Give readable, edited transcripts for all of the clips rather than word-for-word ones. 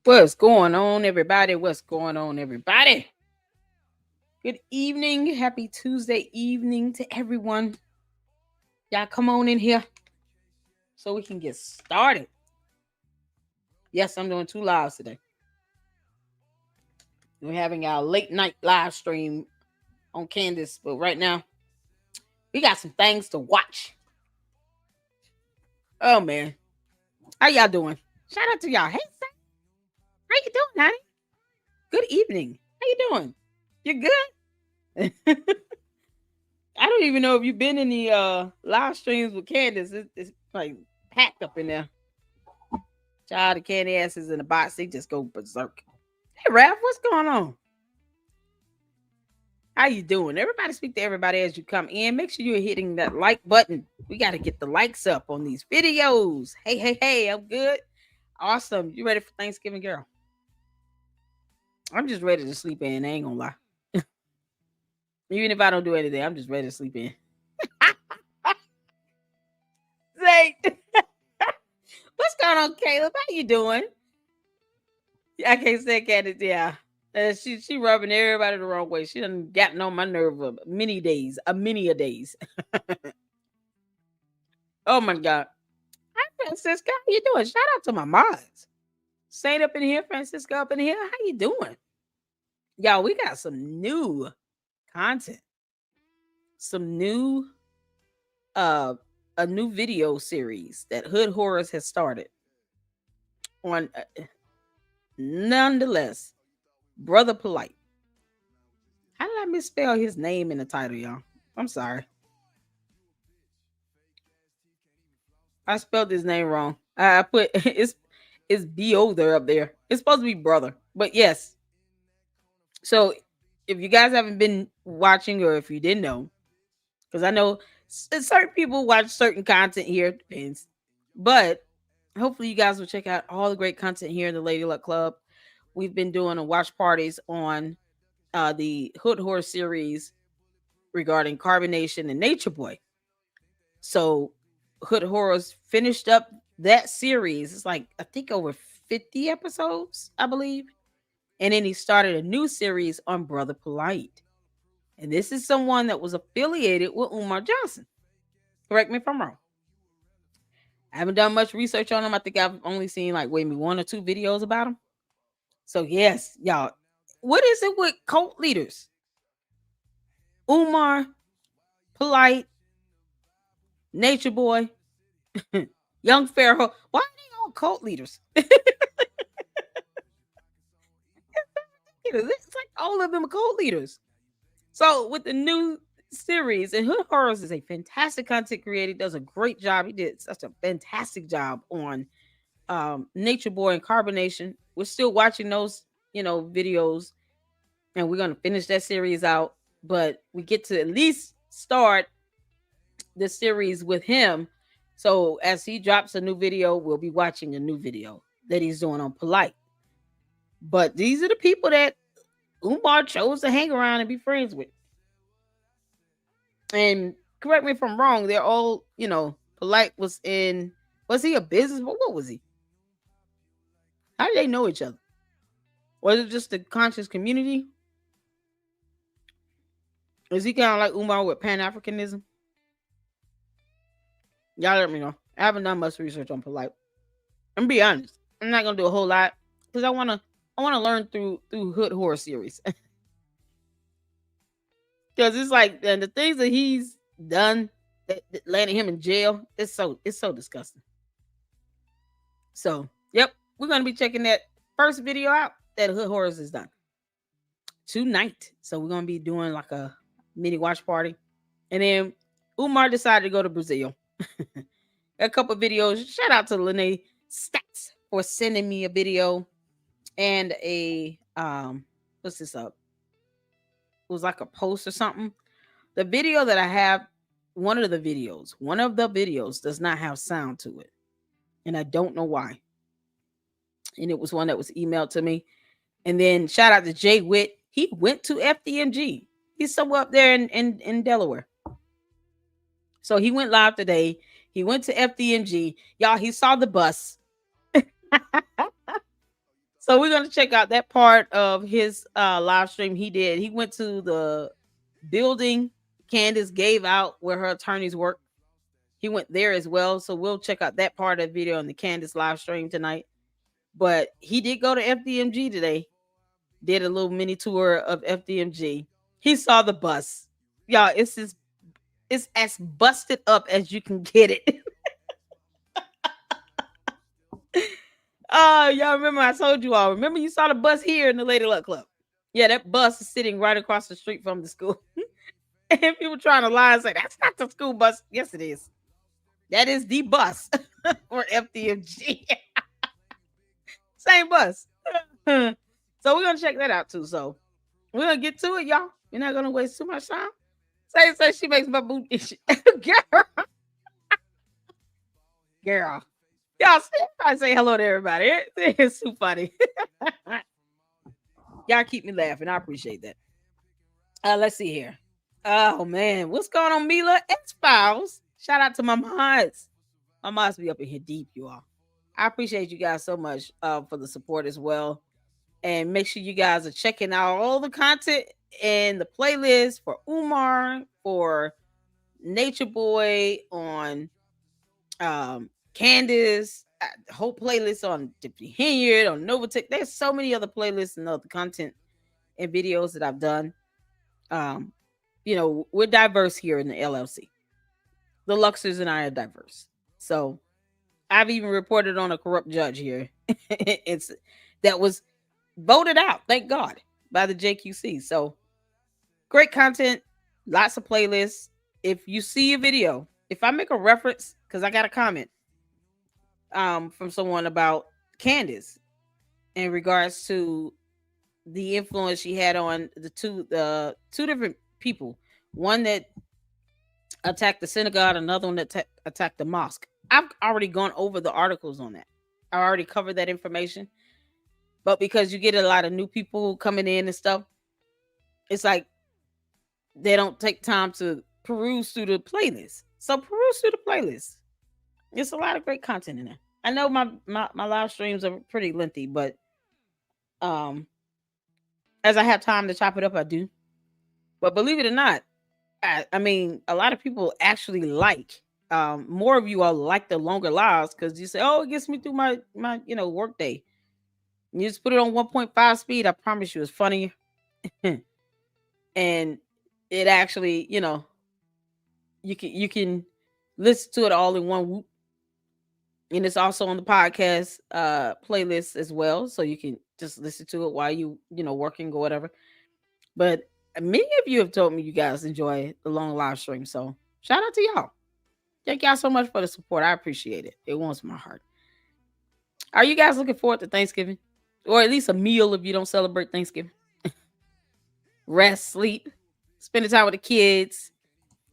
What's going on, everybody? What's going on, everybody? Good evening. Happy Tuesday evening to everyone. Y'all come on in here so we can get started. Yes, I'm doing 2 lives today. We're having our late night live stream on Candace, but right now we got some things to watch. Oh man, how y'all doing? Shout out to y'all. Hey, Sam. How you doing, honey? Good evening. How you doing? You good? I don't even know if you've been in the live streams with Candace. It's like packed up in there. Child, the candy asses in the box, they just go berserk. Hey, Raph, what's going on? How you doing? Everybody speak to everybody as you come in. Make sure you're hitting that like button. We got to get the likes up on these videos. Hey, I'm good. Awesome. You ready for Thanksgiving, girl? I'm just ready to sleep in. I ain't gonna lie. Even if I don't do anything, I'm just ready to sleep in. Say, what's going on, Caleb? How you doing? I can't say Candace, yeah. She rubbing everybody the wrong way. She done gotten on my nerve many days. Oh my God. Hi, Francisca. How you doing? Shout out to my mods. Saint up in here, Francisca up in here. How you doing? Y'all, we got some new content. Some new a new video series that Hood Horrors has started on nonetheless Brother Polight. How did I misspell his name in the title, y'all? I'm sorry. I spelled his name wrong. I put it's Beother up there. It's supposed to be brother, but yes. So if you guys haven't been watching, or if you didn't know, because I know certain people watch certain content here, depends. But hopefully you guys will check out all the great content here in the Lady Luck Club. We've been doing a watch parties on the Hood Horror series regarding Carbonation and Nature Boy. So Hood Horrors finished up that series. It's like, I think, over 50 episodes, I believe. And then he started a new series on Brother Polight. And this is someone that was affiliated with Umar Johnson. Correct me if I'm wrong. I haven't done much research on him. I think I've only seen like maybe 1 or 2 videos about him. So yes, y'all, what is it with cult leaders? Umar, Polight, Nature Boy, Young Pharaoh. Why are they all cult leaders? It's like all of them are cult leaders. So with the new series, and Hood Horrors is a fantastic content creator. He does a great job. He did such a fantastic job on Nature Boy and Carbonation. We're still watching those, videos, and we're gonna finish that series out. But we get to at least start the series with him. So as he drops a new video, we'll be watching a new video that he's doing on Polight. But these are the people that Umar chose to hang around and be friends with. And correct me if I'm wrong, they're all, Polight was he a business? What was he? How did they know each other? Was it just the conscious community? Is he kind of like Umar with Pan-Africanism? Y'all let me know. I haven't done much research on Polight. I'm gonna be honest. I'm not gonna do a whole lot because I wanna learn through Hood Horror series. Because it's like the things that he's done that landed him in jail. It's so disgusting. So yep, we're gonna be checking that first video out that Hood Horrors has done tonight. So we're gonna be doing like a mini watch party, and then Umar decided to go to Brazil. A couple videos. Shout out to Lene Stats for sending me a video and a what's this up? It was like a post or something. The video that I have, one of the videos does not have sound to it, and I don't know why. And it was one that was emailed to me. And then shout out to Jay Witt. He went to FDMG. He's somewhere up there in Delaware. So he went live today. He went to FDMG. Y'all, he saw the bus. So we're gonna check out that part of his live stream he did. He went to the building Candace gave out where her attorneys work. He went there as well. So we'll check out that part of the video on the Candace live stream tonight. But he did go to FDMG today. Did a little mini tour of FDMG. He saw the bus. Y'all, it's as busted up as you can get it. Y'all remember I told you all. Remember you saw the bus here in the Lady Luck Club. Yeah, that bus is sitting right across the street from the school. And people trying to lie and say, that's not the school bus. Yes, it is. That is the bus for FDMG. Same bus. So we're going to check that out too. So we're going to get to it, y'all. We're not going to waste too much time. Say she makes my boot itchy. Girl. Y'all say hello to everybody. It's too funny. Y'all keep me laughing. I appreciate that. Let's see here. Oh man, what's going on, Mila X Files? Shout out to my mods. My mods be up in here deep, you all. I appreciate you guys so much for the support as well. And make sure you guys are checking out all the content and the playlist for Umar, for Nature Boy, on Candace, whole playlist on Tiffany Henyard, on Novatech. There's so many other playlists and other content and videos that I've done. We're diverse here in the LLC. The Luxers and I are diverse. So I've even reported on a corrupt judge here. That was voted out, thank God, by the JQC. So great content, lots of playlists. If you see a video, if I make a reference, because I got a comment from someone about Candace in regards to the influence she had on the two different people, one that attacked the synagogue, another one that attacked the mosque. I've already gone over the articles on that. I already covered that information. But because you get a lot of new people coming in and stuff, it's like they don't take time to peruse through the playlist. So peruse through the playlist. There's a lot of great content in there. I know my live streams are pretty lengthy, but as I have time to chop it up, I do. But believe it or not, I mean, a lot of people actually like, more of you all like the longer lives because you say, oh, it gets me through my work day. You just put it on 1.5 speed. I promise you, it's funny. And it actually, you can listen to it all in one whoop. And it's also on the podcast playlist as well, so you can just listen to it while you working or whatever. But many of you have told me you guys enjoy the long live stream, so shout out to y'all. Thank y'all so much for the support. I appreciate it. It warms my heart. Are you guys looking forward to Thanksgiving, or at least a meal if you don't celebrate Thanksgiving? Rest, sleep, spending time with the kids.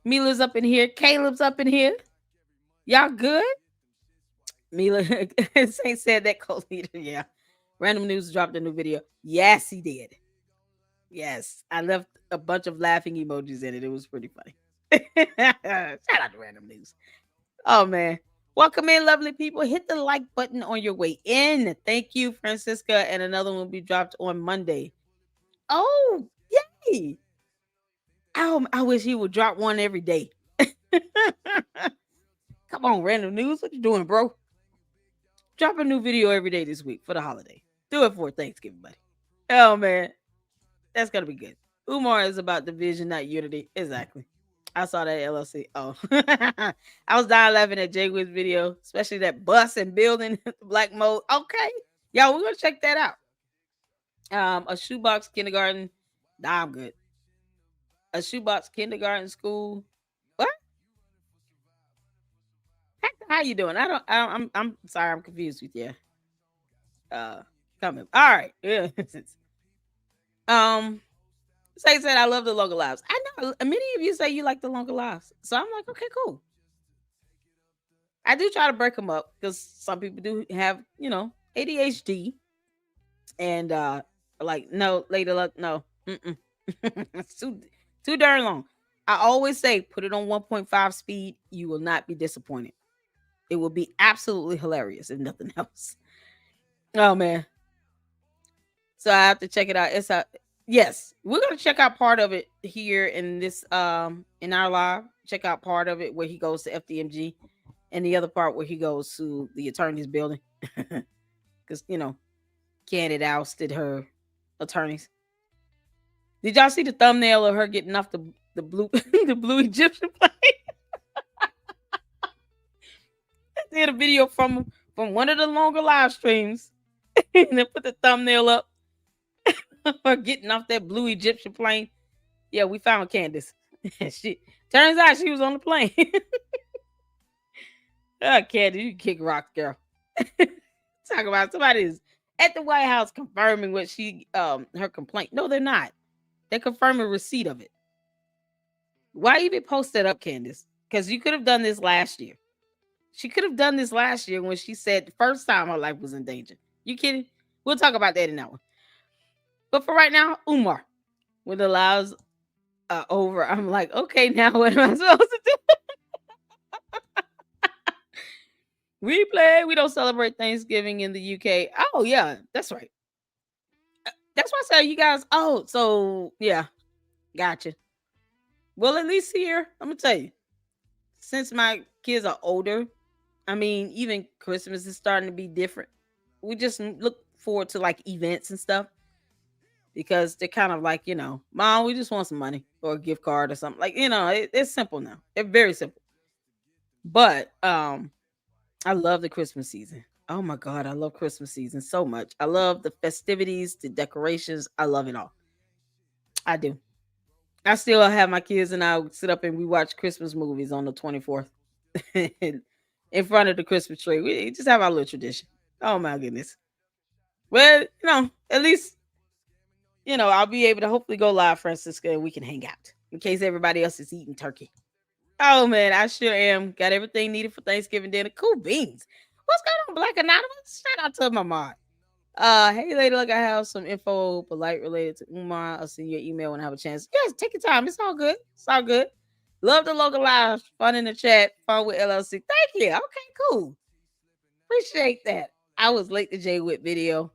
Mila's up in here. Caleb's up in here. Y'all good? Mila Saint said that co-leader. Yeah. Random News dropped a new video. Yes, he did. Yes. I left a bunch of laughing emojis in it. It was pretty funny. Shout out to Random News. Oh man. Welcome in, lovely people. Hit the like button on your way in. Thank you, Francisca. And another one will be dropped on Monday. Oh, yay. I wish he would drop one every day. Come on, Random News. What you doing, bro? Drop a new video every day this week for the holiday. Do it for Thanksgiving, buddy. Oh, man. That's going to be good. Umar is about division, not unity. Exactly. I saw that LLC. Oh. I was dying laughing at Jay Wiz video, especially that bus and building black mode. Okay. Y'all, we're going to check that out. A shoebox kindergarten. Nah, I'm good. A shoebox kindergarten school. What? How you doing? I'm sorry, I'm confused with you. Coming. All right. Yeah. Say said I love the longer lives. I know many of you say you like the longer lives. So I'm like, okay, cool. I do try to break them up because some people do have, ADHD. And like, no, Lady Luck, no. It's too darn long. I always say put it on 1.5 speed. You will not be disappointed. It will be absolutely hilarious if nothing else. Oh man. So I have to check it out. It's a yes. We're gonna check out part of it here in this in our live. Check out part of it where he goes to FDMG, and the other part where he goes to the attorney's building, because Candy ousted her attorneys. Did y'all see the thumbnail of her getting off the blue the blue Egyptian plane? They had a video from one of the longer live streams, and they put the thumbnail up for getting off that blue Egyptian plane. Yeah, we found Candace. She turns out she was on the plane. Oh, Candace, you kick rocks, girl. Talk about somebody's at the White House confirming what she her complaint. No, they're not. They're confirming receipt of it. Why even post that up, Candace? Because you could have done this last year. She could have done this last year when she said the first time her life was in danger. You kidding? We'll talk about that in that one. But for right now, Umar, when the lives are over, I'm like, okay, now what am I supposed to do? We don't celebrate Thanksgiving in the UK. Oh, yeah, that's right. That's why I say you guys, oh, so yeah, gotcha. Well, at least here, I'm going to tell you, since my kids are older, I mean, even Christmas is starting to be different. We just look forward to like events and stuff because they're kind of like, Mom, we just want some money or a gift card or something. Like, it's simple now. They're very simple. But I love the Christmas season. Oh my God, I love Christmas season so much. I love the festivities, the decorations. I love it all. I do. I still have my kids and I sit up and we watch Christmas movies on the 24th in front of the Christmas tree. We just have our little tradition. Oh my goodness. Well, at least, I'll be able to hopefully go live, Francisca, and we can hang out in case everybody else is eating turkey. Oh man, I sure am. Got everything needed for Thanksgiving dinner. Cool beans. What's going on, Black Anonymous? Shout out to my mom. Hey, lady, look, I have some info, Polight related to Umar. I'll send you an email when I have a chance. Yes, take your time. It's all good. It's all good. Love the local live. Fun in the chat. Fun with LLC. Thank you. Okay, cool. Appreciate that. I was late to J Wit video.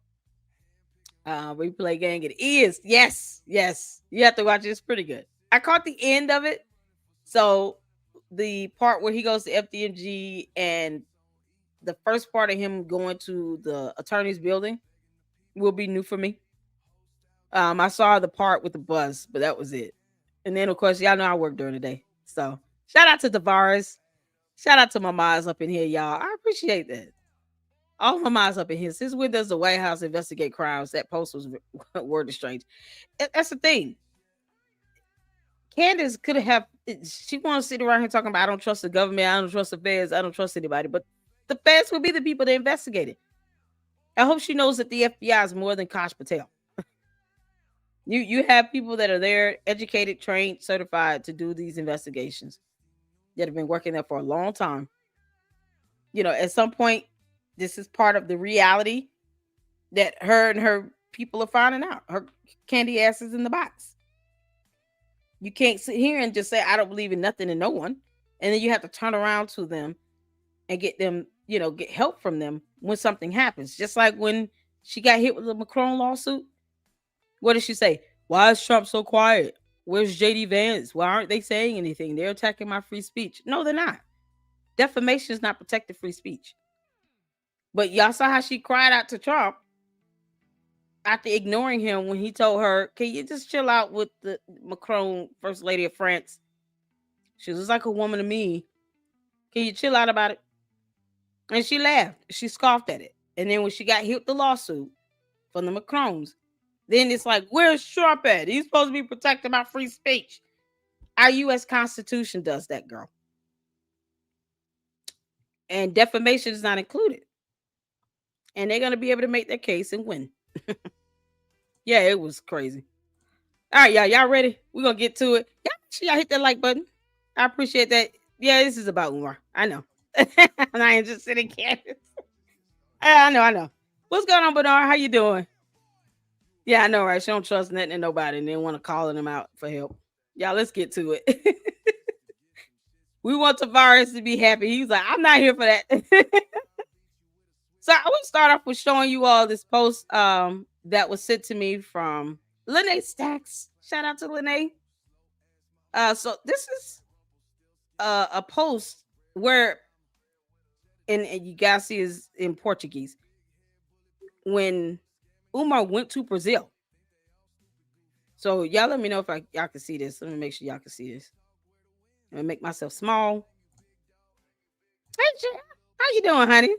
Replay gang. It is. Yes. You have to watch it. It's pretty good. I caught the end of it. So the part where he goes to FDMG and the first part of him going to the attorney's building will be new for me. I saw the part with the bus, but that was it. And then, of course, y'all know I work during the day. So shout out to Tavares. Shout out to my moms up in here, y'all. I appreciate that. All my moms up in here. Since when does the White House investigate crimes? That post was word of strange. That's the thing. Candace could have, she wants to sit around here talking about, I don't trust the government, I don't trust the feds, I don't trust anybody. But the feds will be the people that investigate it. I hope she knows that the FBI is more than Kosh Patel. You have people that are there, educated, trained, certified to do these investigations that have been working there for a long time. At some point, this is part of the reality that her and her people are finding out. Her candy ass is in the box. You can't sit here and just say, I don't believe in nothing and no one. And then you have to turn around to them and get them, get help from them when something happens. Just like when she got hit with the Macron lawsuit. What did she say? Why is Trump so quiet? Where's JD Vance? Why aren't they saying anything? They're attacking my free speech. No, they're not. Defamation is not protected free speech. But y'all saw how she cried out to Trump after ignoring him when he told her, can you just chill out with the Macron, First Lady of France? She was like a woman to me. Can you chill out about it? And she laughed. She scoffed at it. And then when she got hit with the lawsuit from the Macrons, then it's like, where's Trump at? He's supposed to be protecting my free speech. Our U.S. Constitution does that, girl. And defamation is not included. And they're going to be able to make their case and win. Yeah, it was crazy. All right, y'all ready? We're going to get to it. Y'all hit that like button. I appreciate that. Yeah, this is about Umar. I know. I'm not interested in Candace. I know. What's going on, Bernard? How you doing? Yeah, I know, right? She don't trust nothing and nobody and then want to call them out for help. Y'all, let's get to it. We want Tavares to be happy. He's like, I'm not here for that. So I want to start off with showing you all this post that was sent to me from Lene Stacks. Shout out to Lene. So this is a post where, and you guys see is in Portuguese, when Umar went to Brazil. So y'all let me know if y'all can see this. Let me make sure y'all can see this. I'm gonna make myself small. Hey, how you doing, honey?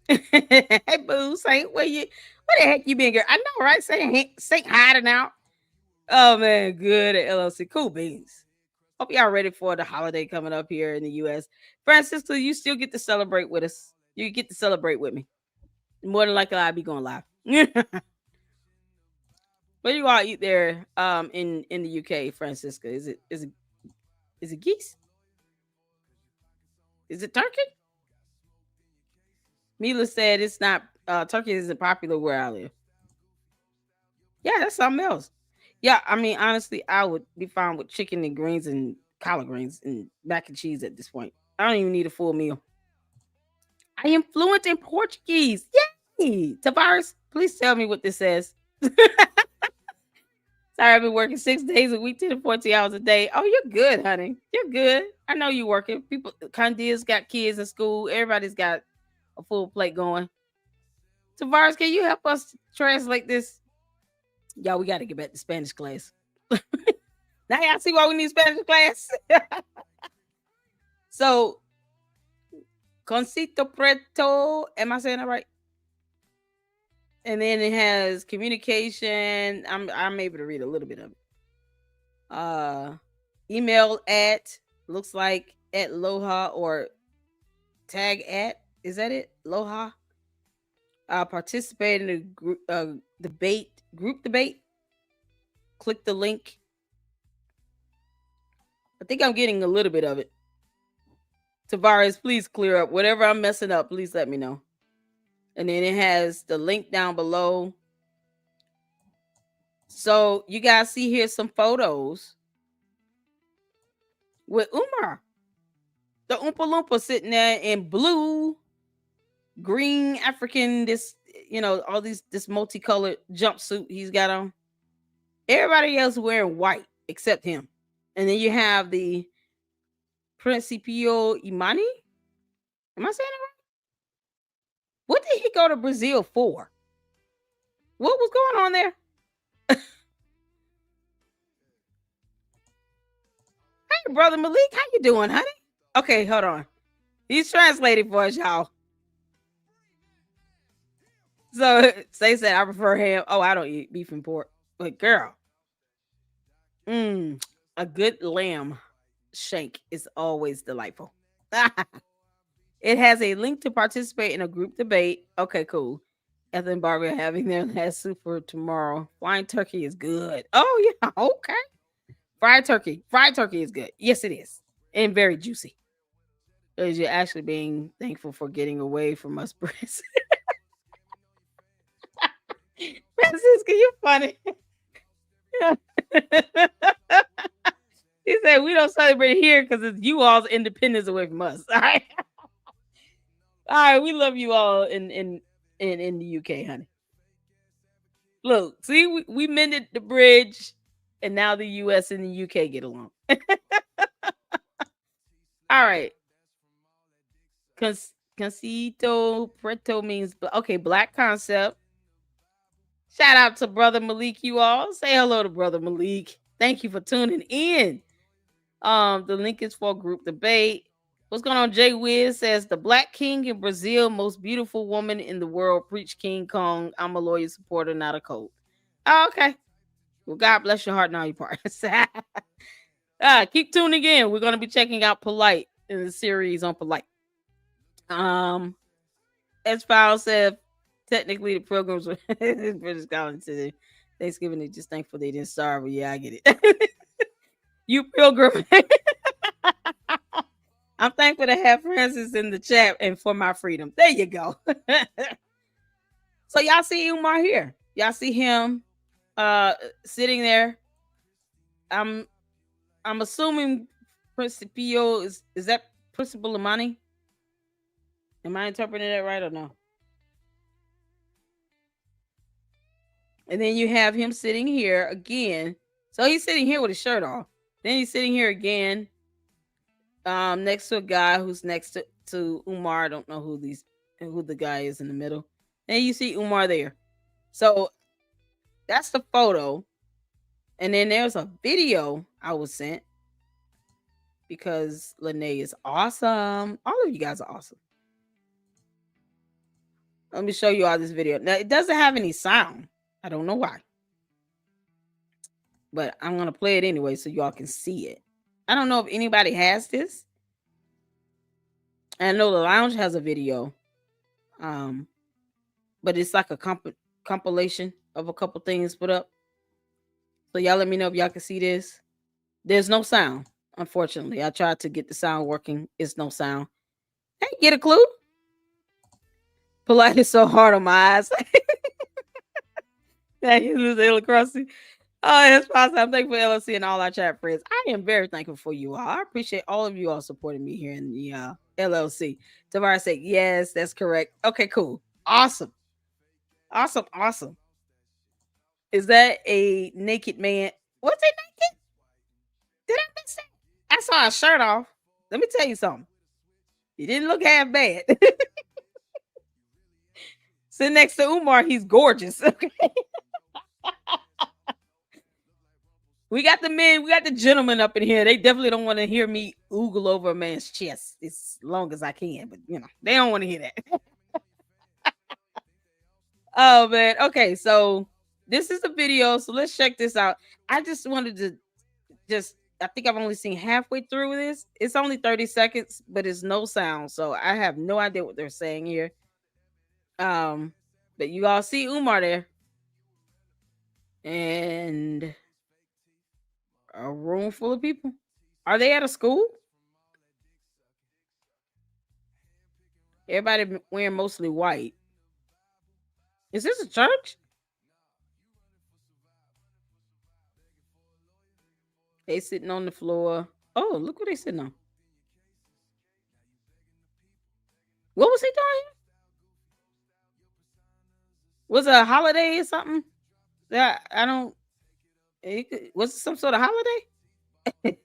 Hey, boo, Saint, where the heck you been, girl? I know, right? Saint hiding out. Oh man, good at LLC. Cool beans. Hope y'all ready for the holiday coming up here in the U.S. Francisco, you still get to celebrate with us. You get to celebrate with me. More than likely, I'll be going live. What do you all eat there in the UK, Francisco? Is it geese? Is it turkey? Mila said it's not turkey isn't popular where I live. Yeah, that's something else. Yeah, I mean honestly, I would be fine with chicken and greens and collard greens and mac and cheese at this point. I don't even need a full meal. I am fluent in Portuguese. Yay! Tavares, please tell me what this says. Sorry, I've been working 6 days a week, 10 to 14 hours a day. Oh, you're good, honey. You're good. I know you're working. People, Candia's got kids in school. Everybody's got a full plate going. Tavares, can you help us translate this? Y'all, we got to get back to Spanish class. Now y'all see why we need Spanish class? So, concito preto. Am I saying that right? And then it has communication. I'm able to read a little bit of it. Email at, looks like at Loha or tag at, is that it? Loha. Participate in a group group debate. Click the link. I think I'm getting a little bit of it. Tavares, please clear up whatever I'm messing up. Please let me know. And then it has the link down below. So you guys see here some photos with Umar, the Oompa Loompa, sitting there in blue, green, African, all this multicolored jumpsuit he's got on. Everybody else wearing white except him. And then you have the Principio Imani. Am I saying it right? What did he go to Brazil for? What was going on there? Hey, brother Malik, how you doing, honey? Okay, hold on. He's translating for us, y'all. So Say said I prefer ham. Oh, I don't eat beef and pork. But girl, a good lamb shank is always delightful. It has a link to participate in a group debate. Okay, cool. Ethel and Barbie are having their last super tomorrow. Flying turkey is good. Oh yeah, okay. Fried turkey. Fried turkey is good. Yes, it is. And very juicy. Because you're actually being thankful for getting away from us, Prince. Francisca, you're funny. He said we don't celebrate here because it's you all's independence away from us. All right. All right, we love you all in the UK, honey. Look, see, we mended the bridge, and now the US and the UK get along. All right. Concito Preto means okay, black concept. Shout out to brother Malik, you all. Say hello to brother Malik. Thank you for tuning in. The link is for group debate. What's going on? Jay Wiz says the Black King in Brazil, most beautiful woman in the world. Preach King Kong. I'm a loyal supporter, not a cult. Oh, okay. Well, God bless your heart and all your parts. Keep tuning in. We're going to be checking out Polight in the series on Polight. As File said, technically the programs were British College today. Thanksgiving, they just thankful they didn't starve. But yeah, I get it. You pilgrim. I'm thankful to have Francis in the chat and for my freedom. There you go. So y'all see Umar here. Y'all see him sitting there. I'm assuming Principio is that Principal Imani? Am I interpreting that right or no? And then you have him sitting here again. So he's sitting here with his shirt off. Then he's sitting here again, next to a guy who's next to Umar. I don't know who the guy is in the middle. And you see Umar there. So that's the photo. And then there's a video I was sent because Lene is awesome. All of you guys are awesome. Let me show you all this video. Now it doesn't have any sound. I don't know why. But I'm gonna play it anyway so y'all can see it. I don't know if anybody has this. I know the lounge has a video. But it's like a compilation of a couple things put up. So y'all let me know if y'all can see this. There's no sound, unfortunately. I tried to get the sound working. It's no sound. Hey, get a clue? Polight is so hard on my eyes. Thank you, Lucille Crossy. Oh, that's possible. I'm thankful for LLC and all our chat friends. I am very thankful for you all. I appreciate all of you all supporting me here in the LLC. Tavares said, yes, that's correct. Okay, cool. Awesome. Awesome. Is that a naked man? Was it naked? Did I miss that? I saw a shirt off. Let me tell you something. He didn't look half bad. Sitting next to Umar, he's gorgeous. Okay. We got the men, we got the gentlemen up in here. They definitely don't want to hear me oogle over a man's chest as long as I can, but they don't want to hear that. Oh man. Okay, so this is the video. So let's check this out. I just wanted to I think I've only seen halfway through this. It's only 30 seconds, but it's no sound. So I have no idea what they're saying here. But you all see Umar there. And a room full of people. Are they at a school? Everybody wearing mostly white. Is this a church? They sitting on the floor. Oh, look what they sitting on. What was he doing? Was it a holiday or something? That I don't. Was it some sort of holiday?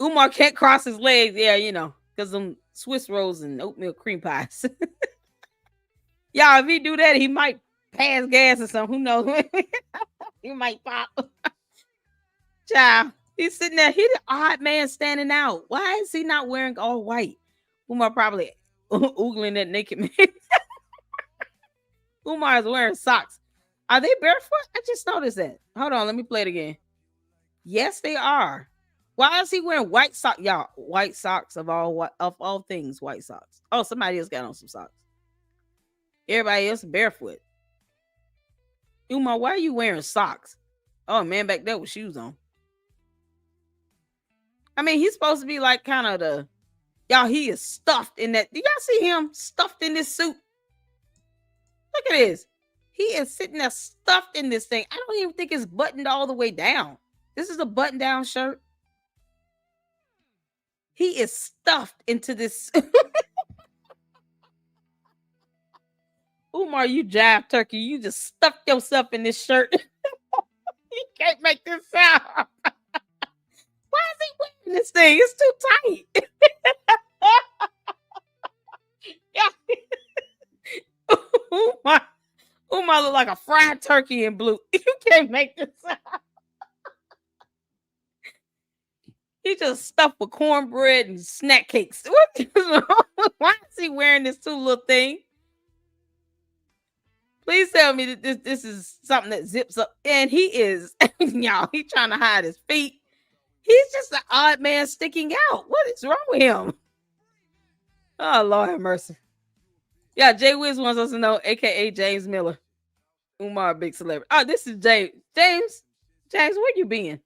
Umar can't cross his legs. Yeah, because them Swiss rolls and oatmeal cream pies. Y'all, if he do that, he might pass gas or something. Who knows? He might pop. Child, he's sitting there. He's the odd man standing out. Why is he not wearing all white? Umar probably oogling that naked man. Umar is wearing socks. Are they barefoot? I just noticed that. Hold on, let me play it again. Yes, they are. Why is he wearing white socks? Y'all, white socks of all things, white socks. Oh, somebody else got on some socks. Everybody else barefoot. Umar, why are you wearing socks? Oh, man back there with shoes on. I mean, he's supposed to be like kind of the... Y'all, he is stuffed in that. Do y'all see him stuffed in this suit? Look at this. He is sitting there stuffed in this thing. I don't even think it's buttoned all the way down. This is a button-down shirt. He is stuffed into this. Umar, you jive turkey. You just stuffed yourself in this shirt. You can't make this sound. Why is he wearing this thing? It's too tight. Yeah. Umar look like a fried turkey in blue. You can't make this sound. He just stuffed with cornbread and snack cakes. What is wrong? Why is he wearing this too little thing? Please tell me that this is something that zips up. And he is, y'all, he trying to hide his feet. He's just an odd man sticking out. What is wrong with him? Oh, Lord have mercy. Yeah, Jay Wiz wants us to know, a.k.a. James Miller. Umar, big celebrity. Oh, this is James. James, where you been?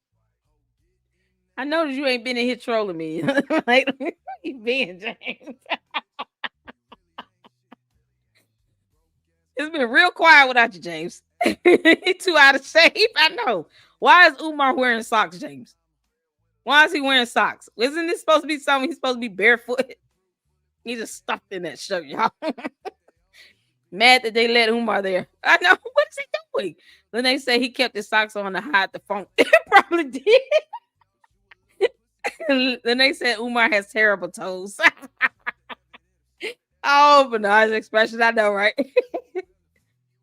I noticed you ain't been in here trolling me. Like, where you been, James? It's been real quiet without you, James. Too out of shape. I know. Why is Umar wearing socks, James? Why is he wearing socks? Isn't this supposed to be something? He's supposed to be barefoot. He's just stuffed in that shirt, y'all. Mad that they let Umar there. I know. What is he doing? Then they say he kept his socks on to hide the funk. He probably did. Then they said Umar has terrible toes. Oh, but no, his expression, I know, right?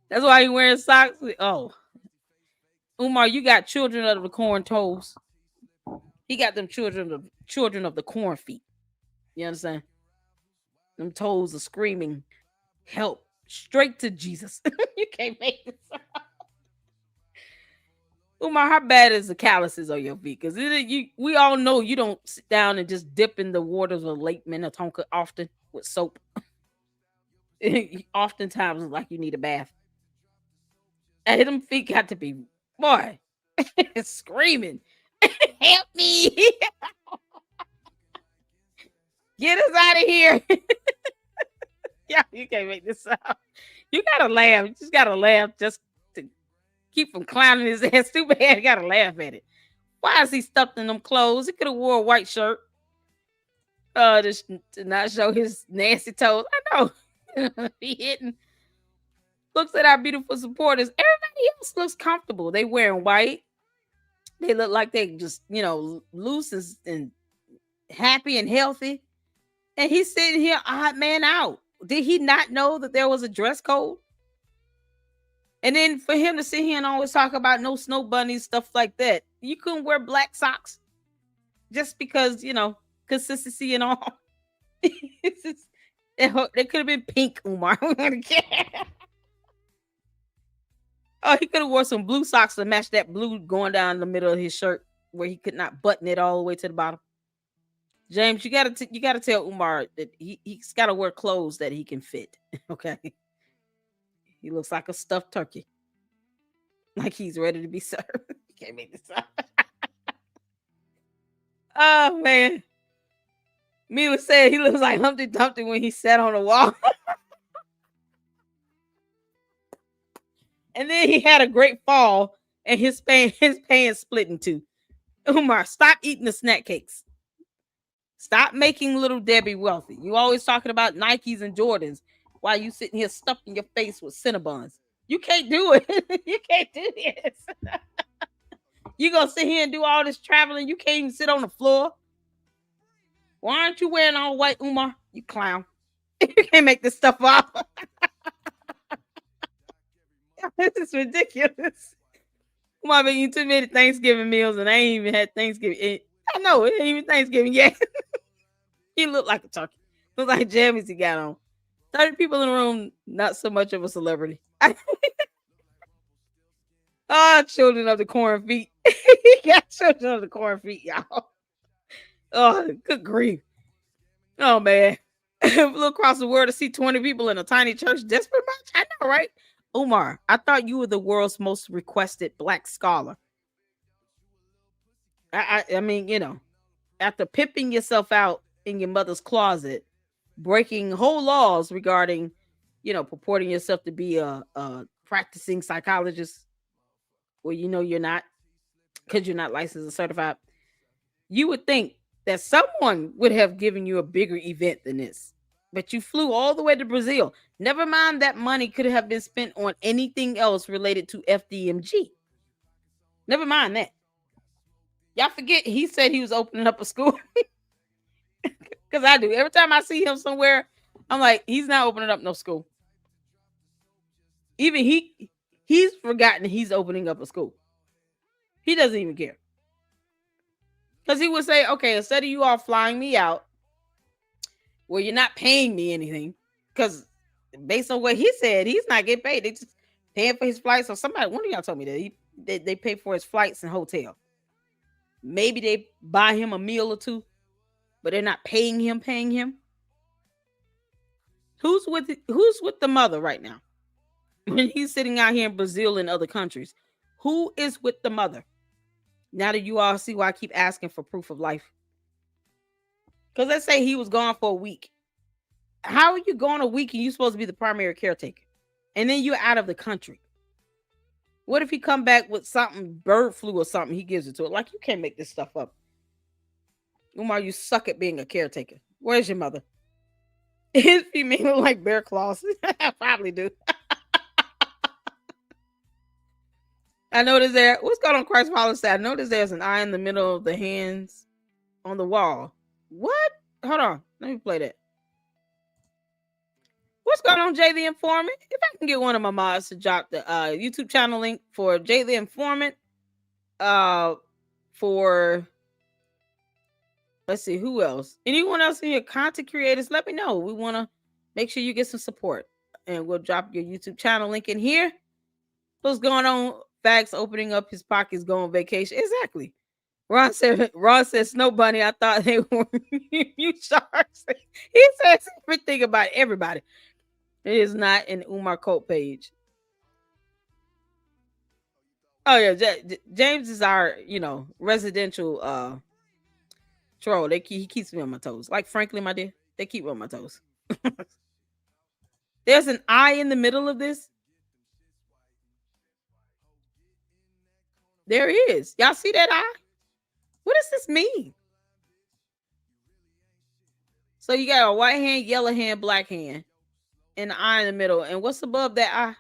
That's why he wearing socks. Oh, Umar, you got children of the corn toes. He got them children of the corn feet. You understand? Them toes are screaming, help, straight to Jesus. You can't make this up. Umar, how bad is the calluses on your feet? Because we all know you don't sit down and just dip in the waters of Lake Minnetonka often with soap. Oftentimes, it's like you need a bath. And them feet got to be, boy, screaming, help me. Get us out of here. Yeah, you can't make this up. You gotta laugh. You just gotta laugh just to keep from clowning his ass. Too bad. You gotta laugh at it. Why is he stuffed in them clothes? He could have wore a white shirt. Just to not show his nasty toes. I know. He hitting. Looks at our beautiful supporters. Everybody else looks comfortable. They wearing white. They look like they just, loose and happy and healthy. And he's sitting here odd man out. Did he not know that there was a dress code? And then for him to sit here and always talk about no snow bunnies, stuff like that. You couldn't wear black socks just because, consistency and all. They could have been pink, Umar. Oh, he could have wore some blue socks to match that blue going down the middle of his shirt where he could not button it all the way to the bottom. James, you gotta tell Umar that he's got to wear clothes that he can fit. Okay, he looks like a stuffed turkey, like he's ready to be served. You can't make this up. Oh man, Mila said he looks like Humpty Dumpty when he sat on the wall. And then he had a great fall, and his pants split in two. Umar, stop eating the snack cakes. Stop making little Debbie wealthy. You always talking about Nikes and Jordans while you sitting here stuffing your face with Cinnabons. You can't do it. You can't do this. You gonna sit here and do all this traveling. You can't even sit on the floor. Why aren't you wearing all white, Umar? You clown. You can't make this stuff up. This is ridiculous. Umar been eating too many Thanksgiving meals and I ain't even had Thanksgiving. I know it ain't even Thanksgiving yet. He looked like a turkey. Looked like jammies he got on. 30 people in the room, not so much of a celebrity. Oh, children of the corn feet. He got children of the corn feet, y'all. Oh, good grief. Oh, man. Look across the world to see 20 people in a tiny church. Desperate much? I know, right? Umar, I thought you were the world's most requested black scholar. I mean, after pimping yourself out in your mother's closet, breaking whole laws regarding, purporting yourself to be a practicing psychologist, well, you're not, because you're not licensed or certified. You would think that someone would have given you a bigger event than this, but you flew all the way to Brazil. Never mind that money could have been spent on anything else related to FDMG. Never mind that. Y'all forget he said he was opening up a school. Because I do. Every time I see him somewhere, I'm like, he's not opening up no school. Even he's forgotten he's opening up a school. He doesn't even care. Because he would say, okay, instead of you all flying me out, well, you're not paying me anything. Because based on what he said, he's not getting paid. They just paying for his flights. Or somebody, one of y'all told me that they pay for his flights and hotel. Maybe they buy him a meal or two, but they're not paying him. Who's with the mother right now? When he's sitting out here in Brazil and other countries, who is with the mother? Now that you all see why I keep asking for proof of life. Because let's say he was gone for a week. How are you gone a week and you're supposed to be the primary caretaker? And then you're out of the country. What if he come back with something, bird flu or something, he gives it to it? Like, you can't make this stuff up. Umar, you suck at being a caretaker. Where's your mother? His feet look like bear claws. I probably do. I noticed there. What's going on, Christ Follows? I noticed there's an eye in the middle of the hands on the wall. What? Hold on. Let me play that. What's going on, Jay the Informant? If I can get one of my mods to drop the YouTube channel link for Jay the Informant, for let's see who else. Anyone else in your content creators? Let me know. We want to make sure you get some support, and we'll drop your YouTube channel link in here. What's going on? Facts opening up his pockets, going on vacation. Exactly. Ron said Snow Bunny. I thought they were you sharks. He says everything about everybody. It is not an Umar Coat page. Oh yeah, James is our residential troll. He keeps me on my toes. Like Franklin, my dear, they keep me on my toes. There's an eye in the middle of this. There is. Y'all see that eye? What does this mean? So you got a white hand, yellow hand, black hand, and the eye in the middle. And what's above that eye?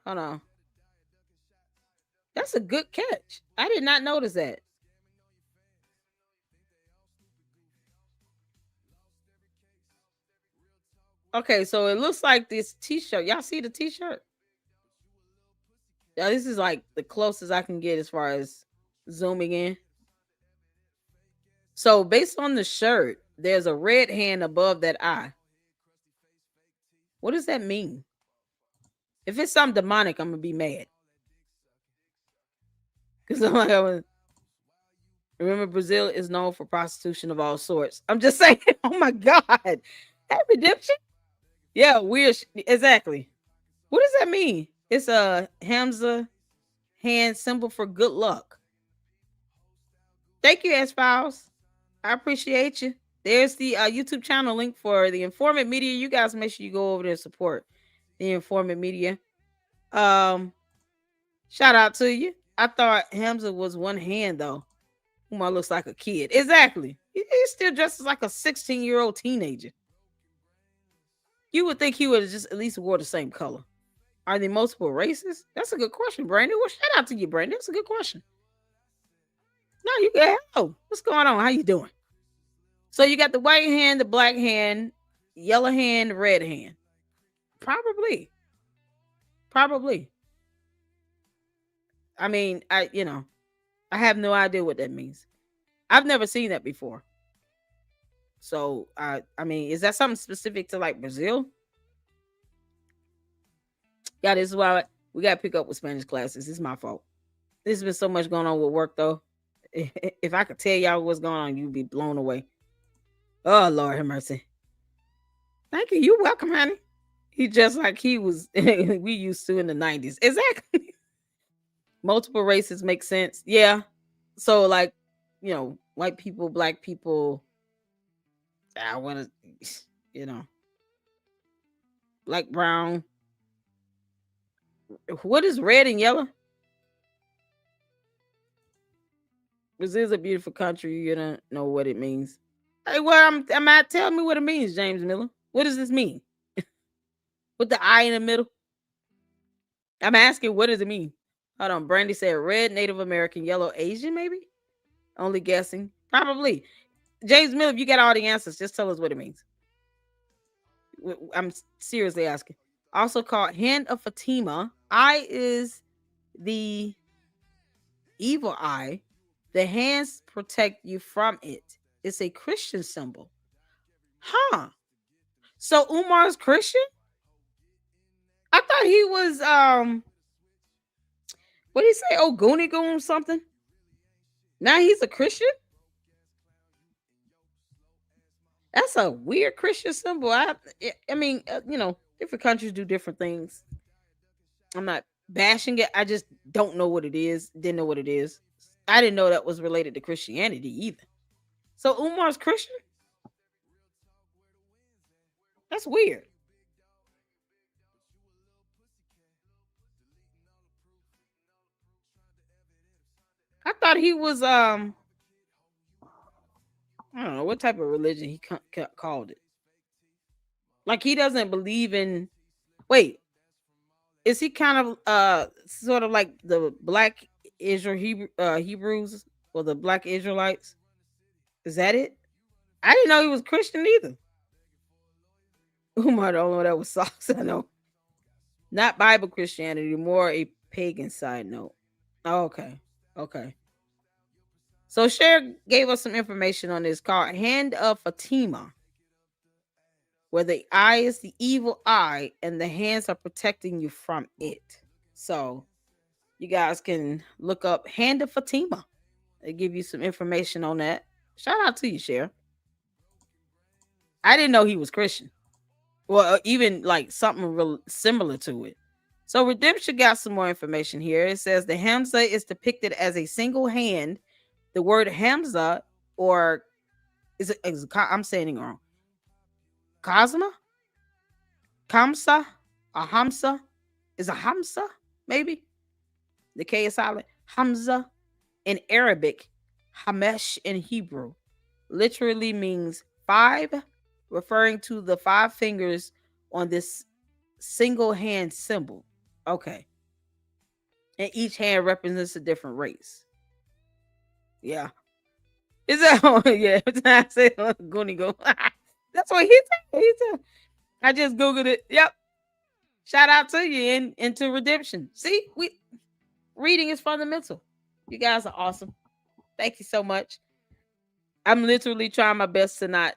Hold on. That's a good catch. I did not notice that. Okay, so it looks like this t-shirt. Y'all see the t-shirt? Yeah, this is like the closest I can get as far as zooming in. So based on the shirt, there's a red hand above that eye. What does that mean? If it's something demonic, I'm gonna be mad. Because I'm like, remember, Brazil is known for prostitution of all sorts. I'm just saying, oh my God. That redemption? Yeah, weird. Exactly. What does that mean? It's a Hamza hand symbol for good luck. Thank you, S Files. I appreciate you. There's the YouTube channel link for the Informant Media. You guys make sure you go over there and support the Informant Media. Shout out to you. I thought Hamza was one hand though. Umar looks like a kid. Exactly. He still dresses like a 16-year-old teenager. You would think he would have just at least wore the same color. Are there multiple races? That's a good question, Brandon. Well, shout out to you, Brandon. That's a good question. No, you get hello. What's going on? How you doing? So you got the white hand, the black hand, yellow hand, red hand. Probably. I mean, I have no idea what that means. I've never seen that before. So I mean, is that something specific to like Brazil? Yeah, this is why we gotta pick up with Spanish classes. It's my fault. There's been so much going on with work though. If I could tell y'all what's going on, you'd be blown away. Oh Lord have mercy. Thank you. You're welcome, honey. He just like he was we used to in the 90s. Exactly. Multiple races make sense. Yeah. So like, white people, black people. I want to, black, brown. What is red and yellow? Brazil is a beautiful country. You don't know what it means. Hey, well, I'm not telling me what it means, James Miller. What does this mean? With the eye in the middle? I'm asking, what does it mean? Hold on. Brandy said red, Native American, yellow, Asian, maybe? Only guessing. Probably. James Miller, if you got all the answers, just tell us what it means. I'm seriously asking. Also called Hand of Fatima. Eye is the evil eye. The hands protect you from it. It's a Christian symbol. Huh. So Umar's Christian? I thought he was what did he say? Oh, Goonie Goon something? Now he's a Christian? That's a weird Christian symbol. I mean, different countries do different things. I'm not bashing it. I just don't know what it is. Didn't know what it is. I didn't know that was related to Christianity either. So Umar's Christian? That's weird. I thought he was I don't know what type of religion he called it. Like he doesn't believe in. Wait, is he kind of sort of like the black Hebrews or the black Israelites? Is that it? I didn't know he was Christian either. Umar, the only one that was sauce. I know. Not Bible Christianity, more a pagan side note. Oh, okay. Okay. So Cher gave us some information on this called Hand of Fatima, where the eye is the evil eye and the hands are protecting you from it. So you guys can look up Hand of Fatima. They give you some information on that. Shout out to you, Cher. I didn't know he was Christian. Well, even like something real similar to it. So Redemption got some more information here. It says the Hamza is depicted as a single hand. The word Hamza, or I'm saying it wrong. Kazma? Kamsa? A Hamza? Is a Hamza? Maybe? The K is silent. Hamza in Arabic, Hamesh in Hebrew, literally means 5, referring to the 5 fingers on this single hand symbol. Okay. And each hand represents a different race. Yeah. Is that yeah? I say Goonie go. That's what he said. I just Googled it. Yep. Shout out to you and into redemption. See, reading is fundamental. You guys are awesome. Thank you so much. I'm literally trying my best to not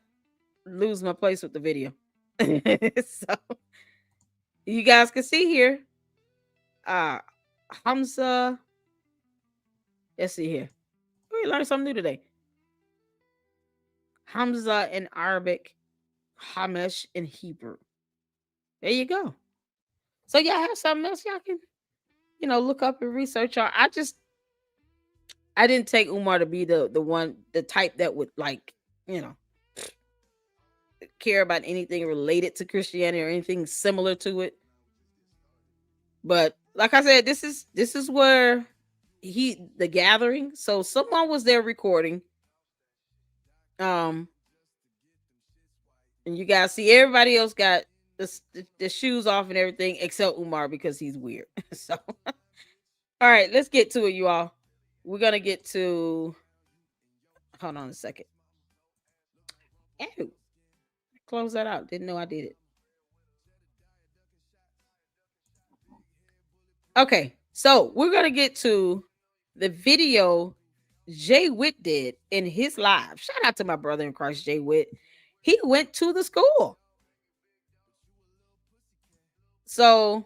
lose my place with the video. So you guys can see here. Hamza. Let's see here. We learned something new today. Hamza in Arabic, Hamesh in Hebrew. There you go. So y'all have something else y'all can, look up and research on. I didn't take Umar to be the type that would care about anything related to Christianity or anything similar to it. But like I said, this is where the gathering. So someone was there recording. And you guys see everybody else got the shoes off and everything except Umar because he's weird. So all right, let's get to it, you all. We're gonna get to hold on a second. Ew. Close that out. Didn't know I did it. Okay, so we're gonna get to the video Jay Witt did in his live. Shout out to my brother in Christ, Jay Witt. He went to the school. So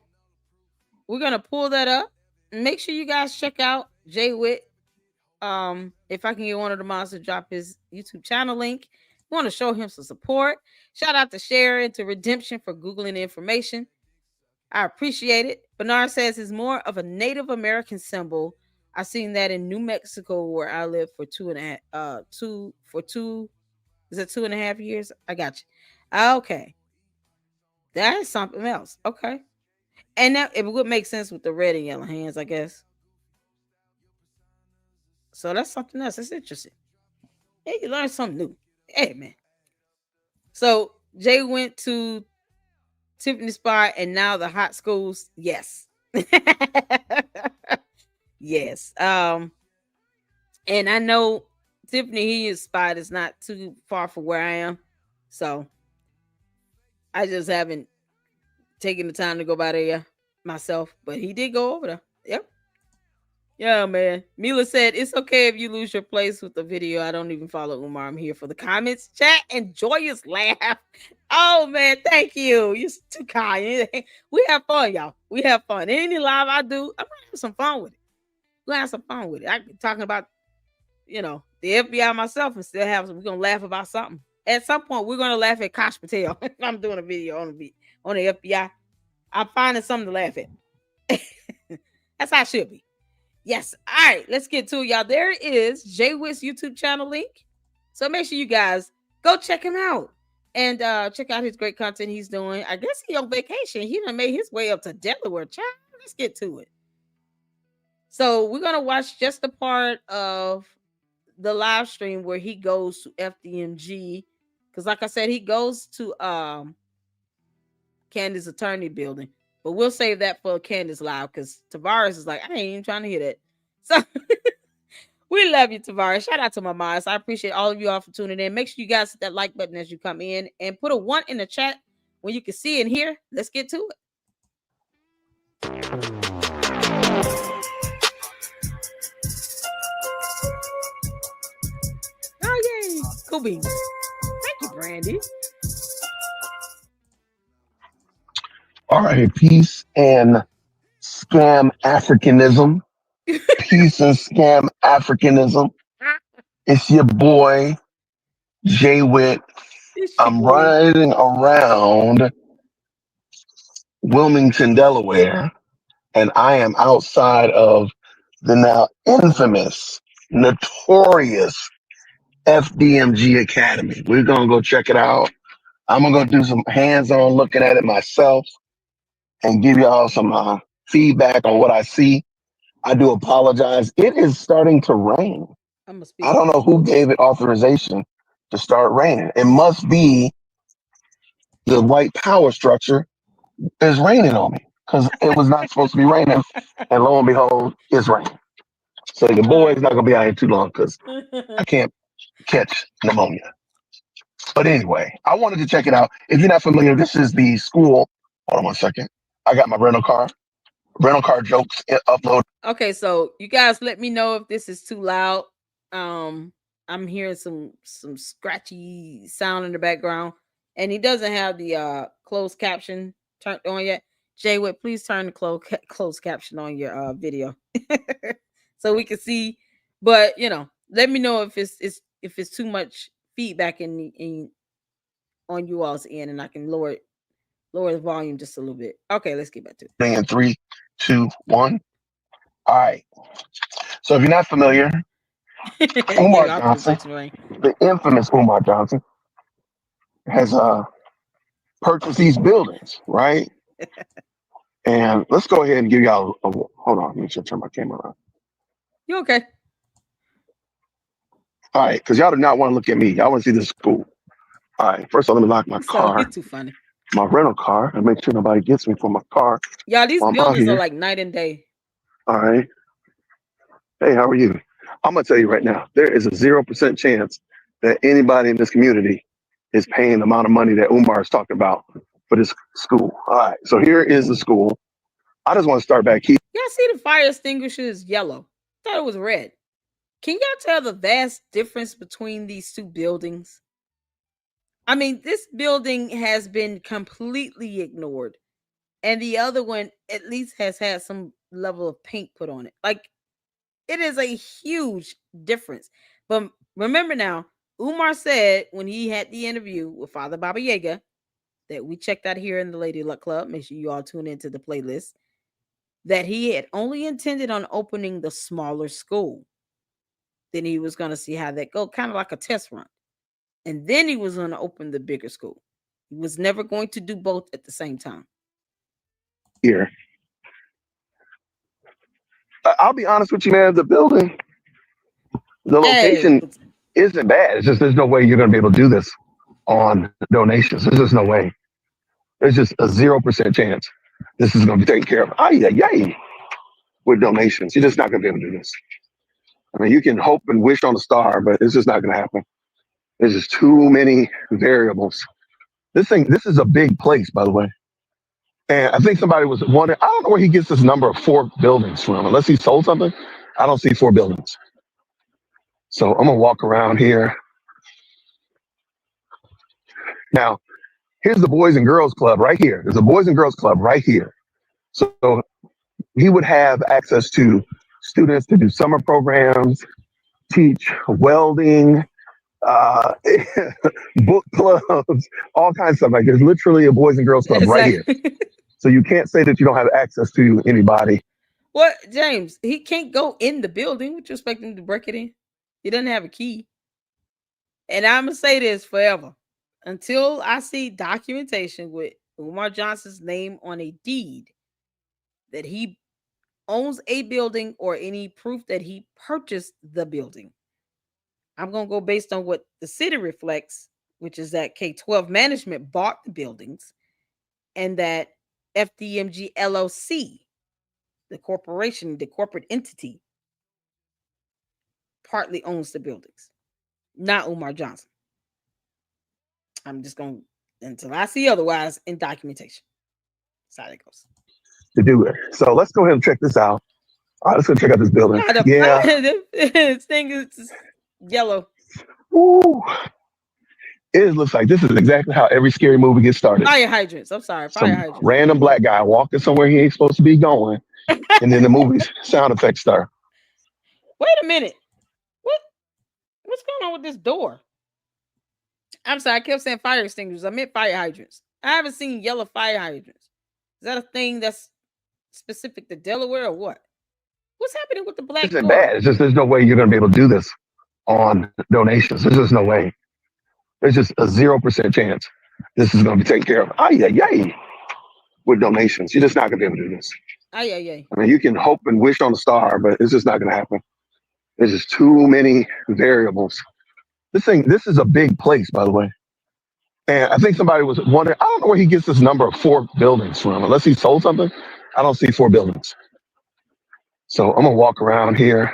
we're gonna pull that up. Make sure you guys check out Jay Witt. If I can get one of the moms to drop his YouTube channel link, want to show him some support. Shout out to Cher and to Redemption for Googling the information. I appreciate it. Bernard says it's more of a Native American symbol. I've seen that in New Mexico where I lived for 2.5 years? I got you. Okay. That is something else. Okay. And that it would make sense with the red and yellow hands, I guess. So that's something else. That's interesting. Hey, you learned something new. Hey, man. So Jay went to Tiffany Spot and now the hot schools. Yes. Yes. And I know Tiffany Spot is not too far from where I am. So I just haven't taken the time to go by there myself. But he did go over there. Yep. Yeah, man. Mila said, it's okay if you lose your place with the video. I don't even follow Umar. I'm here for the comments, chat, and joyous laugh. Oh, man. Thank you. You're too kind. We have fun, y'all. We have fun. Any live I do, I'm going to have some fun with it. We're going to have some fun with it. I be talking about, the FBI myself and still we're going to laugh about something. At some point, we're going to laugh at Kosh Patel. If I'm doing a video on the FBI, I'm finding something to laugh at. That's how it should be. Yes. All right. Let's get to it, y'all. There is Jay Witt's YouTube channel link. So make sure you guys go check him out and check out his great content he's doing. I guess he's on vacation. He done made his way up to Delaware. Child. Let's get to it. So we're going to watch just a part of the live stream where he goes to FDMG, because like I said, he goes to Candace attorney building. But we'll save that for Candace live because Tavares is like, I ain't even trying to hear that. So we love you, Tavares. Shout out to my moms. I appreciate all of you all for tuning in. Make sure you guys hit that like button as you come in and put a 1 in the chat when you can see and hear. Let's get to it. Oh, yay. Cool beans. Thank you, Brandy. All right, peace and scam Africanism. Peace and scam Africanism. It's your boy, Jay Witt. It's your I'm boy. riding around Wilmington, Delaware, and I am outside of the now infamous, notorious FDMG Academy. We're going to go check it out. I'm going to go do some hands on looking at it myself and give y'all some feedback on what I see. I do apologize. It is starting to rain. I'm going to I speak don't up. know who gave it authorization to start raining. It must be the white power structure is raining on me because it was not supposed to be raining. And lo and behold, it's raining. So your boy's not going to be out here too long because I can't catch pneumonia. But anyway, I wanted to check it out. If you're not familiar, this is the school. Hold on 1 second. I got my rental car. Rental car jokes upload. Okay, so you guys let me know if this is too loud. Um, I'm hearing some scratchy sound in the background, and he doesn't have the closed caption turned on yet. Jay Witt, please turn the closed caption on your video so we can see. But let me know if it's too much feedback in on you all's end, and I can lower the volume just a little bit. Okay, let's get back to In 3, 2, 1. All right. So if you're not familiar, it. Umar Yeah, I'll put Johnson, fix rain. the infamous Umar Johnson, has purchased these buildings, right? And let's go ahead and give y'all hold on. Let me just turn my camera on. You okay? All right, because y'all do not want to look at me. Y'all want to see the school. All right, first of all, let me lock my So car, you're too funny. my rental car, and make sure nobody gets me for my car Y'all, these while I'm out buildings are here. like night and day. All right. Hey, how are you? I'm gonna tell you right now, there is a 0% chance that anybody in this community is paying the amount of money that Umar is talking about for this school. All right, so here is the school. I just want to start back here. Y'all see the fire extinguisher is yellow. I thought it was red. Can y'all tell the vast difference between these two buildings? I mean, this building has been completely ignored, and the other one at least has had some level of paint put on it. Like, it is a huge difference. But remember now, Umar said when he had the interview with Father Baba Yaga that we checked out here in the Lady Luck Club, make sure you all tune into the playlist, that he had only intended on opening the smaller school. Then he was going to see how that go, kind of like a test run. And then he was going to open the bigger school. He was never going to do both at the same time. Here, I'll be honest with you, man. The building, the Hey, location isn't bad. It's just there's no way you're gonna be able to do this on donations. There's just no way. There's just a 0% chance this is gonna be taken care of. Yay! With donations, you're just not gonna be able to do this. I mean, you can hope and wish on a star, but it's just not gonna happen. There's just too many variables. This is a big place, by the way. And I think somebody was wondering, I don't know where he gets this number of 4 buildings from, unless he sold something. I don't see 4 buildings. So I'm gonna walk around here. Now, here's the Boys and Girls Club right here. There's a Boys and Girls Club right here. So he would have access to students to do summer programs, teach welding, uh, book clubs, all kinds of stuff. Like there's literally a Boys and Girls Club right here. exactly. So you can't say that you don't have access to anybody. What, James? He can't go in the building. Would you expect him to break it in? He doesn't have a key. And I'm going to say this forever. Until I see documentation with Umar Johnson's name on a deed that he owns a building or any proof that he purchased the building, I'm going to go based on what the city reflects, which is that K-12 management bought the buildings and that FDMG LLC, the corporation, the corporate entity, partly owns the buildings, not Umar Johnson. I'm just going to, until I see otherwise in documentation. That's how it goes. To do it. So let's go ahead and check this out. All right, let's go check out this building. Yeah, Yeah. this thing is yellow. Ooh. It looks like this is exactly how every scary movie gets started. Fire hydrants. I'm sorry, fire Some hydrants. random black guy walking somewhere he ain't supposed to be going, and then the movie's sound effects start. Wait a minute. What? What's going on with this door? I'm sorry, I kept saying fire extinguishers. I meant fire hydrants. I haven't seen yellow fire hydrants. Is that a thing that's specific to Delaware or what? What's happening with the This black isn't door? bad. It's just there's no way you're going to be able to do this on donations. There's just no way. There's just a 0% chance this is going to be taken care of. Oh yeah, yay! With donations, you're just not going to be able to do this. Ay, ay, ay. I mean, you can hope and wish on a star, but it's just not going to happen. There's just too many variables. This is a big place, by the way. And I think somebody was wondering, I don't know where he gets this number of 4 buildings from, unless he sold something. I don't see 4 buildings. So I'm going to walk around here.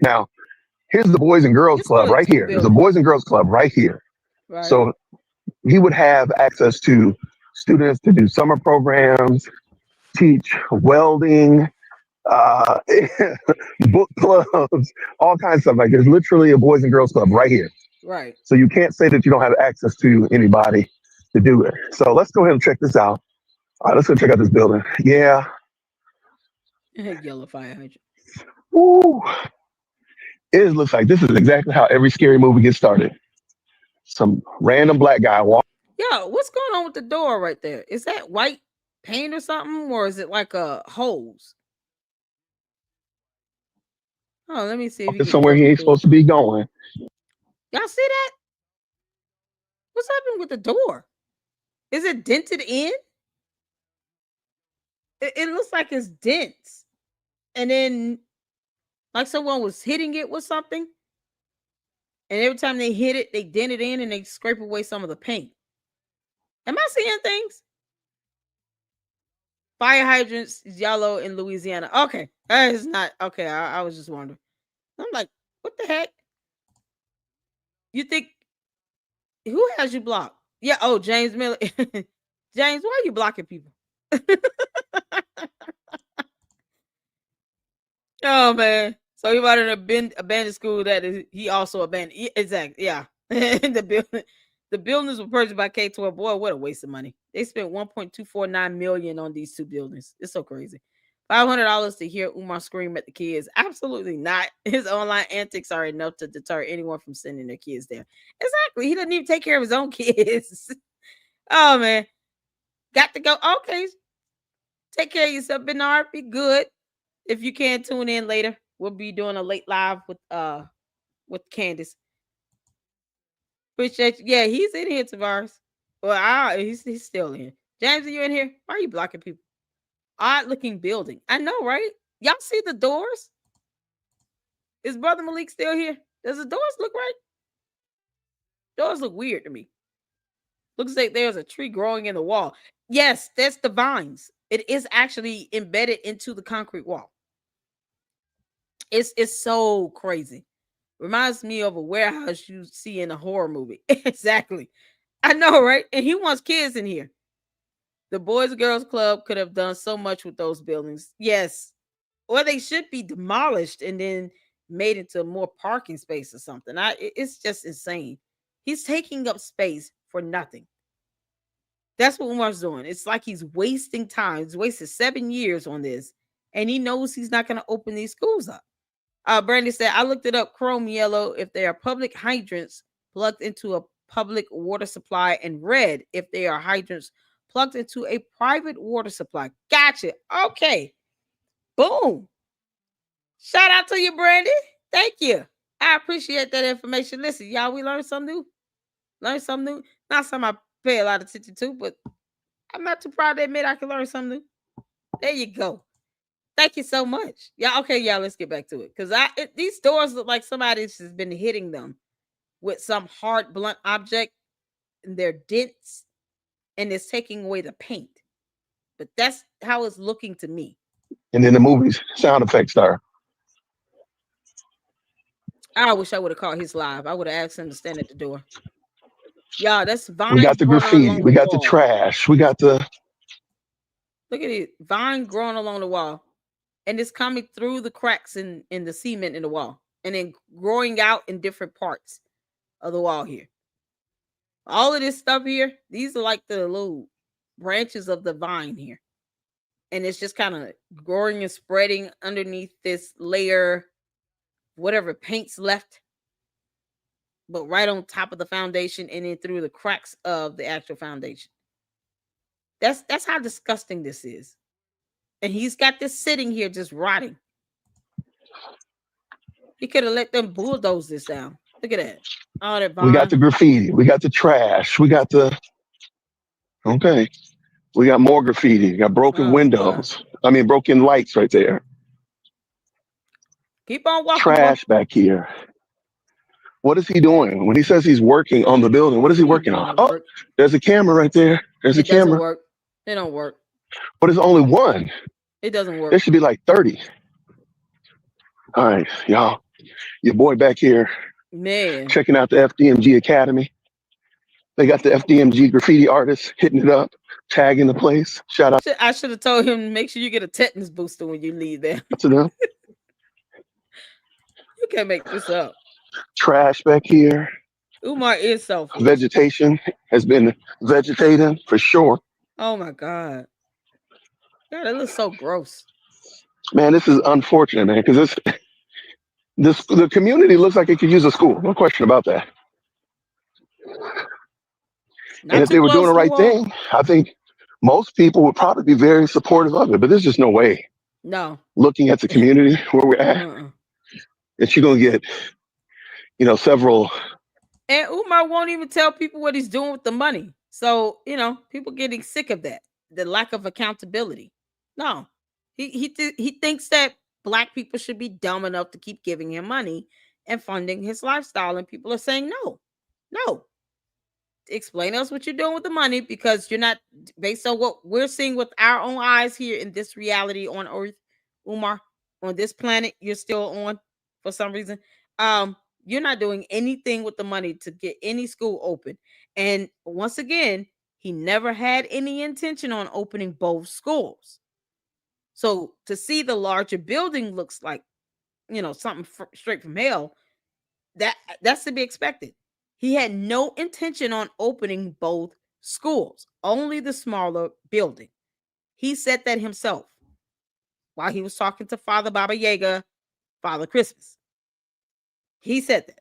Now, here's the Boys and Girls It's Club really right two here. There's a buildings, Boys and Girls Club right here. right? So he would have access to students to do summer programs, teach welding, uh, book clubs, all kinds of stuff. Like there's literally a Boys and Girls Club right here. Right. So you can't say that you don't have access to anybody to do it. So let's go ahead and check this out. All right, let's go check out this building. Yeah. Yellow fire hydrant. Ooh. It looks like this is exactly how every scary movie gets started. Some random black guy walk. Yeah, what's going on with the door right there? Is that white paint or something, or is it like a hose? Oh, let me see if you Walking can somewhere close he the ain't door. supposed to be going. Y'all see that? What's happening with the door? Is it dented in? It looks like it's dents. And then like someone was hitting it with something. And every time they hit it, they dent it in and they scrape away some of the paint. Am I seeing things? Fire hydrants is yellow in Louisiana. Okay. That is not okay. I was just wondering. I'm like, what the heck? You think who has you blocked? Yeah, oh, James Miller. James, why are you blocking people? Oh man. So he might have been abandoned school that is he also abandoned. Exactly. Yeah. The buildings were purchased by K-12. Boy, what a waste of money. They spent 1.249 million on these 2 buildings. It's so crazy. $500 to hear Umar scream at the kids. Absolutely not. His online antics are enough to deter anyone from sending their kids there. Exactly. He doesn't even take care of his own kids. Oh man. Got to go. Okay. Take care of yourself, Bernard. Be good. If you can tune in later, we'll be doing a late live with Candace. Appreciate you. Yeah, he's in here, Tavares. Well, he's still in. James, are you in here? Why are you blocking people? Odd looking building. I know, right? Y'all see the doors? Is Brother Malik still here? Does the doors look right? Doors look weird to me. Looks like there's a tree growing in the wall. Yes, that's the vines. It is actually embedded into the concrete wall. It's so crazy. Reminds me of a warehouse you see in a horror movie. Exactly. I know, right? And he wants kids in here. The Boys and Girls Club could have done so much with those buildings. Yes. Or they should be demolished and then made into more parking space or something. It's just insane. He's taking up space for nothing. That's what Umar's doing. It's like he's wasting time. He's wasted 7 years on this. And he knows he's not going to open these schools up. Brandy said, I looked it up, chrome yellow if they are public hydrants plugged into a public water supply, and red if they are hydrants plugged into a private water supply. Gotcha. Okay. Boom. Shout out to you, Brandy. Thank you. I appreciate that information. Listen, y'all, we learned something new. Learn something new. Not something I pay a lot of attention to, but I'm not too proud to admit I can learn something new. There you go. Thank you so much. Yeah, okay, yeah, let's get back to it. Because these doors look like somebody's just been hitting them with some hard, blunt object, and they're dense, and it's taking away the paint. But that's how it's looking to me. And then the movies sound effects start. I wish I would have caught his live. I would have asked him to stand at the door. Yeah, that's We vine got the growing graffiti. along We the got the wall. trash. We got the Look at it, vine growing along the wall, and it's coming through the cracks in the cement in the wall, and then growing out in different parts of the wall here. All of this stuff here, these are like the little branches of the vine here, and it's just kind of growing and spreading underneath this layer, whatever paint's left, but right on top of the foundation, and then through the cracks of the actual foundation. That's how disgusting this is. And he's got this sitting here just rotting. He could have let them bulldoze this down. Look at that. All that we got vine. the graffiti. We got the trash. We got the okay. We got more graffiti. We got broken Oh God. windows. I mean, broken lights right there. Keep on walking, boy. Trash back here. What is he doing when he says he's working on the building? What is he He ain't working doing on? no Oh, work. there's a camera right there. There's a It doesn't camera, work. It don't work. but it's only one. It doesn't There work. should be like 30. All right, y'all. Your boy back here Man. checking out the FDMG Academy. They got the FDMG graffiti artists hitting it up, tagging the place. Shout out I should have told him make sure you get a tetanus booster when you leave there. to them. You can't make this up. Trash back here. Umar is selfish. Vegetation has been vegetating for sure. Oh my God. God, that looks so gross. Man, this is unfortunate, man, because this the community looks like it could use a school. No question about that. And Not if too they were doing close the to the right wall. thing, I think most people would probably be very supportive of it. But there's just no way, No. looking at the community where we're at, Uh-uh. that you're gonna get, several. And Umar won't even tell people what he's doing with the money. So, people getting sick of that, the lack of accountability. No. He thinks that black people should be dumb enough to keep giving him money and funding his lifestyle. And people are saying, no, no. Explain us what you're doing with the money, because you're not, based on what we're seeing with our own eyes here in this reality on Earth, Umar, on this planet you're still on for some reason. You're not doing anything with the money to get any school open. And once again, he never had any intention on opening both schools. So to see the larger building looks like, something straight from hell. That's to be expected. He had no intention on opening both schools, only the smaller building. He said that himself while he was talking to Father Baba Yaga, Father Christmas. He said that.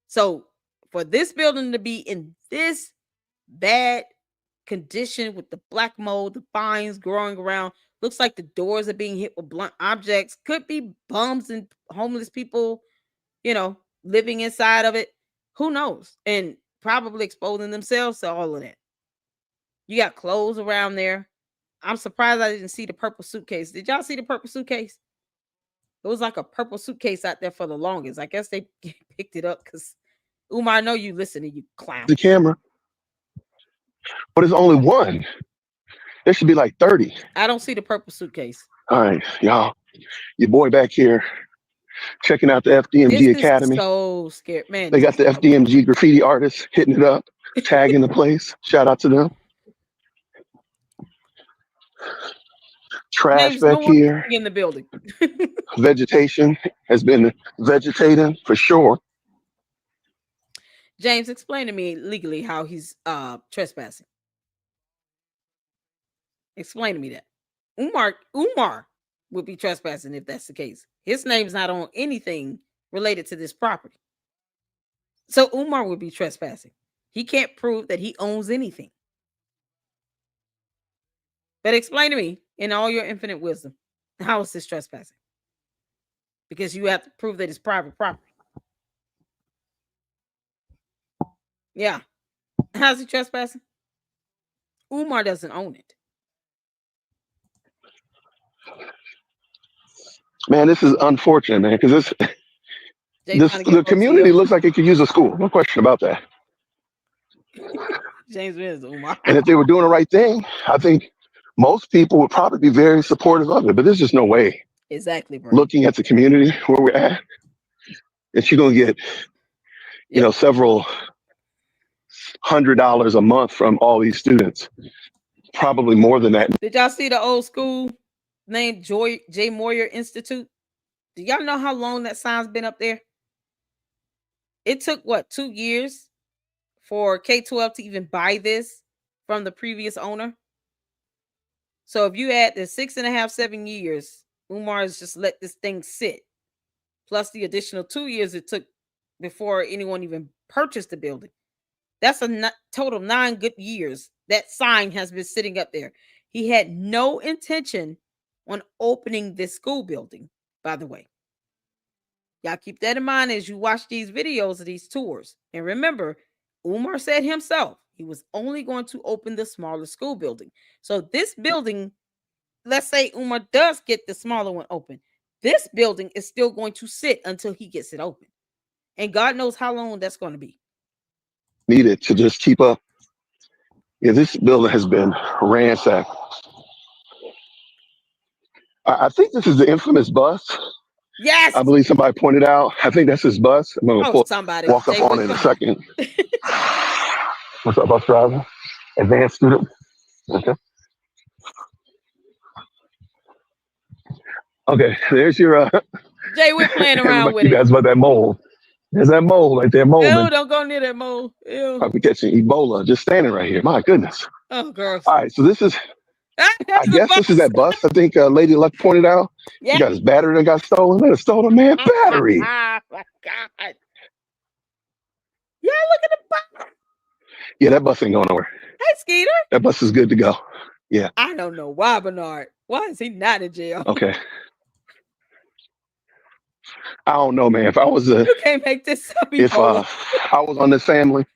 So for this building to be in this bad condition with the black mold, the vines growing around, looks like the doors are being hit with blunt objects, could be bums and homeless people, living inside of it. Who knows? And probably exposing themselves to all of that. You got clothes around there. I'm surprised I didn't see the purple suitcase. Did y'all see the purple suitcase? It was like a purple suitcase out there for the longest. I guess they picked it up because Umar, I know you listening, you clown. The camera, but it's only one. There should be like 30. I don't see the purple suitcase. All right, y'all. Your boy back here checking out the This FDMG is Academy. so scary, man. They got the FDMG graffiti artists hitting it up, tagging the place. Shout out to them. Trash James, no back one here. in the building. Vegetation has been vegetating for sure. James, explain to me legally how he's trespassing. Explain to me that. Umar would be trespassing if that's the case. His name's not on anything related to this property. So Umar would be trespassing. He can't prove that he owns anything. But explain to me, in all your infinite wisdom, how is this trespassing? Because you have to prove that it's private property. Yeah. How's he trespassing? Umar doesn't own it. Man, this is unfortunate, man, because Jay trying to get the folks healed. community looks like it could use a school. No question about that. James Wiz, Umar. And if they were doing the right thing, I think most people would probably be very supportive of it. But there's just no way, Exactly, bro. looking at the community where we're at, that you're gonna get, Yep. several $100 a month from all these students. Probably more than that. Did y'all see the old school named Joy J. Moyer Institute? Do y'all know how long that sign's been up there? It took what 2 years for K-12 to even buy this from the previous owner. So if you add the 6.5, 7 years, Umar has just let this thing sit, plus the additional 2 years it took before anyone even purchased the building. That's a total 9 good years that sign has been sitting up there. He had no intention on opening this school building, by the way. Y'all keep that in mind as you watch these videos of these tours. And remember, Umar said himself he was only going to open the smaller school building. So this building, let's say Umar does get the smaller one open, this building is still going to sit until he gets it open. And God knows how long that's going to be. Needed to just keep up. Yeah, this building has been ransacked. I think this is the infamous bus. Yes. I believe somebody pointed out. I think that's his bus. I'm gonna Somebody. walk up on it in a second. What's up, bus driver? Advanced student. Okay. Okay, there's your. Jay, we're playing around with it. That's about that mold. There's that mold right there, mold. Ew, don't go near that mold. Ew. Probably catching Ebola just standing right here. My goodness. Oh, gross. All right, so this is. I guess this is that bus. I think Lady Luck pointed out. Yeah. He got his battery that got stolen. They stolen man battery. Oh my God. Yeah, look at the bus. Yeah, that bus ain't going nowhere. Hey, Skeeter. That bus is good to go. Yeah. I don't know why, Bernard. Why is he not in jail? Okay. I don't know, man. If I was you can't make this up. If I was on this family,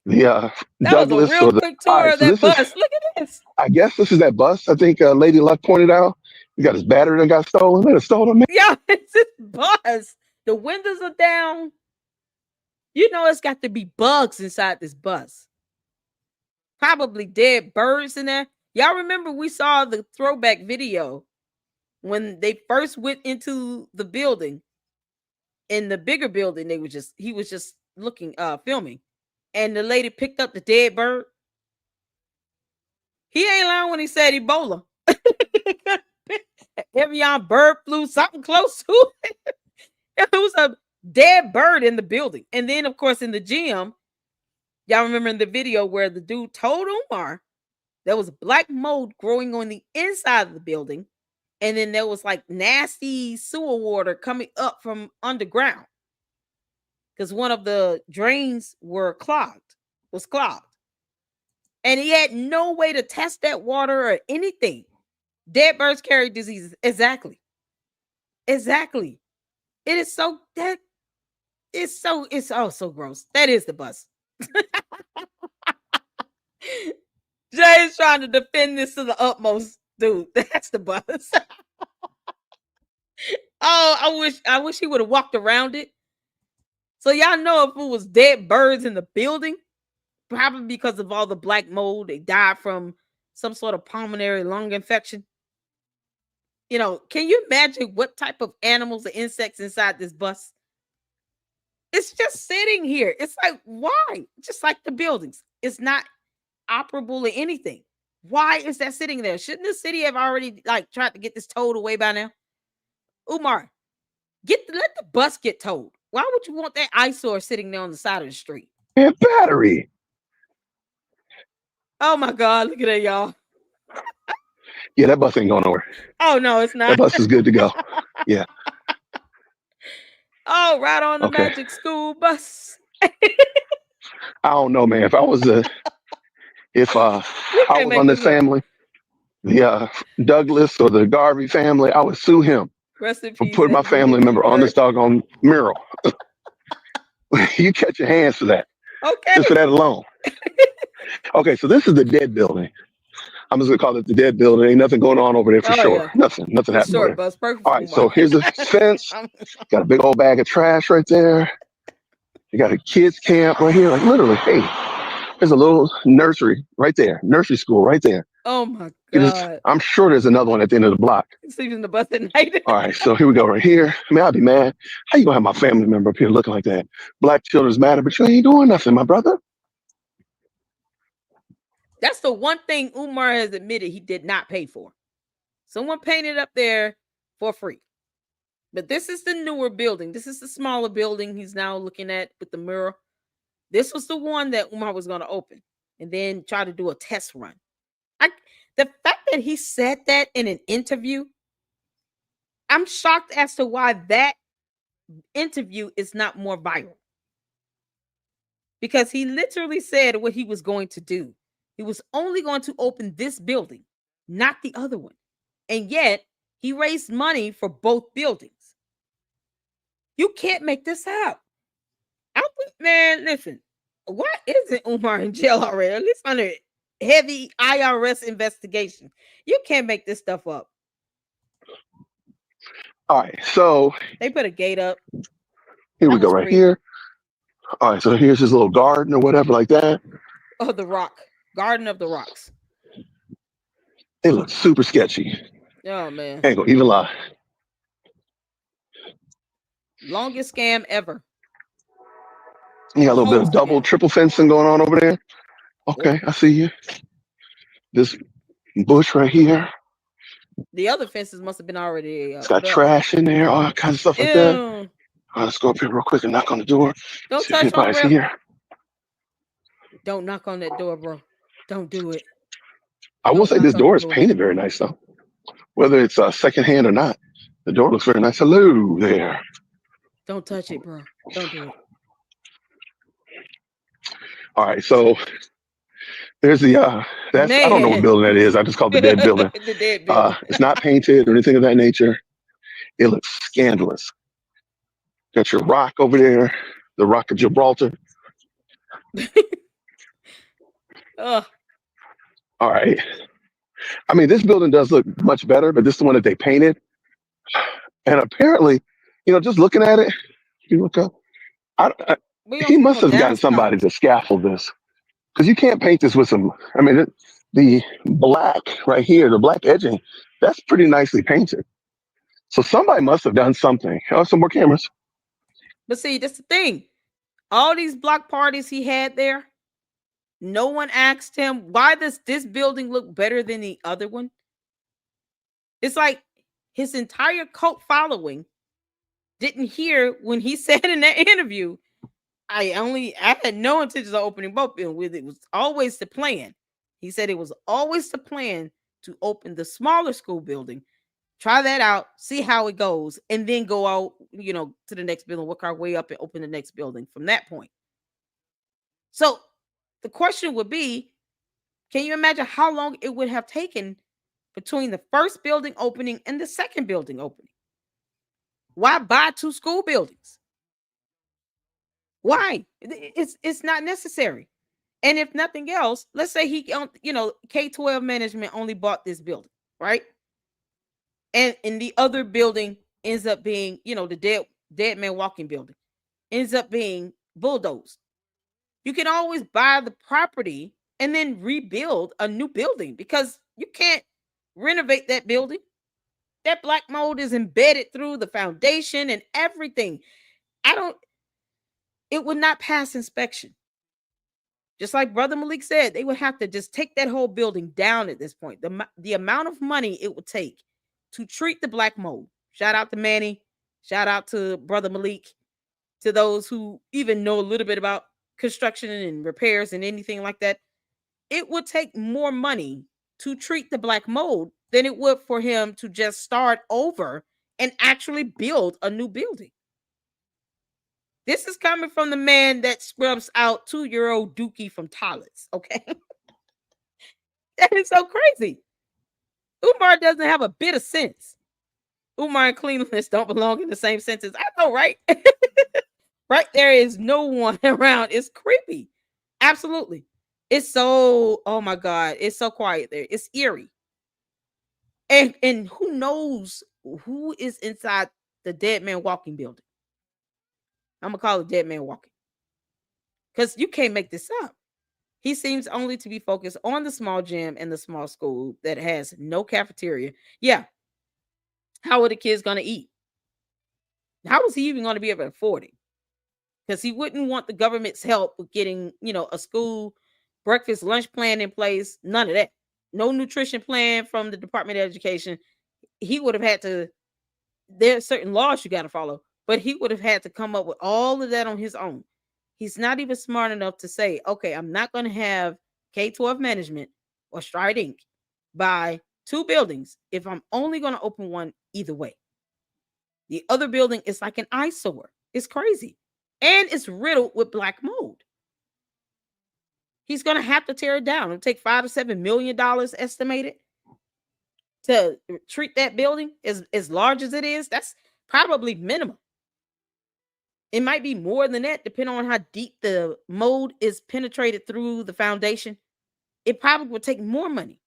the Douglas was a real or the quick tour of that bus. Look at this. I guess this is that bus. I think Lady Luck pointed out. He got his battery that got stolen. They stolen man. Yeah, it's this bus. The windows are down. You know it's got to be bugs inside this bus. Probably dead birds in there. Y'all remember we saw the throwback video when they first went into the building. In the bigger building, he was just looking, filming, and the lady picked up the dead bird. He ain't lying when he said Ebola. Avian bird flu, something close to it. It was a dead bird in the building. And then, of course, in the gym, y'all remember in the video where the dude told Umar there was black mold growing on the inside of the building. And then there was like nasty sewer water coming up from underground because one of the drains was clogged. And he had no way to test that water or anything. Dead birds carry diseases. Exactly. It is so that it's so gross. That is the bus. Jay is trying to defend this to the utmost. Dude, that's the bus. Oh, I wish he would have walked around it. So y'all know if it was dead birds in the building, probably because of all the black mold, they died from some sort of pulmonary lung infection. You know, can you imagine what type of animals or insects inside this bus? It's just sitting here. It's like, why? Just like the buildings. It's not operable or anything. Why is that sitting there? Shouldn't the city have already tried to get this towed away by now? Umar, let the bus get towed. Why would you want that eyesore sitting there on the side of the street? And battery. Oh my God, look at that, y'all. Yeah, that bus ain't going nowhere. Oh no, it's not. That bus is good to go. Yeah. Oh, right on the magic school bus. I don't know, man. If I was on this family, the Douglas or the Garvey family, I would sue him for putting my family member on this doggone mural. You catch your hands for that. Okay. Just for that alone. Okay, so this is the dead building. I'm just gonna call it the dead building. Ain't nothing going on over there for Oh sure. yeah, Nothing for happening over sure, there. bus perfect All for right, so Umar. here's the fence. Got a big old bag of trash right there. You got a kids camp right here. Like literally, hey, there's a little nursery right there, nursery school right there. Oh my god, I'm sure there's another one at the end of the block. sleeping in the bus at night. All right, so here we go right here. I mean, I'd be mad. How you gonna have my family member up here looking like that? Black children's matter, but you ain't doing nothing, my brother. That's the one thing Umar has admitted he did not pay for. Someone painted up there for free. But this is the newer building. This is the smaller building he's now looking at with the mural. This was the one that Umar was going to open and then try to do a test run. The fact that he said that in an interview, I'm shocked as to why that interview is not more viral. Because he literally said what he was going to do. He was only going to open this building, not the other one. And yet, he raised money for both buildings. You can't make this up. Man, listen, why isn't Umar in jail already? At least under heavy IRS investigation. You can't make this stuff up. All right, so They put a gate up. here we go right here. All right, so here's his little garden or whatever like that. Oh, the rock. Garden of the Rocks. It looks super sketchy. Oh, man. Ain't gonna even lie. Longest scam ever. You got a little bit of double, triple fencing going on over there. Okay, I see you. This bush right here. The other fences must have been already it's got trash in there, all kinds of stuff like that. All right, let's go up here real quick and knock on the door. Don't see touch if anybody's here. Don't knock on that door, bro. Don't do it. I will say this door is painted very nice, though. Whether it's secondhand or not, the door looks very nice. Hello there. Don't touch it, bro. Don't do it. All right, so there's the that's I don't know what building that is. I just call it the dead building. The dead building. It's not painted or anything of that nature. It looks scandalous. Got your rock over there, the Rock of Gibraltar. All right. I mean, this building does look much better, but this is the one that they painted. And apparently, just looking at it, you look up. He must have gotten somebody to scaffold this, because you can't paint this with some. I mean, the black right here, the black edging, that's pretty nicely painted. So somebody must have done something. Oh, some more cameras. But see, that's the thing. All these block parties he had there, no one asked him, why does this building look better than the other one? It's like his entire cult following didn't hear when he said in that interview, I had no intentions of opening both buildings. It was always the plan. He said it was always the plan to open the smaller school building, try that out, see how it goes, and then go out, to the next building, work our way up and open the next building from that point. So the question would be, can you imagine how long it would have taken between the first building opening and the second building opening? Why buy two school buildings? Why? It's not necessary. And if nothing else, let's say he, K-12 management only bought this building, right? And the other building ends up being, the dead man walking building, ends up being bulldozed. You can always buy the property and then rebuild a new building, because you can't renovate that building. That black mold is embedded through the foundation and everything. It would not pass inspection. Just like Brother Malik said, they would have to just take that whole building down at this point. The amount of money it would take to treat the black mold. Shout out to Manny. Shout out to Brother Malik. To those who even know a little bit about construction and repairs and anything like that. It would take more money to treat the black mold than it would for him to just start over and actually build a new building. This is coming from the man that scrubs out 2-year-old Dookie from toilets, okay? That is so crazy. Umar doesn't have a bit of sense. Umar and cleanliness don't belong in the same sentence. I know, right? Right, there is no one around. It's creepy. Absolutely. It's so, oh my God, it's so quiet there. It's eerie. And who knows who is inside the Dead Man Walking building? I'm gonna call it Dead Man Walking because you can't make this up. He seems only to be focused on the small gym and the small school that has no cafeteria. Yeah, how are the kids gonna eat? How is he even gonna be able to afford it? Because he wouldn't want the government's help with getting, a school breakfast lunch plan in place. None of that. No nutrition plan from the Department of Education. He would have had to. There's certain laws you got to follow, but he would have had to come up with all of that on his own. He's not even smart enough to say, okay, I'm not going to have K-12 management or Stride Inc. buy two buildings if I'm only going to open one either way. The other building is like an eyesore. It's crazy. And it's riddled with black mold. He's going to have to tear it down. It'll take $5 to $7 million estimated to treat that building as large as it is. That's probably minimum. It might be more than that, depending on how deep the mold is penetrated through the foundation. It probably would take more money.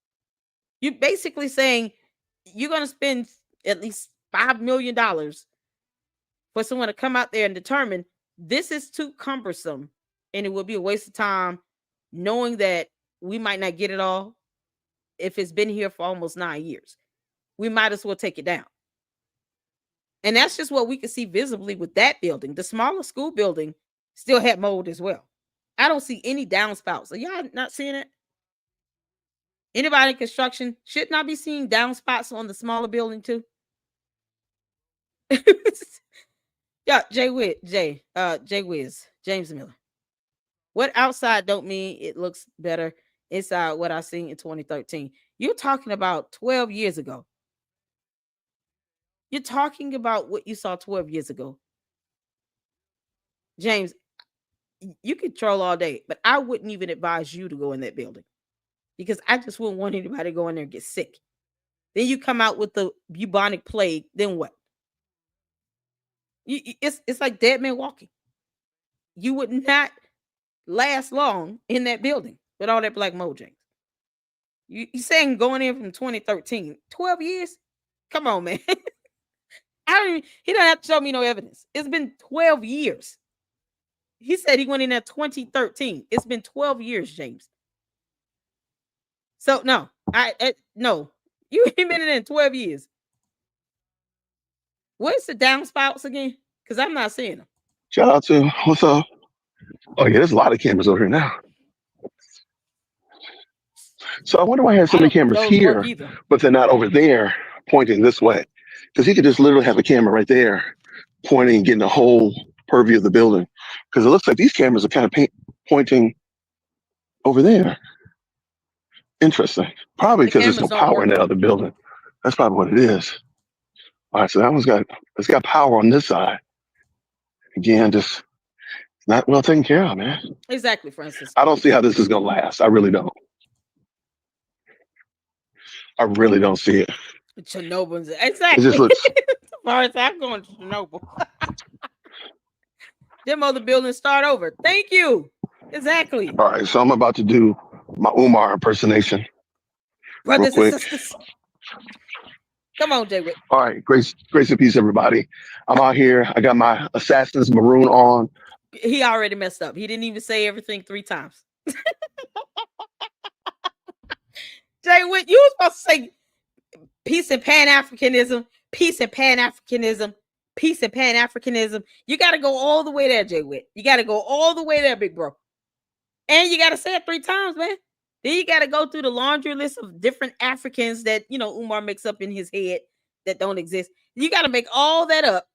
You're basically saying you're going to spend at least $5 million for someone to come out there and determine this is too cumbersome and it will be a waste of time, knowing that we might not get it all. If it's been here for almost 9 years, we might as well take it down. And that's just what we could see visibly with that building. The smaller school building still had mold as well. I don't see any downspouts. Are y'all not seeing it? Anybody in construction should not be seeing downspouts on the smaller building too. Yeah, Jay Wiz, James Miller. What outside don't mean it looks better inside what I seen in 2013. You're talking about 12 years ago. You're talking about what you saw 12 years ago. James, you can troll all day, but I wouldn't even advise you to go in that building because I just wouldn't want anybody to go in there and get sick. Then you come out with the bubonic plague. Then what? It's like Dead Man Walking. You would not last long in that building with all that black mold, James. You saying going in from 2013, 12 years? Come on, man. He don't have to show me no evidence. It's been 12 years. He said he went in at 2013. It's been 12 years, James. So no, no. You ain't been in 12 years. Where's the downspouts again? Because I'm not seeing them. Shout out to what's up? Oh yeah, there's a lot of cameras over here now. So I wonder why he has so many cameras here, but they're not over there pointing this way. Because he could just literally have a camera right there pointing, getting the whole purview of the building. Because it looks like these cameras are kind of pointing over there. Interesting. Probably because there's no power in that other building. That's probably what it is. All right, so that one's got power on this side. Again, just not well taken care of, man. Exactly, Francis. I don't see how this is gonna last. I really don't. I really don't see it. Chernobyl, exactly. It just looks. I'm going to Chernobyl. Demo the building, start over. Thank you. Exactly. All right, so I'm about to do my Umar impersonation. Brothers and sisters. Come on, Jay Witt. All right, grace and peace, everybody. I'm out here. I got my Assassin's Maroon on. He already messed up. He didn't even say everything 3 times. Jay Witt, you were supposed to say peace and Pan-Africanism, peace and Pan-Africanism, peace and Pan-Africanism. You got to go all the way there, Jay Witt. You got to go all the way there, big bro. And you got to say it 3 times, man. Then you got to go through the laundry list of different Africans that, Umar makes up in his head that don't exist. You got to make all that up.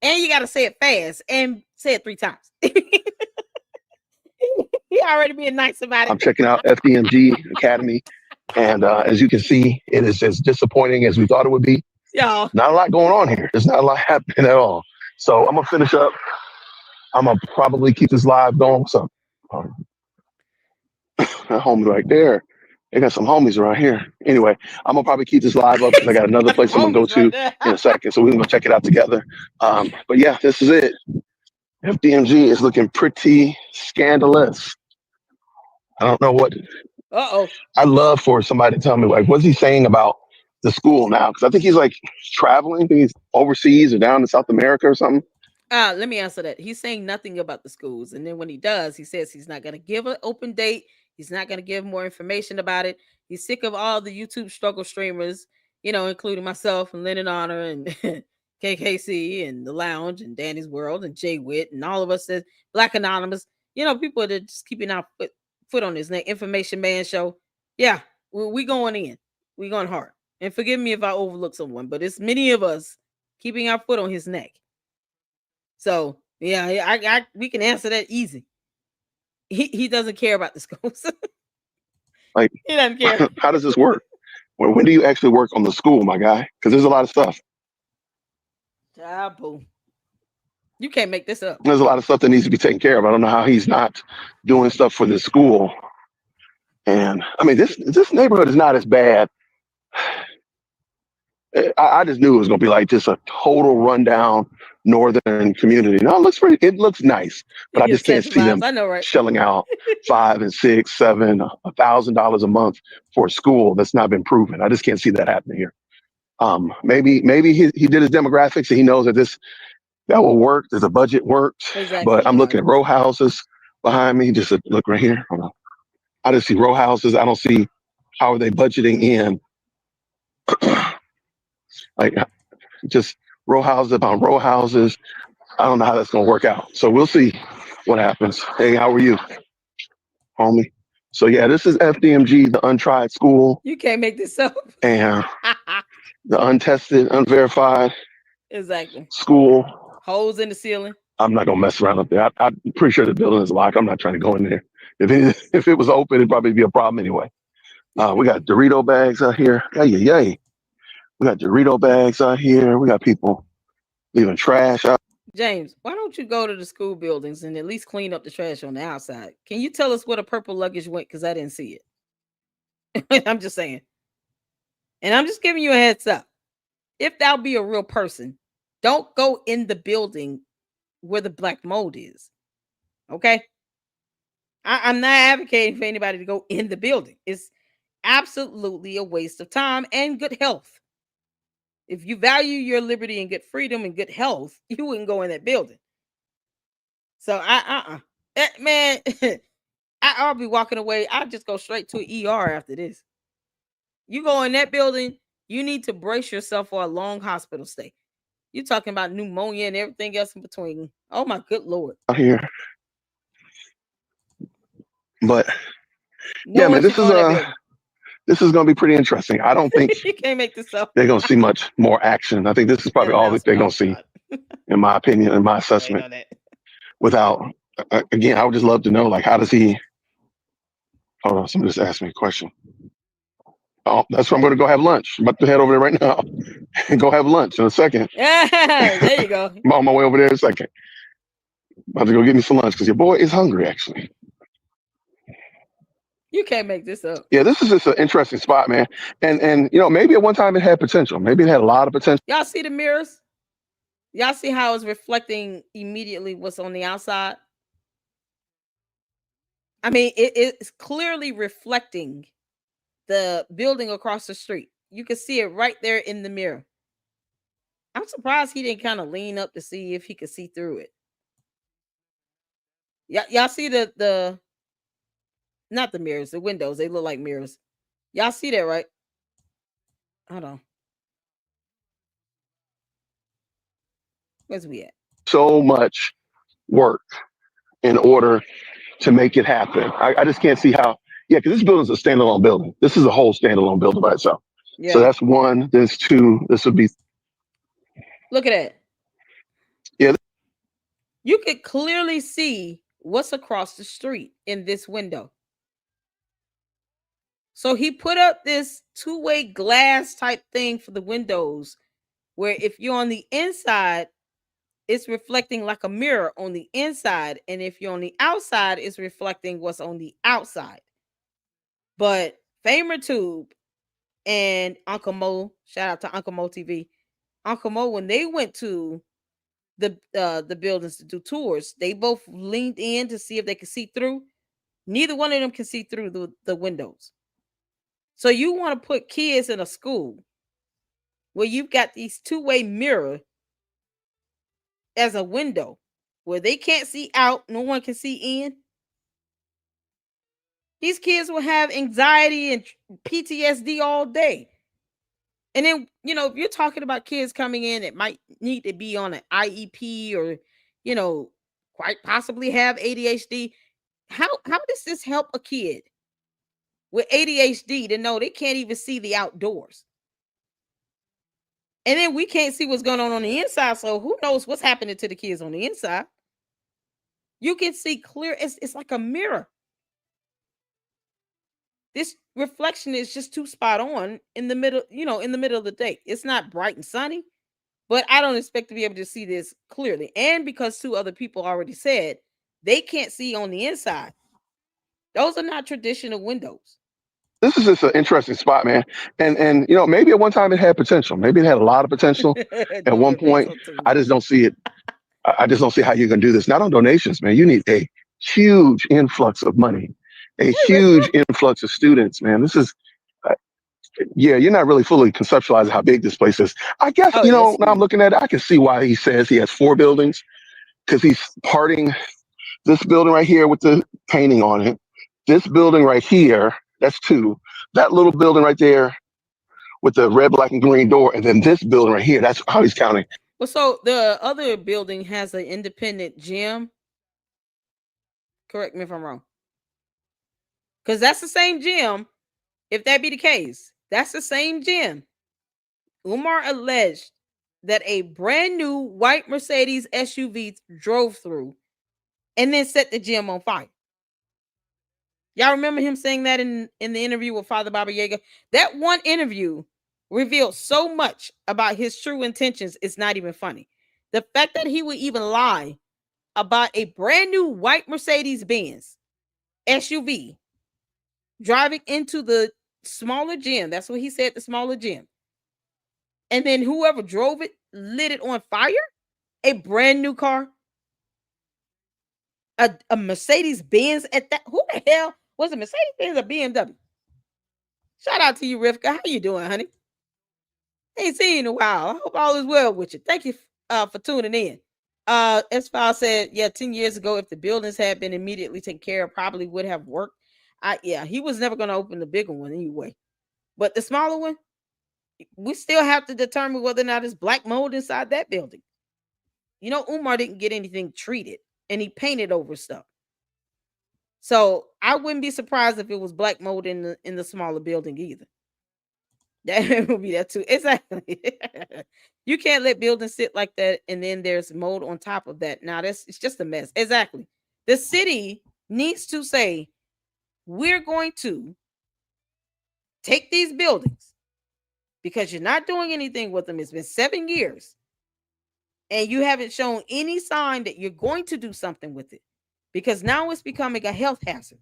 And you got to say it fast and say it 3 times. He already being nice about it. I'm checking out FDMG Academy. And as you can see, it is as disappointing as we thought it would be. Y'all. Not a lot going on here. There's not a lot happening at all. So I'm going to finish up. I'm going to probably keep this live going. What's up? That homie right there. They got some homies around here. Anyway, I'm going to probably keep this live up because I got another place I'm going to go to in a second. So we're going to check it out together. But yeah, this is it. FDMG is looking pretty scandalous. I don't know what Uh-oh. I love for somebody to tell me, like, what's he saying about the school now? Because I think he's like traveling. I think he's overseas or down in South America or something. Let me answer that. He's saying nothing about the schools. And then when he does, he says he's not going to give an open date. He's not going to give more information about it. He's sick of all the YouTube struggle streamers, including myself and Lennon Honor and KKC and The Lounge and Danny's World and Jay Witt and all of us that Black Anonymous, people that are just keeping our foot on his neck. Information Man Show. Yeah, we going in. We going hard. And forgive me if I overlook someone, but it's many of us keeping our foot on his neck. So yeah, we can answer that easy. He doesn't care about the schools. Like, He doesn't care. how does this work? When do you actually work on the school, my guy? Because there's a lot of stuff. Boo. You can't make this up. There's a lot of stuff that needs to be taken care of. I don't know how he's not doing stuff for this school. And I mean, this neighborhood is not as bad. I just knew it was going to be like just a total rundown northern community. No, it looks nice, but I just can't see them I know, right? shelling out $5,000 and $6,000, $7,000, $1,000 a month for a school that's not been proven. I just can't see that happening here. Maybe he did his demographics and he knows that that will work. There's a budget works, Exactly. But I'm looking at row houses behind me. Just look right here. Hold on. I just see row houses. I don't see how are they budgeting in. Like just row houses upon row houses. I don't know how that's going to work out. So we'll see what happens. Hey, how are you, homie? So yeah, this is FDMG, the untried school. You can't make this up. And the untested, unverified exactly school. Holes in the ceiling. I'm not going to mess around up there. I'm pretty sure the building is locked. I'm not trying to go in there. If it was open, it'd probably be a problem anyway. We got Dorito bags out here. Yay. We got Dorito bags out here. We got people leaving trash out. James, why don't you go to the school buildings and at least clean up the trash on the outside? Can you tell us where the purple luggage went? Because I didn't see it. I'm just saying. And I'm just giving you a heads up. If thou be a real person, don't go in the building where the black mold is. Okay? I'm not advocating for anybody to go in the building. It's absolutely a waste of time and good health. If you value your liberty and good freedom and good health, you wouldn't go in that building. So man, I'll be walking away. I'll just go straight to an ER after this. You go in that building, you need to brace yourself for a long hospital stay. You're talking about pneumonia and everything else in between. Oh my good Lord. Out here. But yeah, man, this is going to be pretty interesting. I don't think you can't make this up. They're going to see much more action. I think this is probably all that they're going to see, in my opinion, in my assessment. Without, again, I would just love to know, like, how does he? Hold on, somebody just asked me a question. Oh, that's where I'm going to go have lunch. I'm about to head over there right now and go have lunch in a second. Yeah, there you go. I'm on my way over there in a second. I'm about to go get me some lunch because your boy is hungry, actually. You can't make this up. Yeah, this is just an interesting spot, man. And maybe at one time it had potential. Maybe it had a lot of potential. Y'all see the mirrors? Y'all see how it's reflecting immediately what's on the outside? I mean, it's clearly reflecting the building across the street. You can see it right there in the mirror. I'm surprised he didn't kind of lean up to see if he could see through it. Y'all see the not the mirrors, the windows. They look like mirrors. Y'all see that, right? Hold on. Where's we at? So much work in order to make it happen. I just can't see how. Yeah, because this building's a standalone building. This is a whole standalone building by itself. Yeah. So that's one. There's two. This would be. Look at that. Yeah. You could clearly see what's across the street in this window. So he put up this two-way glass type thing for the windows where if you're on the inside, it's reflecting like a mirror on the inside. And if you're on the outside, it's reflecting what's on the outside. But Famer Tube and Uncle Mo, shout out to Uncle Mo TV. Uncle Mo, when they went to the buildings to do tours, they both leaned in to see if they could see through. Neither one of them can see through the windows. So you want to put kids in a school where you've got these two-way mirror as a window where they can't see out, no one can see in. These kids will have anxiety and PTSD all day. And then, if you're talking about kids coming in that might need to be on an IEP or, you know, quite possibly have ADHD, how does this help a kid with ADHD to know they can't even see the outdoors? And then we can't see what's going on the inside, so who knows what's happening to the kids on the inside? You can see clear. It's like a mirror. This reflection is just too spot on in the middle, in the middle of the day. It's not bright and sunny, but I don't expect to be able to see this clearly. And because two other people already said they can't see on the inside, those are not traditional windows. This is just an interesting spot, man. And maybe at one time it had potential. Maybe it had a lot of potential. At one Don't make point, so too. I just don't see it. I just don't see how you're gonna do this. Not on donations, man. You need a huge influx of money, a huge influx of students, man. This is yeah, you're not really fully conceptualizing how big this place is. I guess, Oh, yes, now I'm looking at it, I can see why he says he has four buildings because he's parting this building right here with the painting on it. This building right here, that's two. That little building right there with the red, black, and green door. And then this building right here, that's how he's counting. Well, so the other building has an independent gym. Correct me if I'm wrong. Because that's the same gym. If that be the case, that's the same gym. Umar alleged that a brand new white Mercedes SUV drove through and then set the gym on fire. Y'all remember him saying that in the interview with Father Baba Yaga? That one interview revealed so much about his true intentions, it's not even funny. The fact that he would even lie about a brand new white Mercedes Benz SUV driving into the smaller gym. That's what he said, the smaller gym. And then whoever drove it lit it on fire. A brand new car. A Mercedes Benz at that. Who the hell was a Mercedes Benz or BMW? Shout out to you, Rivka. How you doing, honey? Ain't seen you in a while. I hope all is well with you. Thank you for tuning in. S-File said, yeah, 10 years ago, if the buildings had been immediately taken care of, probably would have worked. Yeah, he was never going to open the bigger one anyway. But the smaller one, we still have to determine whether or not it's black mold inside that building. Umar didn't get anything treated, and he painted over stuff. So I wouldn't be surprised if it was black mold in the smaller building either. That would be that too. Exactly. You can't let buildings sit like that and then there's mold on top of that. Now it's just a mess. Exactly. The city needs to say, we're going to take these buildings because you're not doing anything with them. It's been 7 years and you haven't shown any sign that you're going to do something with it because now it's becoming a health hazard.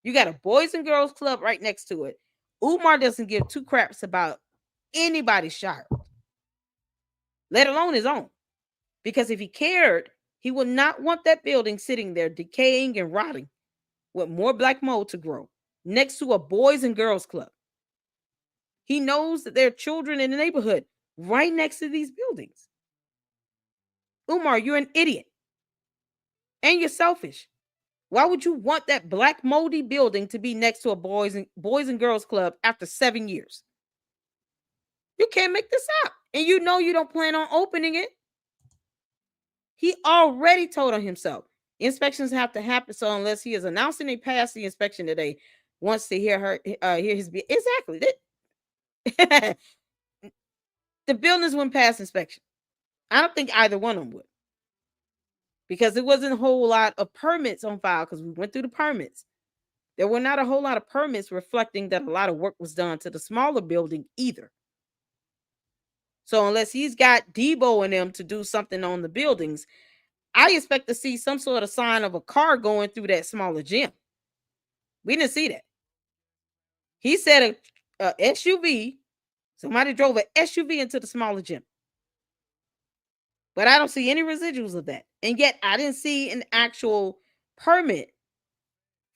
You got a Boys and Girls Club right next to it. Umar doesn't give two craps about anybody's child, let alone his own. Because if he cared, he would not want that building sitting there decaying and rotting with more black mold to grow next to a Boys and Girls Club. He knows that there are children in the neighborhood right next to these buildings. Umar, you're an idiot. And you're selfish. Why would you want that black moldy building to be next to a boys and girls club after 7 years? You can't make this up. And you don't plan on opening it. He already told on himself. Inspections have to happen. So unless he is announcing he passed the inspection today, wants to hear his exactly. The buildings wouldn't pass inspection. I don't think either one of them would. Because there wasn't a whole lot of permits on file because we went through the permits. There were not a whole lot of permits reflecting that a lot of work was done to the smaller building either. So unless he's got Debo and them to do something on the buildings, I expect to see some sort of sign of a car going through that smaller gym. We didn't see that. He said a SUV, somebody drove an SUV into the smaller gym. But I don't see any residuals of that. And yet I didn't see an actual permit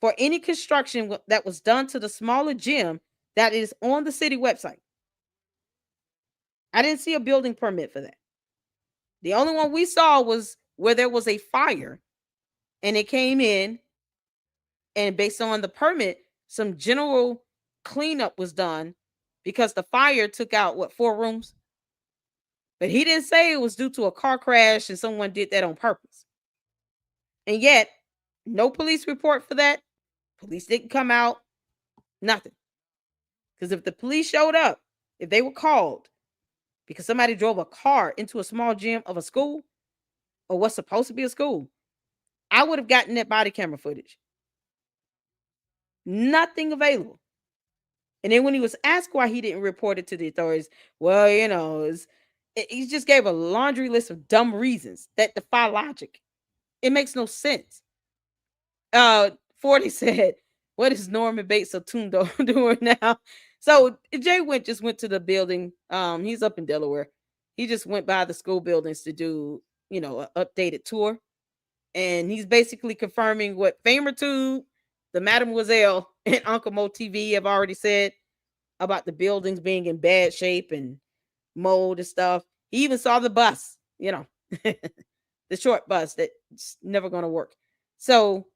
for any construction that was done to the smaller gym that is on the city website. I didn't see a building permit for that. The only one we saw was where there was a fire and it came in, and based on the permit, some general cleanup was done because the fire took out what, 4 rooms? But he didn't say it was due to a car crash and someone did that on purpose. And yet, no police report for that. Police didn't come out, nothing. Because if the police showed up, if they were called because somebody drove a car into a small gym of a school or what's supposed to be a school, I would have gotten that body camera footage. Nothing available. And then when he was asked why he didn't report it to the authorities, well, he just gave a laundry list of dumb reasons that defy logic. It makes no sense. 40 said, what is Norman Bates Otundo doing now? So Jay just went to the building. He's up in Delaware. He just went by the school buildings to do, an updated tour. And he's basically confirming what FamerTube, the Mademoiselle, and Uncle Mo TV have already said about the buildings being in bad shape and mold and stuff. He even saw the bus, the short bus that's never going to work. So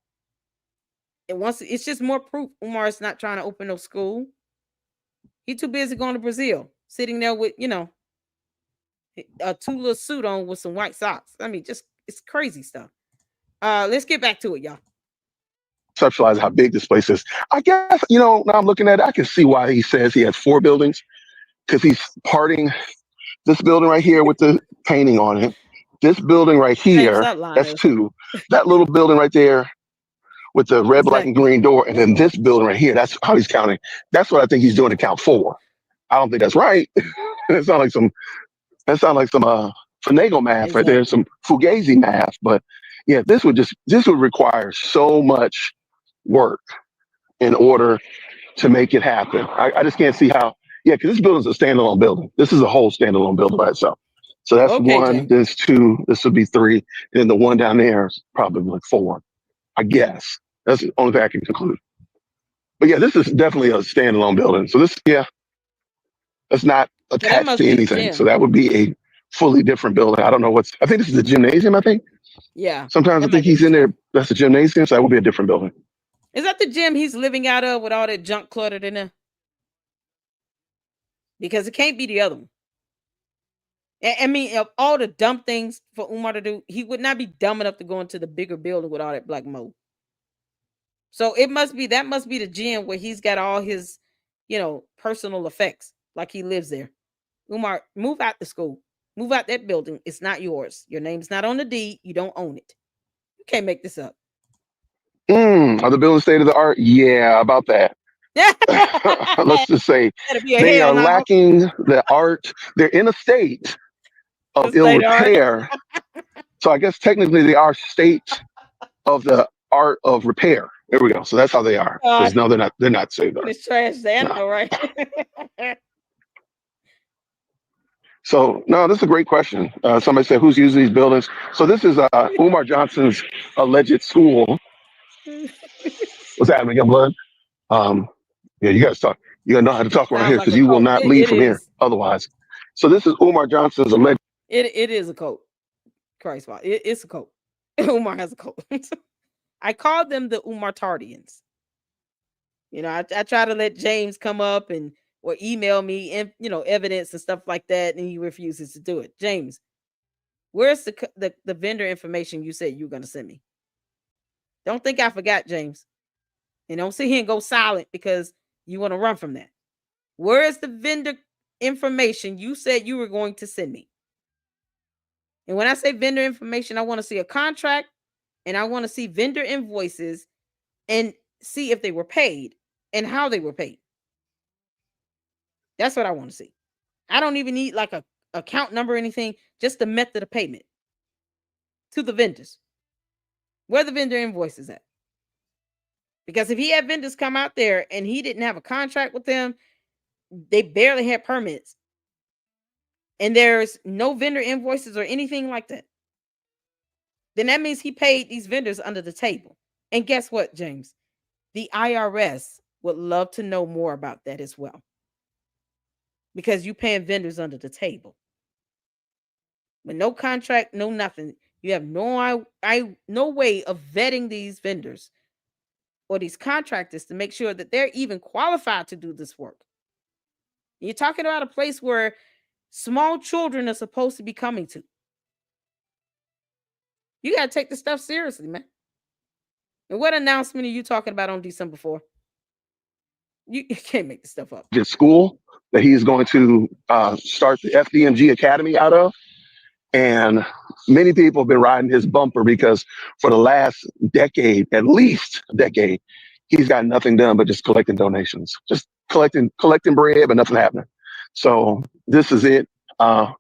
it's just more proof Umar's not trying to open no school. He too busy going to Brazil, sitting there with, a Tula suit on with some white socks. I mean, just it's crazy stuff. Let's get back to it, y'all. Conceptualize how big this place is. I guess, now I'm looking at it, I can see why he says he has 4 buildings, because he's parting this building right here with the painting on it. This building right here, that's 2. That little building right there with the red, black, and green door, and then this building right here, that's how he's counting. That's what I think he's doing to count 4. I don't think that's right. That sounds like some finagle math right there, some Fugazi math. But yeah, this would require so much work in order to make it happen. I just can't see how. Yeah, because this building's a standalone building. This is a whole standalone building by itself. So that's 1. There's 2. This would be 3, and then the one down there is probably like 4. I guess that's the only thing I can conclude. But yeah, this is definitely a standalone building. So that's not attached to anything. So that would be a fully different building. I don't know I think this is the gymnasium, I think. Yeah. Sometimes I think he's in there. That's the gymnasium, so that would be a different building. Is that the gym he's living out of with all that junk cluttered in there? Because it can't be the other one. I mean, of all the dumb things for Umar to do, he would not be dumb enough to go into the bigger building with all that black mold. So that must be the gym where he's got all his, personal effects, like he lives there. Umar, move out the school. Move out that building. It's not yours. Your name's not on the deed. You don't own it. You can't make this up. Are the buildings state of the art? Yeah, about that. Let's just say they are lacking the art. They're in a state of ill repair. So I guess technically they are state of the art of repair. There we go. So that's how they are. No, they're not saved. It's trash there, no. Right? So no, this is a great question. Somebody said, who's using these buildings? So this is Umar Johnson's alleged school. What's happening, young blood? Yeah, you guys talk. You gotta know how to talk around here, because you will not leave from here otherwise. So this is Umar Johnson's alleged. It is a cult. Christ, it's a cult. Umar has a cult. I call them the Umar Tardians. I try to let James come up or email me, evidence and stuff like that, and he refuses to do it. James, where's the vendor information you said you were going to send me? Don't think I forgot, James. And don't sit here and go silent because you want to run from that. Where is the vendor information you said you were going to send me? And when I say vendor information, I want to see a contract, and I want to see vendor invoices and see if they were paid and how they were paid. That's what I want to see. I don't even need like a account number or anything, just the method of payment to the vendors. Where the vendor invoices at? Because if he had vendors come out there and he didn't have a contract with them, they barely had permits, and there's no vendor invoices or anything like that, then that means he paid these vendors under the table. And guess what, James? The IRS would love to know more about that as well, because you paying vendors under the table with no contract, no nothing. You have no way of vetting these vendors or these contractors to make sure that they're even qualified to do this work. You're talking about a place where small children are supposed to be coming to. You got to take this stuff seriously, man. And what announcement are you talking about on December 4th? You can't make this stuff up. The school that he's going to start the FDMG Academy out of. And many people have been riding his bumper because for the last decade, at least a decade, he's got nothing done but just collecting donations, just collecting bread, but nothing happening. So this is it. Why?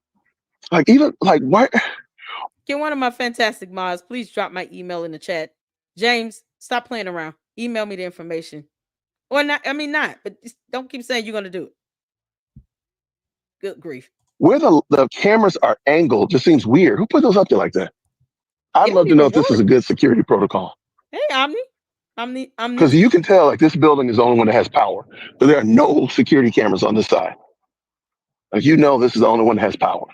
Can one of my fantastic mods please drop my email in the chat? James, stop playing around. Email me the information. Or not, but just don't keep saying you're going to do it. Good grief. Where the cameras are angled just seems weird. Who put those up there like that? I'd love to know if this is a good security protocol. Hey, Omni. Because you can tell, like, this building is the only one that has power. But there are no security cameras on this side. Like, this is the only one that has power.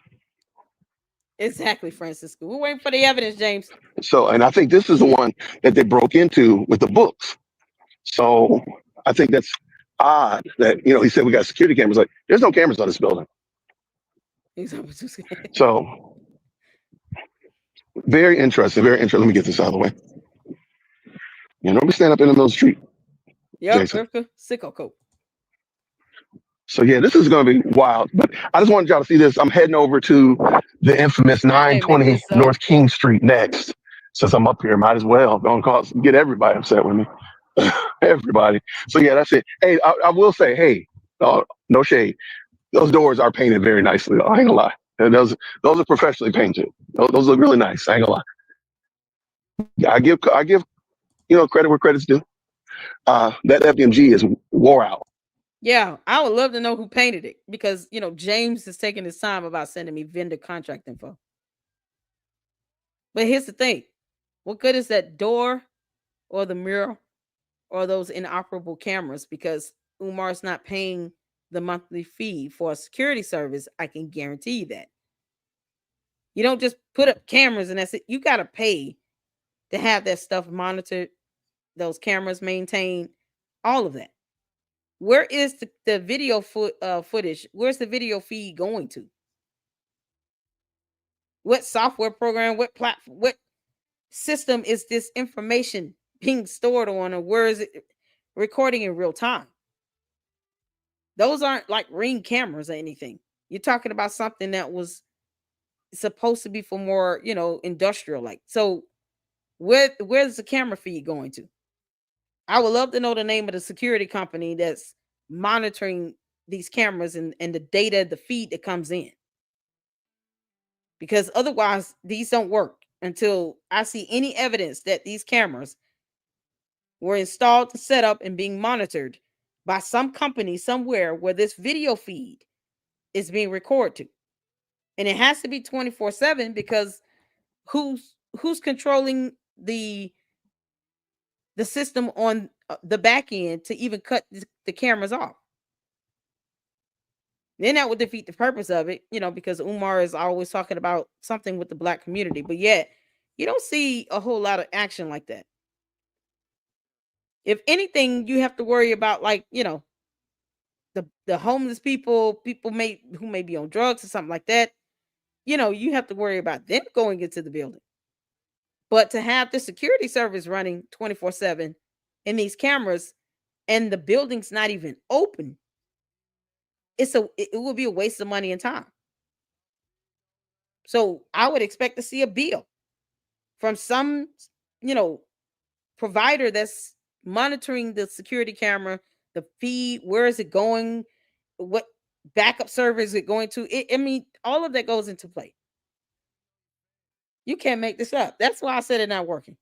Exactly, Francisco. We're waiting for the evidence, James. So, and I think this is the one that they broke into with the books. So I think that's odd that, he said we got security cameras. Like, there's no cameras on this building. So very interesting. Very interesting. Let me get this out of the way. Nobody stand up in the middle of the street. Yep, sicko coat. So yeah, this is going to be wild. But I just wanted y'all to see this. I'm heading over to the infamous 920 North King Street next. Since I'm up here, might as well get everybody upset with me. Everybody. So yeah, that's it. Hey, I will say, hey, no shade. Those doors are painted very nicely. I ain't gonna lie. And those are professionally painted. Those look really nice. I ain't gonna lie. Yeah, I give credit where credit's due. That FDMG is wore out. Yeah, I would love to know who painted it, because James is taking his time about sending me vendor contract info. But here's the thing: what good is that door, or the mirror, or those inoperable cameras? Because Umar's not paying the monthly fee for a security service. I can guarantee you that. You don't just put up cameras and that's it. You got to pay to have that stuff monitored, those cameras maintained, all of that. Where is the video footage? Where's the video feed going to? What software program, what platform, what system is this information being stored on, or where is it recording in real time? Those aren't like Ring cameras or anything. You're talking about something that was supposed to be for more, industrial like. So where's the camera feed going to? I would love to know the name of the security company that's monitoring these cameras and the data, the feed that comes in. Because otherwise, these don't work until I see any evidence that these cameras were installed, set up, and being monitored by some company somewhere where this video feed is being recorded to. And it has to be 24/7, because who's controlling the system on the back end to even cut the cameras off? Then that would defeat the purpose of it, because Umar is always talking about something with the Black community, but yet you don't see a whole lot of action like that. If anything, you have to worry about, like, the homeless people who may be on drugs or something like that. You have to worry about them going into the building. But to have the security service running 24/7 and these cameras, and the building's not even open, it will be a waste of money and time. So I would expect to see a bill from some, provider that's monitoring the security camera, the feed, where is it going, what backup server is it going to? All of that goes into play. You can't make this up. That's why I said it's not working,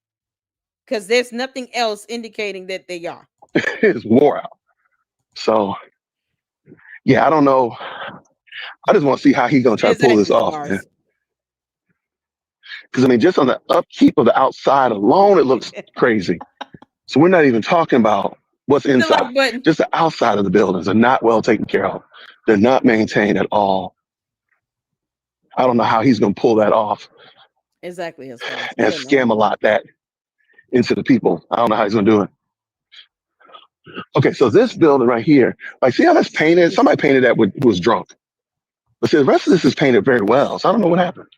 because there's nothing else indicating that they are. It's wore out. So yeah, I don't know. I just want to see how he's gonna try to pull this off, man. Because just on the upkeep of the outside alone, it looks crazy. So we're not even talking about what's Hit the inside. like button. Just the outside of the buildings are not well taken care of. They're not maintained at all. I don't know how he's going to pull that off Exactly, as far as I and don't know. scam a lot that into the people. I don't know how he's going to do it. Okay, so this building right here, like, see how that's painted? Somebody painted that who was drunk. But see, the rest of this is painted very well. So I don't know what happened.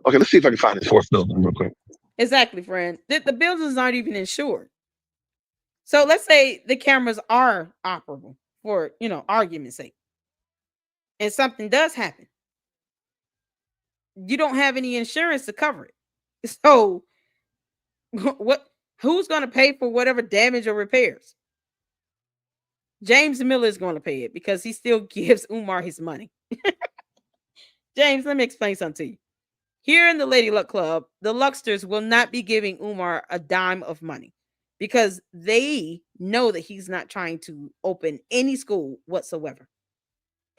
Okay, let's see if I can find this fourth building real quick. Exactly, friend. The buildings aren't even insured. So let's say the cameras are operable for, argument's sake, and something does happen. You don't have any insurance to cover it. So what? Who's going to pay for whatever damage or repairs? James Miller is going to pay it because he still gives Umar his money. James, let me explain something to you. Here in the Lady Luck Club, the Lucksters will not be giving Umar a dime of money because they know that he's not trying to open any school whatsoever.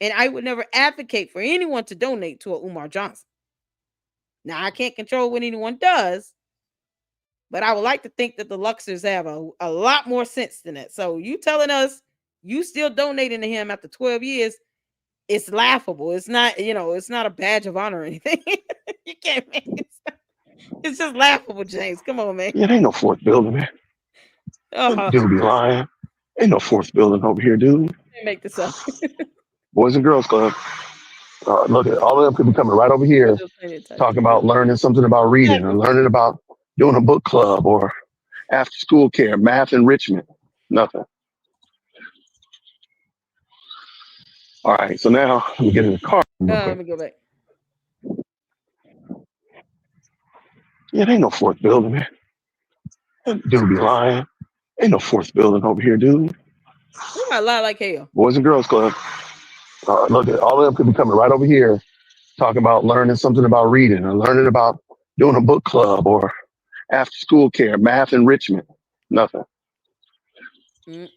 And I would never advocate for anyone to donate to a Umar Johnson. Now, I can't control what anyone does, but I would like to think that the Luxers have a lot more sense than that. So you telling us you still donating to him after 12 years, it's laughable. It's not, it's not a badge of honor or anything. You can't make it. It's just laughable, James. Come on, man. Yeah, there ain't no fourth building, man. Dude be lying. Ain't no fourth building over here, dude. Make this up. Boys and Girls Club. Look at all of them could be coming right over here talking about learning something about reading or learning about doing a book club or after school care, math enrichment. Nothing. All right, so now let me get in the car. Let me go back. Yeah, there ain't no fourth building, man. Dude be lying. Ain't no fourth building over here, dude. You might lie like hell. Boys and Girls Club. Look at all of them could be coming right over here talking about learning something about reading or learning about doing a book club or after school care, math enrichment. Nothing. Mm-mm.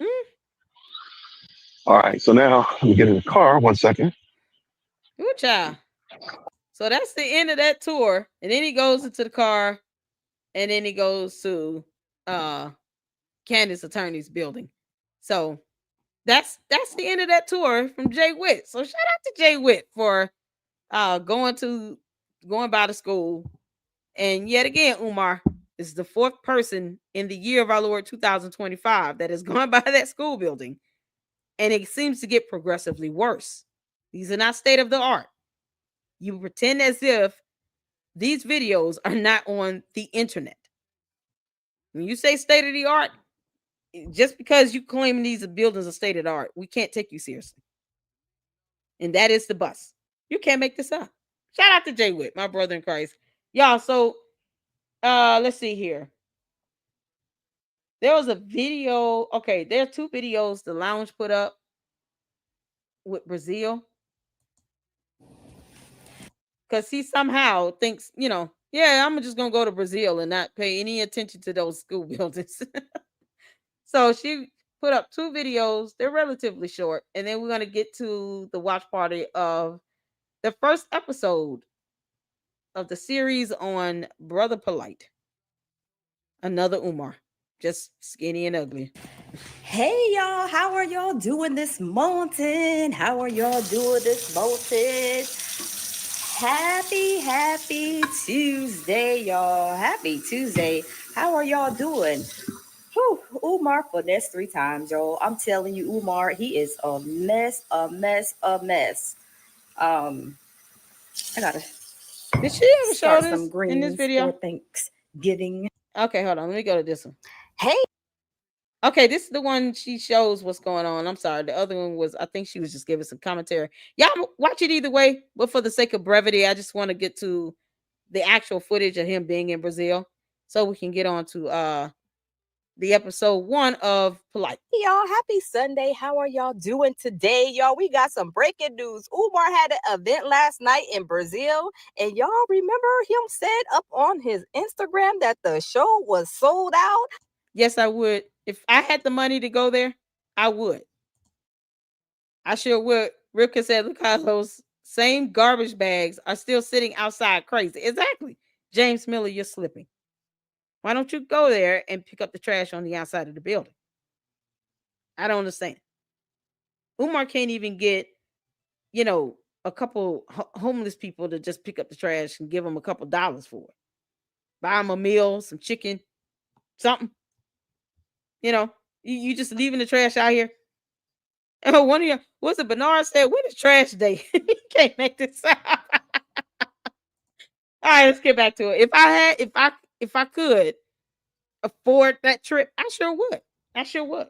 All right, so now let me get in the car. 1 second. Good child. So that's the end of that tour. And then he goes into the car and then he goes to Candace attorney's building. So that's the end of that tour from Jay Witt. So shout out to Jay Witt for going by the school. And yet again, Umar is the fourth person in the year of our Lord 2025 that has gone by that school building. And it seems to get progressively worse. These are not state of the art. You pretend as if these videos are not on the internet. When you say state of the art, just because you claim these buildings are state of the art, we can't take you seriously. And that is the bus. You can't make this up. Shout out to Jay Witt, my brother in Christ. Y'all, so let's see here. There was a video. Okay, there are two videos the lounge put up with Brazil. Because he somehow thinks, yeah, I'm just going to go to Brazil and not pay any attention to those school buildings. So she put up two videos. They're relatively short. And then we're going to get to the watch party of the first episode of the series on Brother Polight. Another Umar. Just skinny and ugly. Hey y'all, how are y'all doing this morning? How are y'all doing this morning? Happy Tuesday, y'all. Happy Tuesday. How are y'all doing? Whew, Umar finessed 3 times, y'all. I'm telling you, Umar, he is a mess. I gotta Did she ever show start this some greens in this video? for Thanksgiving. Okay, hold on. Let me go to this one. Hey. Okay, this is the one she shows what's going on. I'm sorry. The other one was, I think she was just giving some commentary. Y'all watch it either way, but for the sake of brevity, I just want to get to the actual footage of him being in Brazil so we can get on to the episode 1 of Polight. Hey y'all, happy Sunday. How are y'all doing today? Y'all, we got some breaking news. Umar had an event last night in Brazil, and y'all remember him said up on his Instagram that the show was sold out? Yes, I would. If I had the money to go there, I would. I sure would. Ripka said, look how those same garbage bags are still sitting outside crazy. Exactly. James Miller, you're slipping. Why don't you go there and pick up the trash on the outside of the building? I don't understand. Umar can't even get, a couple homeless people to just pick up the trash and give them a couple dollars for it. Buy them a meal, some chicken, something. You just leaving the trash out here. And one of you, what's it? Bernard said, "When is trash day?" He can't make this up. All right, let's get back to it. If I could afford that trip, I sure would.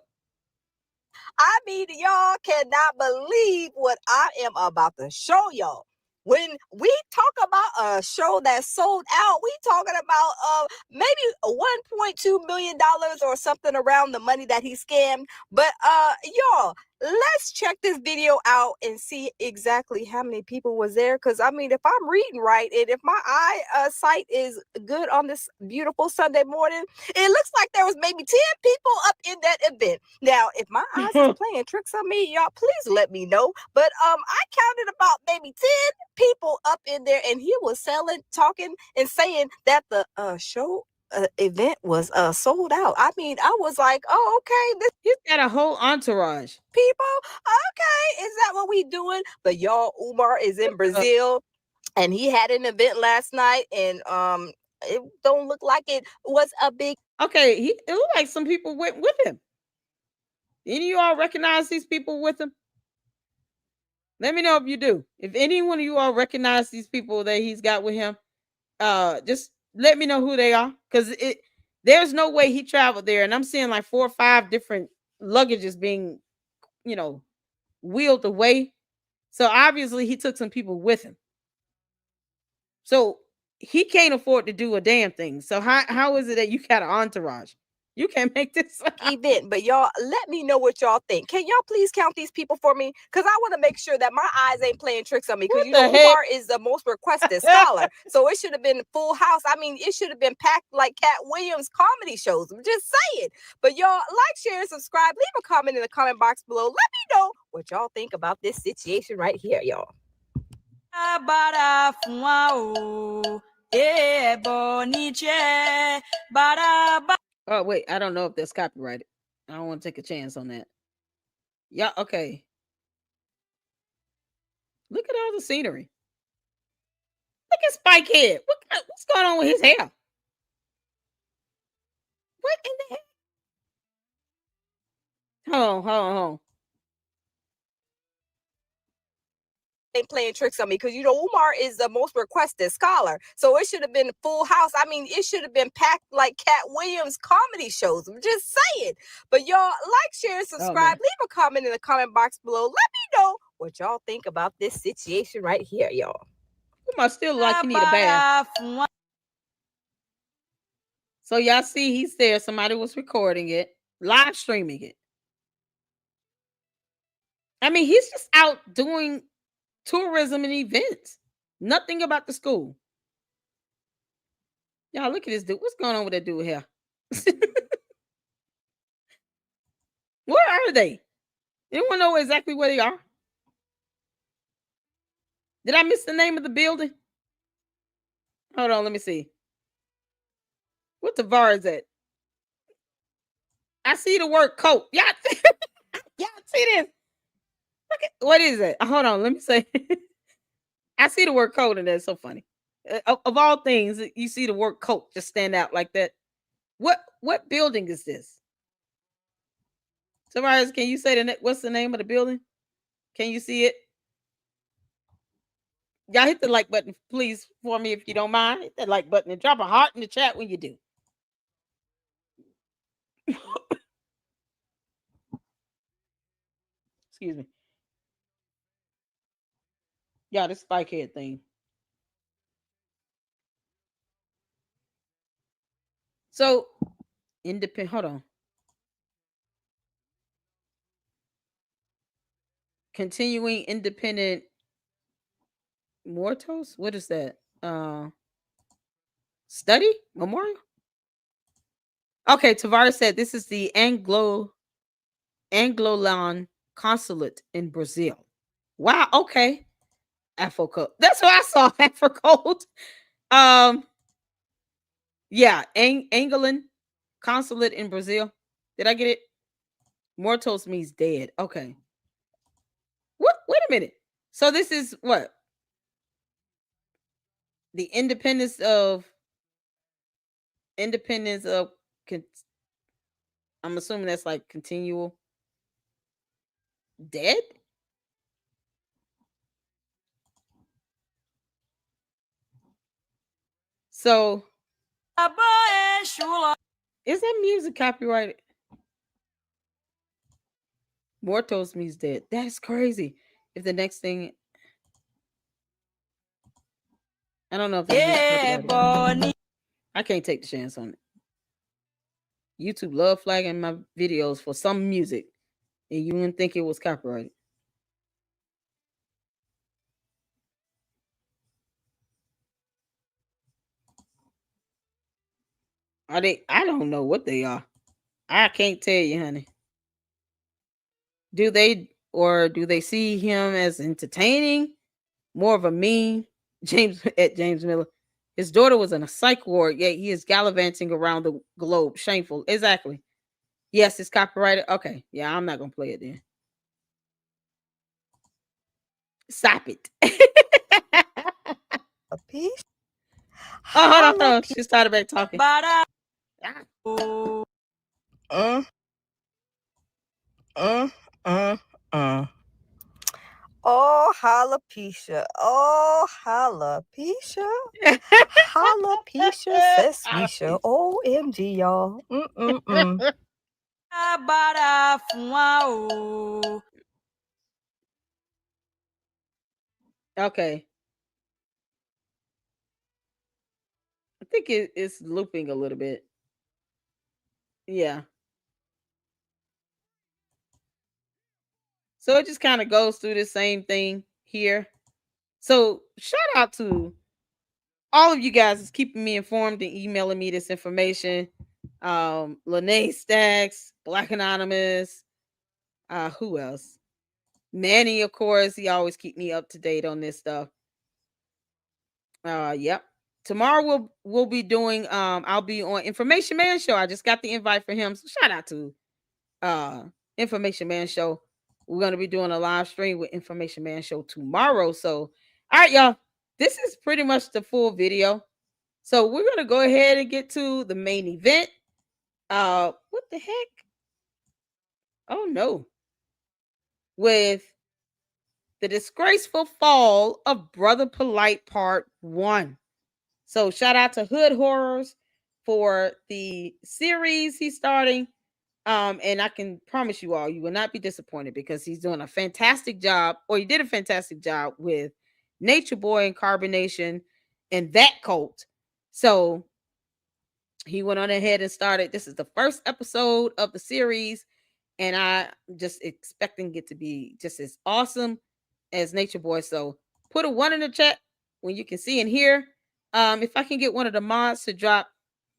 I mean, y'all cannot believe what I am about to show y'all. When we talk about a show that's sold out, we talking about maybe $1.2 million or something around the money that he scammed. But y'all, let's check this video out and see exactly how many people was there. Because I mean, if I'm reading right and if my eyesight is good on this beautiful Sunday morning, it looks like there was maybe 10 people up in that event. Now, if my eyes is playing tricks on me, y'all, please let me know. But I counted about maybe 10 people up in there, and he was selling, talking, and saying that the show event was sold out. I mean, I was like, oh, okay, he's got a whole entourage. People, okay, is that what we doing? But y'all, Umar is in Brazil, and he had an event last night, and it don't look like it was a big. Okay, it looked like some people went with him. Any of you all recognize these people with him? Let me know if you do. If any one of you all recognize these people that he's got with him, just let me know who they are. Because there's no way he traveled there. And I'm seeing like 4 or 5 different luggages being, wheeled away. So obviously he took some people with him. So he can't afford to do a damn thing. So how is it that you got an entourage? You can't make this event. But y'all, let me know what y'all think. Can y'all please count these people for me? Because I want to make sure that my eyes ain't playing tricks on me. Because Umar is the most requested scholar. So it should have been full house. I mean, it should have been packed like Cat Williams comedy shows. I'm just saying. But y'all, like, share, and subscribe. Leave a comment in the comment box below. Let me know what y'all think about this situation right here, y'all. Oh, wait, I don't know if that's copyrighted. I don't want to take a chance on that. Yeah, okay. Look at all the scenery. Look at Spike Head. What's going on with his hair? What in the heck? Hold on. Ain't playing tricks on me, because Umar is the most requested scholar, so it should have been full house. I mean, it should have been packed like Cat Williams comedy shows. I'm just saying. But y'all, like, share, and subscribe. Leave a comment in the comment box below. Let me know what y'all think about this situation right here, y'all. Umar still like he need a bath. So y'all see he's there. Somebody was recording it, live streaming it. I mean, he's just out doing tourism and events. Nothing about the school. Y'all look at this dude. What's going on with that dude here? Where are they? Anyone know exactly where they are? Did I miss the name of the building? Hold on, let me see. What the VAR is that? I see the word coat. Y'all see this? Look at, what is it? Hold on, let me say. I see the word coat, and that's so funny. Of all things, you see the word coat just stand out like that. What building is this? Somebody, can you say what's the name of the building? Can you see it? Y'all hit the like button, please, for me, if you don't mind. Hit that like button and drop a heart in the chat when you do. Excuse me. Yeah, this spike head thing. So, independent. Hold on. Continuing independent mortals. What is that? Study memorial. Okay, Tavares said this is the Anglolan consulate in Brazil. Wow. Okay. Afro code. That's what I saw. Afro code. Yeah, Angolan consulate in Brazil. Did I get it? Mortos means dead. Okay. What? Wait a minute. So this is what? The independence of I'm assuming that's like continual dead? So is that music copyrighted? Mortos means dead. That's crazy. If the next thing, I don't know if that's copyrighted. I can't take the chance on it. YouTube love flagging my videos for some music, and you wouldn't think it was copyrighted. Are they? I don't know what they are. I can't tell you, honey. Do they see him as entertaining? More of a meme? James Miller. His daughter was in a psych ward, yet he is gallivanting around the globe. Shameful. Exactly. Yes, it's copyrighted. Okay. Yeah, I'm not gonna play it then. Stop it. A piece. Oh, hold on. She started back talking. Oh, alopecia. Oh, alopecia. Alopecia sespecia. OMG, y'all. Okay. I think it's looping a little bit. Yeah. So it just kind of goes through the same thing here. So shout out to all of you guys is keeping me informed and emailing me this information. Lene Stacks, Black Anonymous, who else? Manny, of course, he always keep me up to date on this stuff. Yep. Tomorrow we'll be doing I'll be on Information Man Show. I just got the invite for him. So shout out to Information Man Show. We're gonna be doing a live stream with Information Man Show tomorrow. So all right, y'all. This is pretty much the full video. So we're gonna go ahead and get to the main event. What the heck? Oh no. With the disgraceful fall of Brother Polight Part 1. So shout out to Hood Horrors for the series he's starting. And I can promise you all, you will not be disappointed because he's doing a fantastic job, or he did a fantastic job with Nature Boy and Carbonation and that cult. So he went on ahead and started. This is the first episode of the series, and I'm just expecting it to be just as awesome as Nature Boy. So put a 1 in the chat when you can see and hear. If I can get one of the mods to drop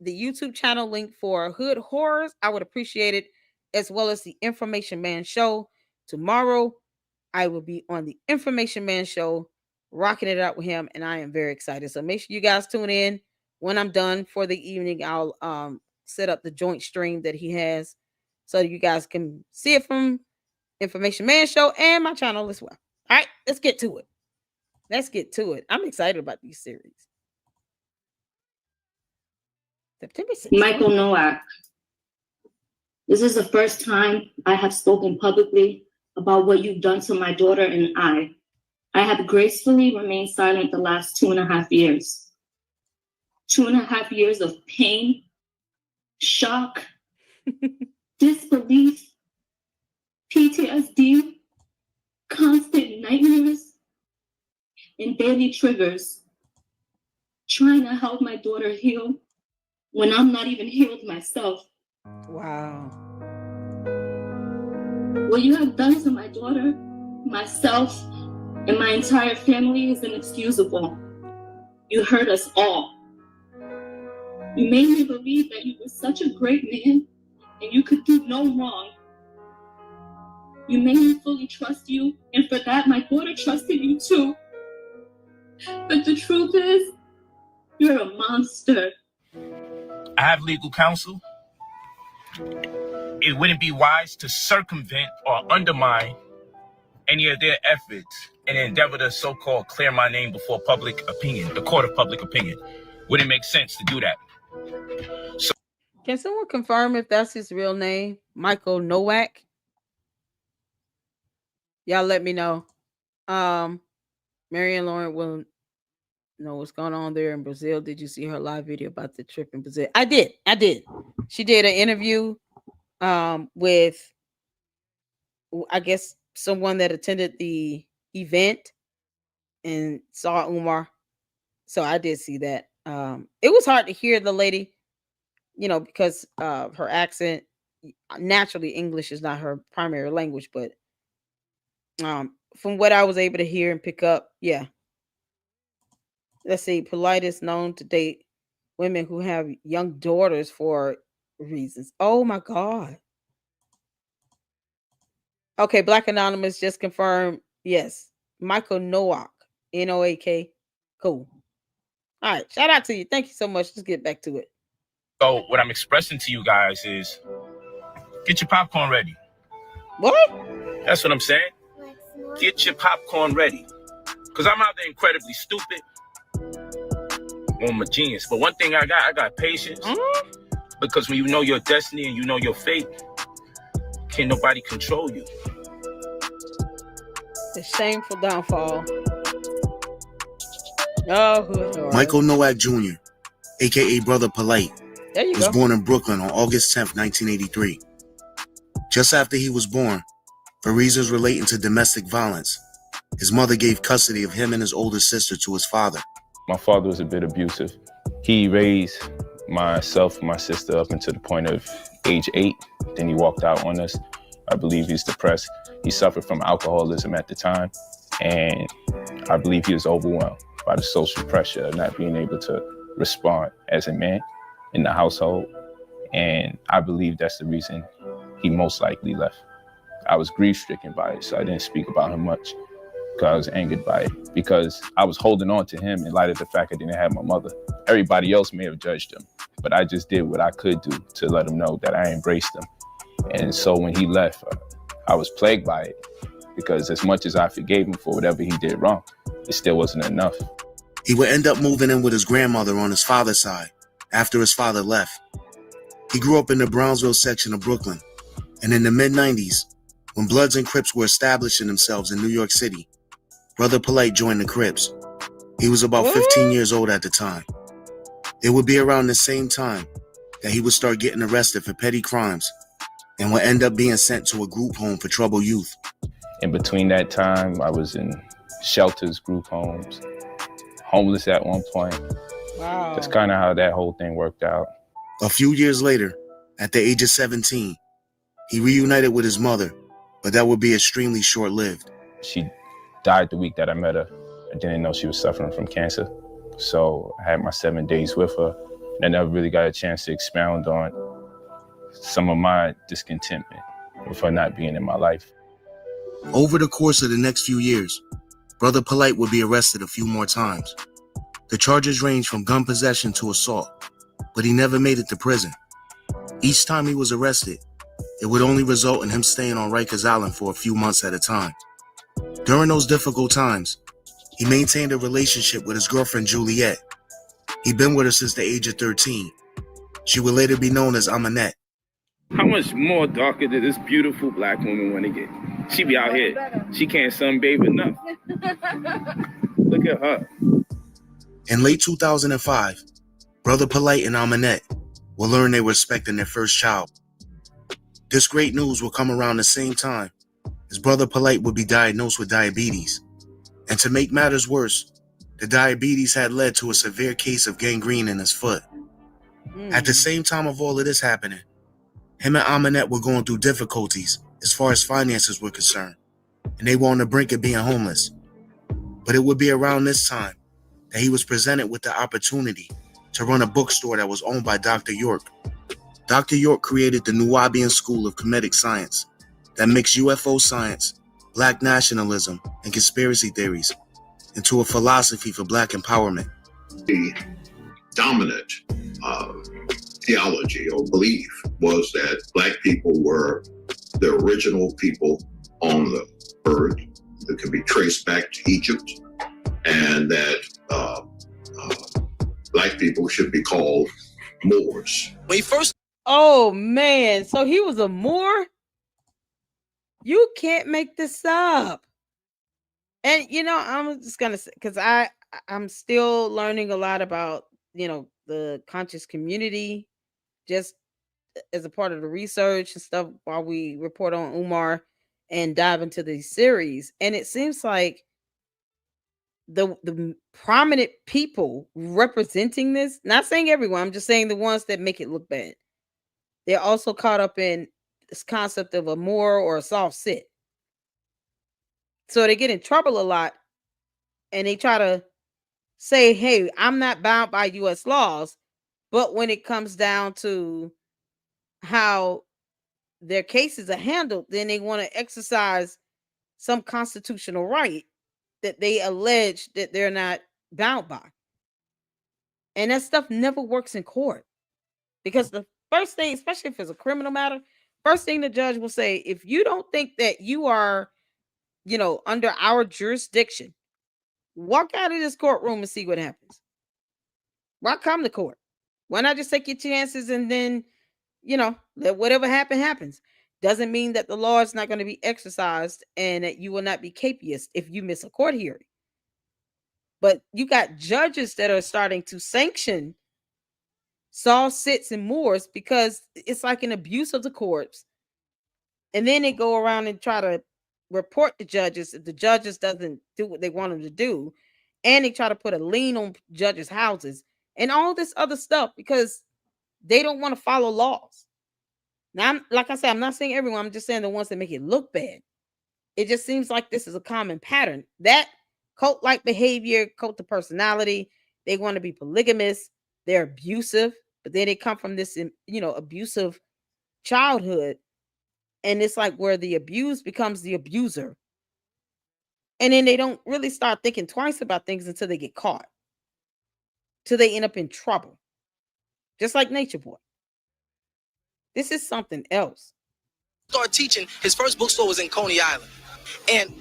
the YouTube channel link for Hood Horrors, I would appreciate it, as well as the Information Man Show. Tomorrow, I will be on the Information Man Show, rocking it out with him, and I am very excited. So make sure you guys tune in. When I'm done for the evening, I'll set up the joint stream that he has so you guys can see it from Information Man Show and my channel as well. All right, let's get to it. I'm excited about these series. September 16th. Michael Nowak. This is the first time I have spoken publicly about what you've done to my daughter and I. I have gracefully remained silent the last 2.5 years. 2.5 years of pain, shock, disbelief, PTSD, constant nightmares, and daily triggers. Trying to help my daughter heal when I'm not even healed myself. Wow. What you have done to my daughter, myself, and my entire family is inexcusable. You hurt us all. You made me believe that you were such a great man and you could do no wrong. You made me fully trust you, and for that, my daughter trusted you too. But the truth is, you're a monster. I have legal counsel. It wouldn't be wise to circumvent or undermine any of their efforts in an endeavor to so-called clear my name before public opinion, the court of public opinion. Wouldn't make sense to do that. So, can someone confirm if that's his real name, Michael Nowak? Y'all let me know. Marion Lauren will know what's going on there in Brazil. Did you see her live video about the trip in Brazil? I did. She did an interview with, I guess, someone that attended the event and saw Umar. So I did see that. It was hard to hear the lady, because her accent. Naturally, English is not her primary language, but from what I was able to hear and pick up, yeah. Let's see. Polight is known to date women who have young daughters for reasons. Oh my God. Okay, Black Anonymous just confirmed. Yes, Michael Nowak, Noak. Cool. All right, shout out to you. Thank you so much. Let's get back to it. So what I'm expressing to you guys is, get your popcorn ready. What? That's what I'm saying. Get your popcorn ready, because I'm out there incredibly stupid. I'm a genius, but one thing I got patience. Because when you know your destiny and you know your fate, can't nobody control you. The shameful downfall. Oh, Michael Nowak Jr., aka Brother Polight, was born in Brooklyn on August 10th, 1983. Just after he was born, for reasons relating to domestic violence, his mother gave custody of him and his older sister to his father. My father was a bit abusive. He raised myself and my sister up until the point of age 8. Then he walked out on us. I believe he's depressed. He suffered from alcoholism at the time. And I believe he was overwhelmed by the social pressure of not being able to respond as a man in the household. And I believe that's the reason he most likely left. I was grief-stricken by it, so I didn't speak about him much because I was angered by it, because I was holding on to him in light of the fact I didn't have my mother. Everybody else may have judged him, but I just did what I could do to let him know that I embraced him. And so when he left, I was plagued by it, because as much as I forgave him for whatever he did wrong, it still wasn't enough. He would end up moving in with his grandmother on his father's side after his father left. He grew up in the Brownsville section of Brooklyn, and in the mid-90s, when Bloods and Crips were establishing themselves in New York City, Brother Polight joined the Crips. He was about 15 years old at the time. It would be around the same time that he would start getting arrested for petty crimes and would end up being sent to a group home for troubled youth. In between that time, I was in shelters, group homes, homeless at one point. Wow. That's kind of how that whole thing worked out. A few years later, at the age of 17, he reunited with his mother, but that would be extremely short-lived. She died the week that I met her. I didn't know she was suffering from cancer. So I had my 7 days with her. And I never really got a chance to expound on some of my discontentment with her not being in my life. Over the course of the next few years, Brother Polight would be arrested a few more times. The charges ranged from gun possession to assault, but he never made it to prison. Each time he was arrested, it would only result in him staying on Rikers Island for a few months at a time. During those difficult times, he maintained a relationship with his girlfriend Juliet. He'd been with her since the age of 13. She would later be known as Aminette. How much more darker did this beautiful black woman want to get? She be out here. She can't sunbathe enough. Look at her. In late 2005, Brother Polight and Aminette will learn they were expecting their first child. This great news will come around the same time as Brother Polight would be diagnosed with diabetes. And to make matters worse, the diabetes had led to a severe case of gangrene in his foot. At the same time of all of this happening, him and Aminette were going through difficulties as far as finances were concerned, and they were on the brink of being homeless. But it would be around this time that he was presented with the opportunity to run a bookstore that was owned by Dr. York. Dr. York created the Nuwaubian School of Comedic Science that mixed UFO science, black nationalism, and conspiracy theories into a philosophy for black empowerment. The dominant theology or belief was that Black people were the original people on the earth that could be traced back to Egypt, and that Black people should be called Moors. When he first... Oh man, so he was a Moor? You can't make this up. And you know, I'm just gonna say, because I'm still learning a lot about, you know, the conscious community, just as a part of the research and stuff while we report on Umar and dive into these series. And it seems like the prominent people representing this, not saying everyone, I'm just saying the ones that make it look bad, they're also caught up in this concept of a Moor or a soft sit. So they get in trouble a lot, and they try to say, hey, I'm not bound by US laws. But when it comes down to how their cases are handled, then they want to exercise some constitutional right that they allege that they're not bound by. And that stuff never works in court, because the first thing, especially if it's a criminal matter, first thing the judge will say, if you don't think that you are, you know, under our jurisdiction, walk out of this courtroom and see what happens. Why come to court? Why not just take your chances and then, you know, let whatever happens? Doesn't mean that the law is not going to be exercised and that you will not be capious if you miss a court hearing. But you got judges that are starting to sanction soft sits and Moors because it's like an abuse of the courts. And then they go around and try to report the judges if the judges doesn't do what they want them to do. And they try to put a lien on judges' houses and all this other stuff because they don't want to follow laws. Now, like I said, I'm not saying everyone, I'm just saying the ones that make it look bad. It just seems like this is a common pattern. That cult-like behavior, cult of personality, they want to be polygamous, they're abusive, but then they come from this, you know, abusive childhood. And it's like where the abused becomes the abuser. And then they don't really start thinking twice about things until they get caught, till they end up in trouble. Just like Nature Boy. This is something else. Started teaching, his first bookstore was in Coney Island. And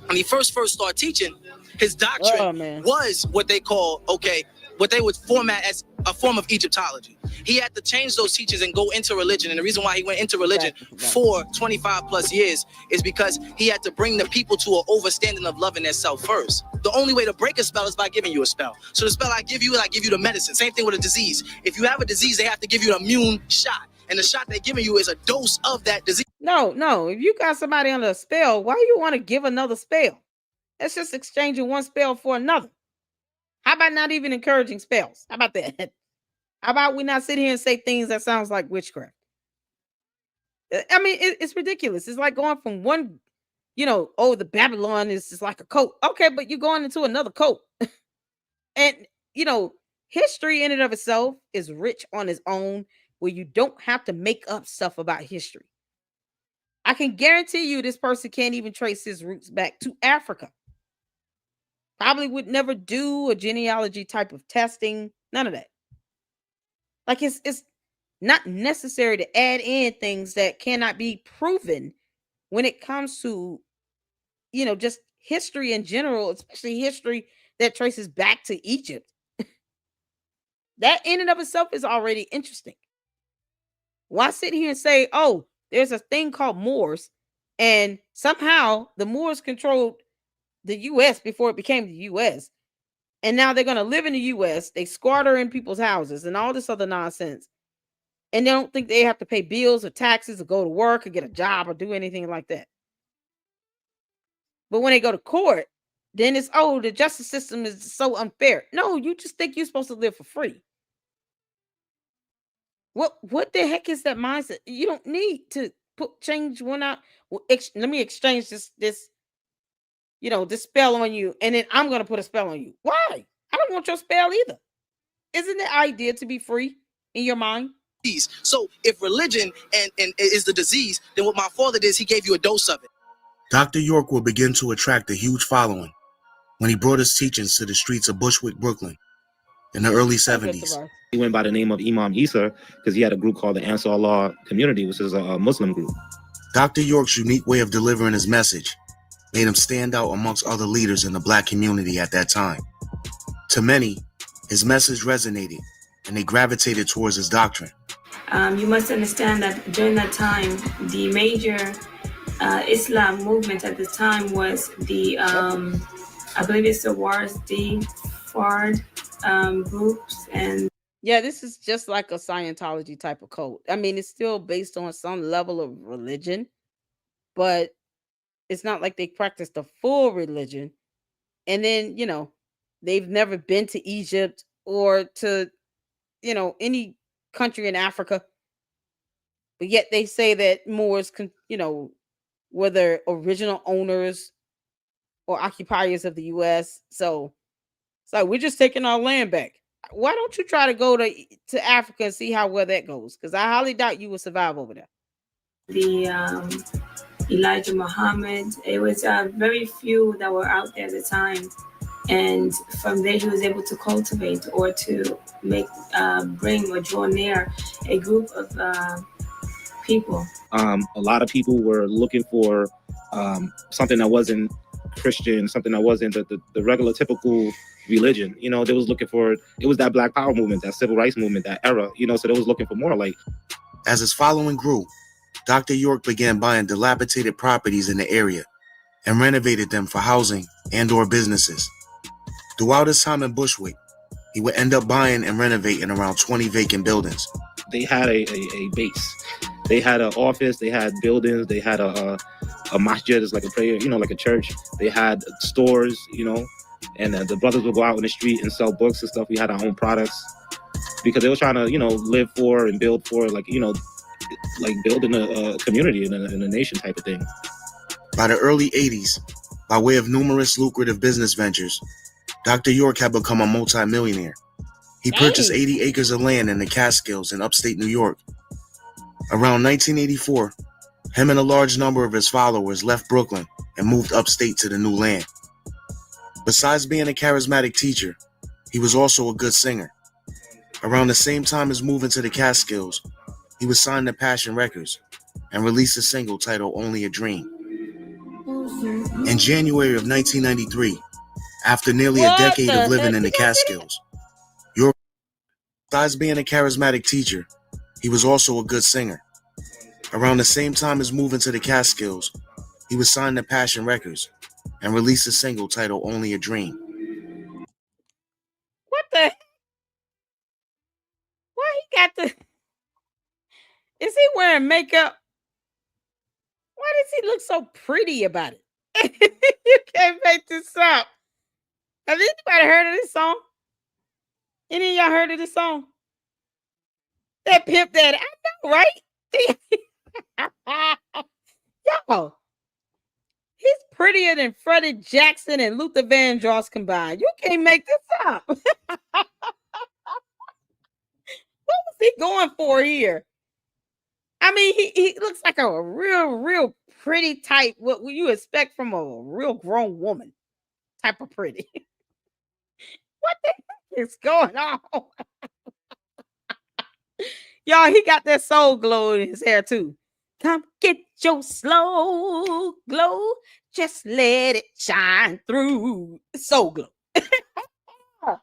when he first started teaching, his doctrine was what they call, what they would format as a form of Egyptology. He had to change those teachings and go into religion. And the reason why he went into religion for 25 plus years is because he had to bring the people to an overstanding of loving themselves first. The only way to break a spell is by giving you a spell. So the spell I give you the medicine. Same thing with a disease. If you have a disease, they have to give you an immune shot. And the shot they're giving you is a dose of that disease. No. If you got somebody under a spell, why do you want to give another spell? That's just exchanging one spell for another. How about not even encouraging spells? How about that? How about we not sit here and say things that sounds like witchcraft? I mean, it's ridiculous. It's like going from one, you know, the Babylon is just like a cult. Okay, but you're going into another cult. And, you know, history in and of itself is rich on its own, where you don't have to make up stuff about history. I can guarantee you this person can't even trace his roots back to Africa. Probably would never do a genealogy type of testing. None of that. Like it's not necessary to add in things that cannot be proven when it comes to, you know, just history in general, especially history that traces back to Egypt. That in and of itself is already interesting. Why sit here and say, oh, there's a thing called Moors, and somehow the Moors controlled the U.S. before it became the U.S., and now they're going to live in the U.S., they squatter in people's houses and all this other nonsense, and they don't think they have to pay bills or taxes or go to work or get a job or do anything like that. But when they go to court, then it's, the justice system is so unfair. No, you just think you're supposed to live for free. What the heck is that mindset? You don't need to change one out. Let me exchange this, you know, this spell on you, and then I'm going to put a spell on you. Why? I don't want your spell either. Isn't the idea to be free in your mind? So if religion and is the disease, then what my father did is he gave you a dose of it. Dr. York will begin to attract a huge following when he brought his teachings to the streets of Bushwick, Brooklyn. in the early I'll get 70s. the verse. He went by the name of Imam Isa because he had a group called the Ansar Allah Community, which is a Muslim group. Dr. York's unique way of delivering his message made him stand out amongst other leaders in the black community at that time. To many, his message resonated and they gravitated towards his doctrine. You must understand that during that time, the major Islam movement at the time was the, I believe it's the Wardi Fard groups. And yeah, this is just like a Scientology type of cult. I mean, it's still based on some level of religion, but it's not like they practice the full religion. And then, you know, they've never been to Egypt or to, you know, any country in Africa. But yet they say that Moors, you know, were the original owners or occupiers of the U.S. So it's like, we're just taking our land back. Why don't you try to go to Africa and see how well that goes? Because I highly doubt you will survive over there. The Elijah Muhammad, it was very few that were out there at the time. And from there, he was able to cultivate or to make, bring or draw near a group of people. A lot of people were looking for something that wasn't Christian, something that wasn't the regular typical religion. You know, they was looking for, it was that Black Power movement, that civil rights movement, that era, you know, so they was looking for more. Like, as his following grew, Dr. York began buying dilapidated properties in the area and renovated them for housing and or businesses. Throughout his time in Bushwick, he would end up buying and renovating around 20 vacant buildings. They had a base. They had an office, they had buildings, they had a masjid, it's like a prayer, you know, like a church. They had stores, you know, and the brothers would go out in the street and sell books and stuff. We had our own products because they were trying to, you know, live for and build for, like, you know, like building a community in a nation type of thing. By the early 80s, by way of numerous lucrative business ventures, Dr. York had become a multimillionaire. He purchased 80 acres of land in the Catskills in upstate New York. Around 1984, him and a large number of his followers left Brooklyn and moved upstate to the new land. Besides being a charismatic teacher, he was also a good singer. Around the same time as moving to the Catskills, he was signed to Passion Records and released a single titled Only a Dream. In January of 1993, after nearly a decade of living in the Catskills, York, besides being a charismatic teacher, he was also a good singer. Around the same time as moving to the Catskills, he was signed to Passion Records and released a single titled Only a Dream. What the? Why he got the? Is he wearing makeup? Why does he look so pretty about it? You can't make this up. Has anybody heard of this song? Any of y'all heard of this song? That Pimp Daddy. I know, right? Yo, he's prettier than Freddie Jackson and Luther Vandross combined. You can't make this up. What was he going for here? I mean, he looks like a real pretty type. What would you expect from a real grown woman type of pretty? What the heck is going on? Y'all, he got that soul glow in his hair too. Come get your slow glow. Just let it shine through. Soul glow. Shout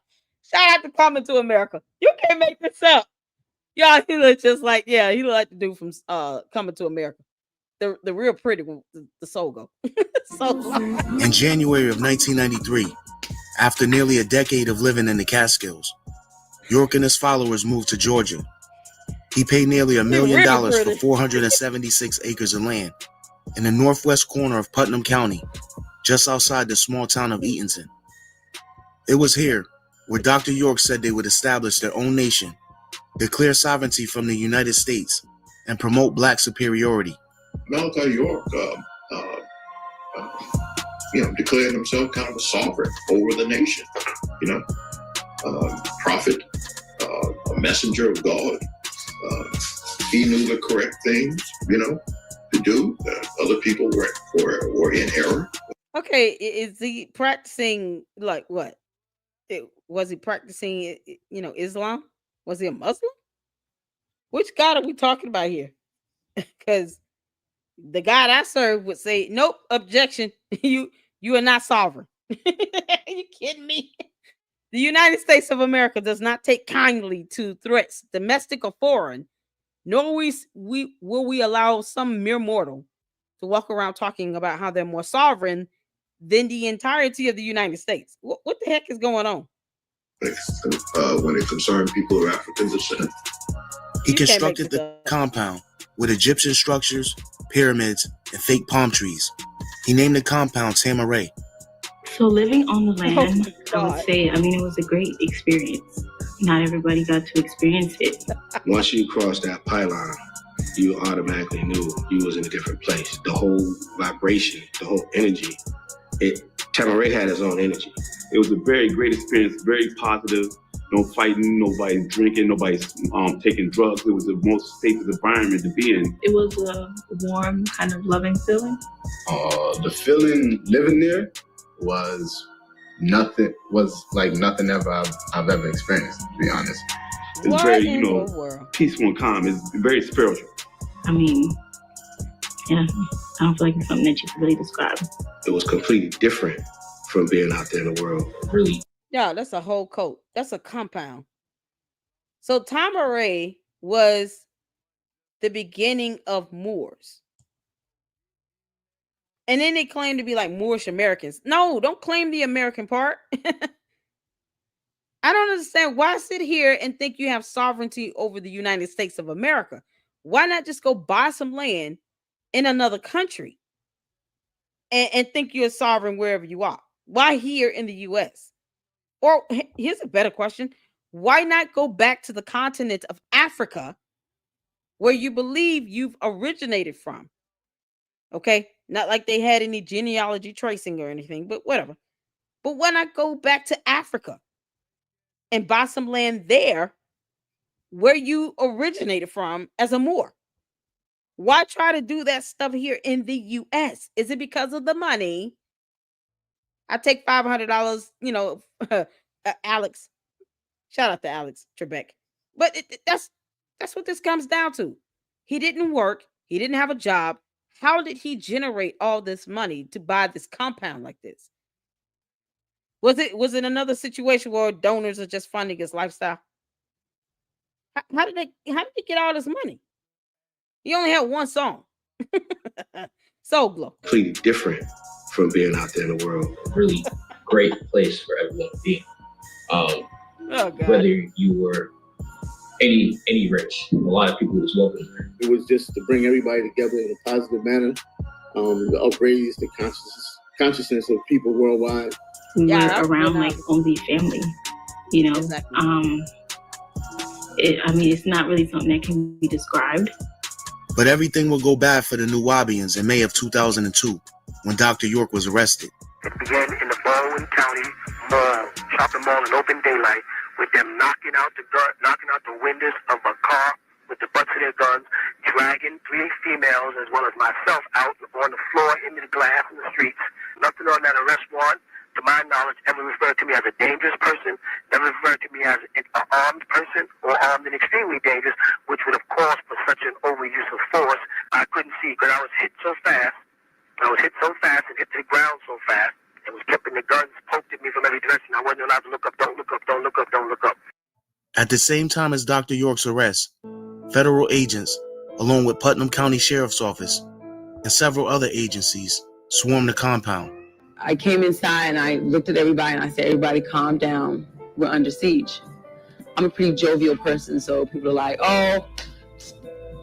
out to Coming to America. You can't make this up. Y'all, he looks just like, yeah, he look like the dude from Coming to America. The real pretty one, the soul glow. In January of 1993, after nearly a decade of living in the Catskills, York and his followers moved to Georgia. He paid nearly $1 million for 476 acres of land in the northwest corner of Putnam County, just outside the small town of Eatonton. It was here where Dr. York said they would establish their own nation, declare sovereignty from the United States, and promote Black superiority. Malachi York, declared himself kind of a sovereign over the nation, prophet, a messenger of God. He knew the correct things, to do. Other people were in error. Okay, is he practicing like what? Was he practicing, Islam? Was he a Muslim? Which God are we talking about here? Because the God I serve would say, nope, objection. You are not sovereign. Are you kidding me? The United States of America does not take kindly to threats, domestic or foreign, nor will we allow some mere mortal to walk around talking about how they're more sovereign than the entirety of the United States. What the heck is going on? When it concerned people of African descent. He constructed the compound with Egyptian structures, pyramids, and fake palm trees. He named the compound Tamaray. So living on the land, I would say, it was a great experience. Not everybody got to experience it. Once you crossed that pylon, you automatically knew you was in a different place. The whole vibration, the whole energy, Tamaray had its own energy. It was a very great experience, very positive. No fighting, nobody drinking, nobody's taking drugs. It was the most safest environment to be in. It was a warm, kind of loving feeling. The feeling living there was like nothing ever I've ever experienced, to be honest. It's very, peaceful and calm. It's very spiritual. I don't feel like it's something that you can really describe. It was completely different from being out there in the world. Really. Yeah, that's a whole coat. That's a compound. So Tamaray was the beginning of Moors. And then they claim to be like Moorish Americans. No, don't claim the American part. I don't understand why sit here and think you have sovereignty over the United States of America. Why not just go buy some land in another country and think you're sovereign wherever you are? Why here in the U.S.? Or here's a better question. Why not go back to the continent of Africa where you believe you've originated from? Okay, not like they had any genealogy tracing or anything, but whatever. But why not go back to Africa and buy some land there where you originated from as a Moor? Why try to do that stuff here in the U.S.? Is it because of the money? I take $500, Alex. Shout out to Alex Trebek. But that's what this comes down to. He didn't work. He didn't have a job. How did he generate all this money to buy this compound like this? Was it another situation where donors are just funding his lifestyle? How did they get all this money? He only had one song. Soul Glow. Completely different from being out there in the world. Really great place for everyone to be. Whether you were any rich, a lot of people was welcome. It was just to bring everybody together in a positive manner, to upraise the consciousness of people worldwide. We were around like only family, Exactly. It's not really something that can be described. But everything will go bad for the Nuwaubians in May of 2002 when Dr. York was arrested. It began in the Baldwin County Mall, shopping mall in open daylight, with them knocking out the windows of a car with the butts of their guns, dragging 3 females as well as myself out on the floor into the glass in the streets. Nothing on that arrest warrant, to my knowledge, ever referred to me as a dangerous person, never referred to me as an armed person or armed and extremely dangerous, which would have caused for such an overuse of force. I couldn't see because I was hit so fast. I was hit so fast and hit to the ground so fast. It was keeping the guns poked at me from every direction. I wasn't allowed to look up. Don't look up. Don't look up. Don't look up. At the same time as Dr. York's arrest, federal agents, along with Putnam County Sheriff's Office and several other agencies, swarmed the compound. I came inside and I looked at everybody and I said, everybody calm down. We're under siege. I'm a pretty jovial person, so people are like, oh,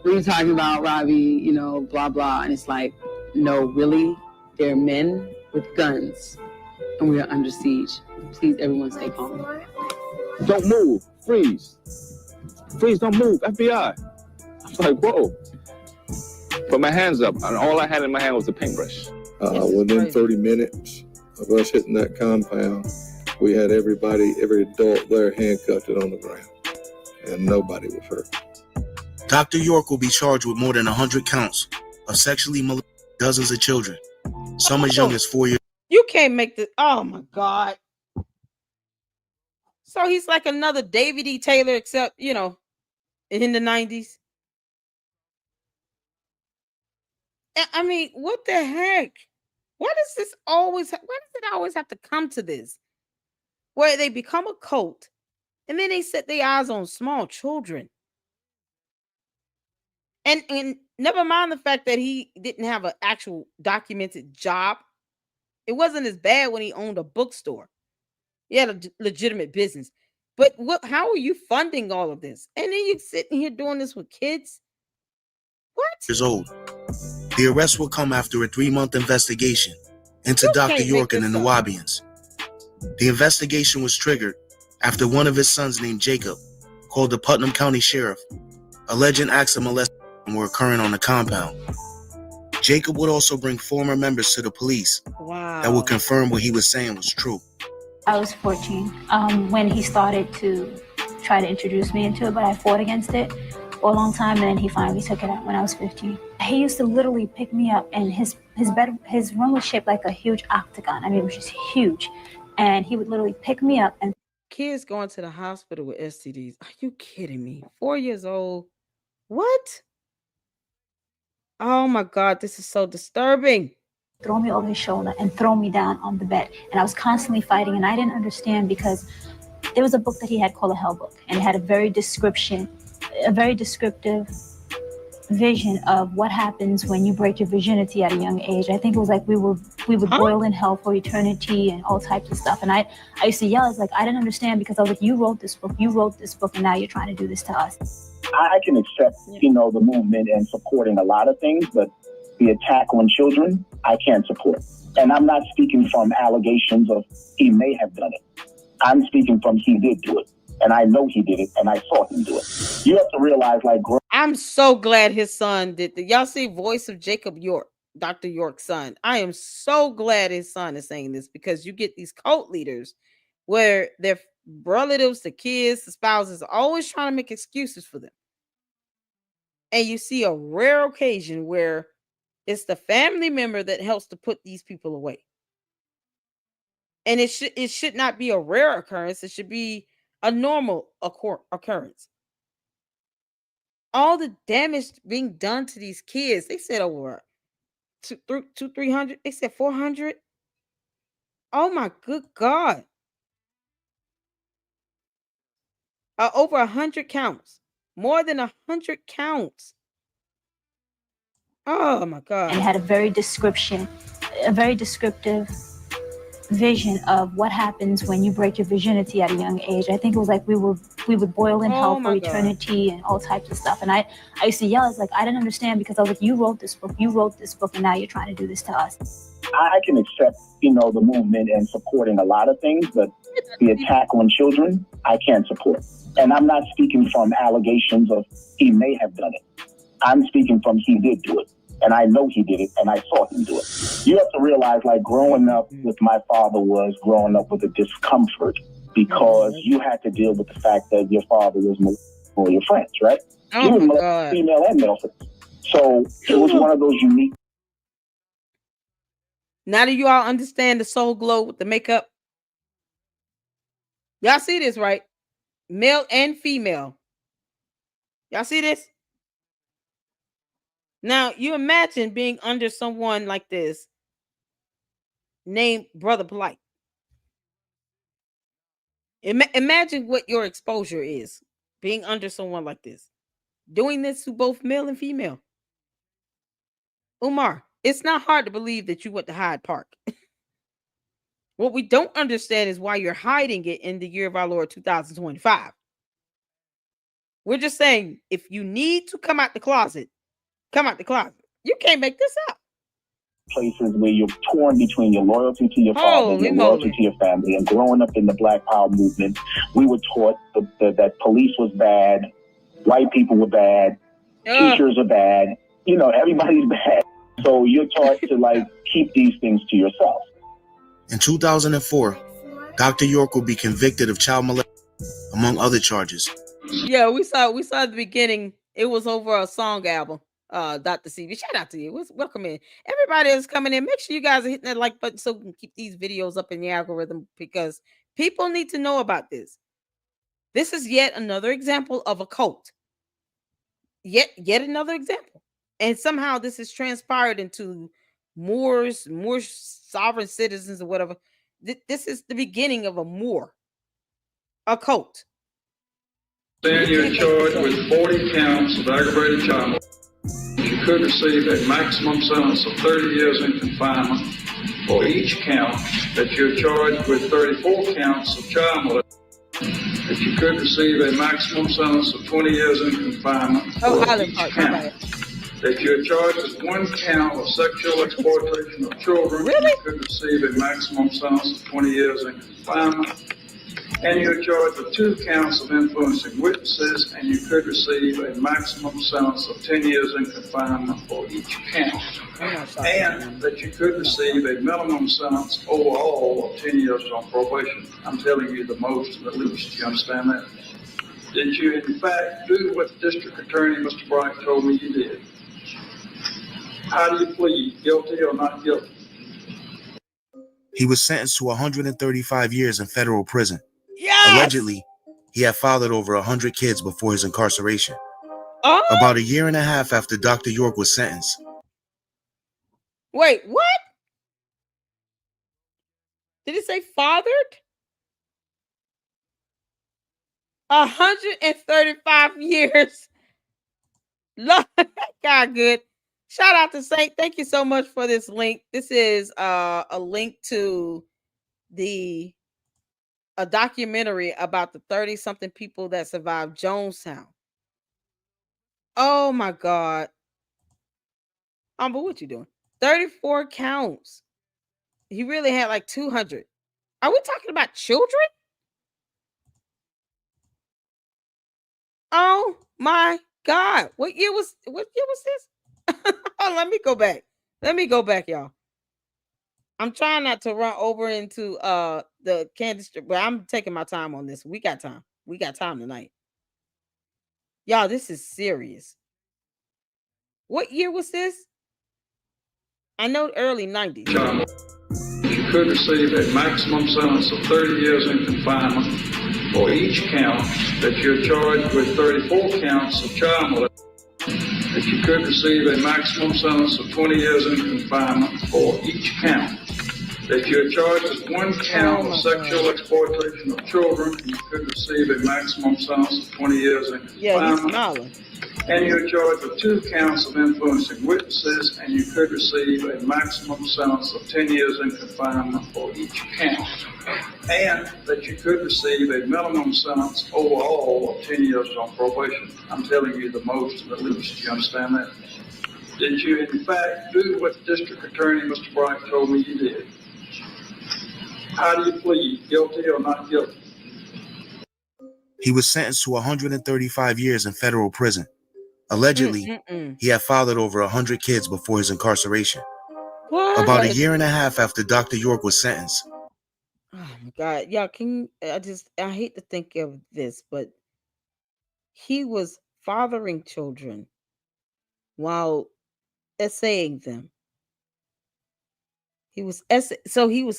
what are you talking about, Robbie? Blah, blah. And it's like, no, really? They're men with guns and we are under siege. Please, everyone stay calm. Don't move. Freeze. Freeze, don't move. FBI. I was like, whoa. Put my hands up, and all I had in my hand was a paintbrush. Within 30 minutes of us hitting that compound, we had every adult there handcuffed on the ground, and nobody was hurt. Dr. York will be charged with more than 100 counts of sexually molesting dozens of children, some as young as 4 years. You can't make this. Oh my God. So he's like another David E. Taylor, except, in the 90s. I mean, what the heck? Why does it always have to come to this? Where they become a cult and then they set their eyes on small children. And never mind the fact that he didn't have an actual documented job. It wasn't as bad when he owned a bookstore. He had a legitimate business. But how are you funding all of this? And then you're sitting here doing this with kids? What? Years old. The arrest will come after a 3-month investigation into Dr. York and the Nuwaubians. The investigation was triggered after one of his sons named Jacob called the Putnam County Sheriff, alleging acts of molestation were occurring on the compound. Jacob would also bring former members to the police that would confirm what he was saying was true. I was 14 when he started to try to introduce me into it, but I fought against it for a long time, and then he finally took it out when I was 15. He used to literally pick me up, and his room was shaped like a huge octagon. I mean, it was just huge. And he would literally pick me up and... Kids going to the hospital with STDs. Are you kidding me? 4 years old. What? Oh my God, this is so disturbing. Throw me over his shoulder and throw me down on the bed. And I was constantly fighting, and I didn't understand because there was a book that he had called a Hell Book, and it had a very descriptive vision of what happens when you break your virginity at a young age. I think it was like we would boil in hell for eternity and all types of stuff. And I used to yell. I was like, I didn't understand, because I was like, you wrote this book, and now you're trying to do this to us. I can accept, the movement and supporting a lot of things, but the attack on children, I can't support. And I'm not speaking from allegations of he may have done it. I'm speaking from he did do it. And I know he did it, and I saw him do it. You have to realize, I'm so glad his son did that. Y'all see Voice of Jacob York, Dr. York's son. I am so glad his son is saying this, because you get these cult leaders where their relatives, the kids, the spouses are always trying to make excuses for them. And you see a rare occasion where it's the family member that helps to put these people away. And it should not be a rare occurrence. It should be a normal occurrence. All the damage being done to these kids, they said over 300, they said 400. Oh my good God. Over 100 counts, more than 100 counts. Oh my God. And it had a very descriptive vision of what happens when you break your virginity at a young age. I think it was like we would boil in hell for eternity and all types of stuff. And I used to yell. I was like, I didn't understand, because I was like, you wrote this book, and now you're trying to do this to us. I can accept, the movement and supporting a lot of things, but the attack on children, I can't support. And I'm not speaking from allegations of he may have done it. I'm speaking from he did do it. And I know he did it, and I saw him do it. You have to realize, growing up with my father was growing up with a discomfort, because you had to deal with the fact that your father was molesting your friends, right? He was molesting female and male friends. So it was one of those unique. Now do you all understand the soul glow with the makeup? Y'all see this, right? Male and female. Y'all see this? Now, you imagine being under someone like this named Brother Polight. Imagine what your exposure is being under someone like this, doing this to both male and female. Umar, it's not hard to believe that you went to Hyde Park. What we don't understand is why you're hiding it in the year of our Lord 2025. We're just saying, if you need to come out the closet, come out the closet. You can't make this up. Places where you're torn between your loyalty to your father, your loyalty to your family. And growing up in the Black Power movement, we were taught that police was bad, white people were bad, teachers are bad, everybody's bad. So you're taught to keep these things to yourself. In 2004, Dr. York will be convicted of child molestation, among other charges. Yeah, we saw at the beginning, it was over a song album. Dr. CV, shout out to you. Welcome in. Everybody that's coming in, make sure you guys are hitting that like button so we can keep these videos up in the algorithm, because people need to know about this. This is yet another example of a cult. Yet another example. And somehow this has transpired into more sovereign citizens or whatever. This is the beginning of a cult. Then you're charged with 40 counts of aggravated child molestation. You could receive a maximum sentence of 30 years in confinement for each count. That you're charged with 34 counts of child molestation. That you could receive a maximum sentence of 20 years in confinement for each count. That you're charged with 1 count of sexual exploitation of children. Really? You could receive a maximum sentence of 20 years in confinement. And you're charged with 2 counts of influencing witnesses, and you could receive a maximum sentence of 10 years in confinement for each count. And that you could receive a minimum sentence overall of 10 years on probation. I'm telling you the most and the least. You understand that? Did you, in fact, do what the district attorney, Mr. Bright, told me you did? How do you plead, guilty or not guilty? He was sentenced to 135 years in federal prison. Yes! Allegedly, he had fathered over 100 kids before his incarceration. Oh! About a year and a half after Dr. York was sentenced. Wait, what? Did it say fathered? 135 years. Lord, God good. Shout out to Saint. Thank you so much for this link. This is a link to a documentary about the 30-something people that survived Jonestown. Oh my God. But what you doing? 34 counts. He really had like 200. Are we talking about children? Oh my God. What year was this? Oh, let me go back, y'all. I'm trying not to run over into the Candace, but I'm taking my time on this. We got time. We got time tonight. Y'all, this is serious. What year was this? I know early 90s. You could receive a maximum sentence of 30 years in confinement for each count. That you're charged with 34 counts of child molestation. That you could receive a maximum sentence of 20 years in confinement for each count. That you're charged with 1 count of sexual exploitation of children. You could receive a maximum sentence of 20 years in confinement. Yeah, he's smiling. And you're charged with 2 counts of influencing witnesses, and you could receive a maximum sentence of 10 years in confinement for each count. And that you could receive a minimum sentence overall of 10 years on probation. I'm telling you the most and the least. You understand that? Did you, in fact, do what the district attorney, Mr. Bright, told me you did? How do you plead, guilty or not guilty? He was sentenced to 135 years in federal prison. Allegedly, he had fathered over 100 kids before his incarceration. What? About a year and a half after Dr. York was sentenced. Oh my God. Y'all, I hate to think of this, but he was fathering children while essaying them. He was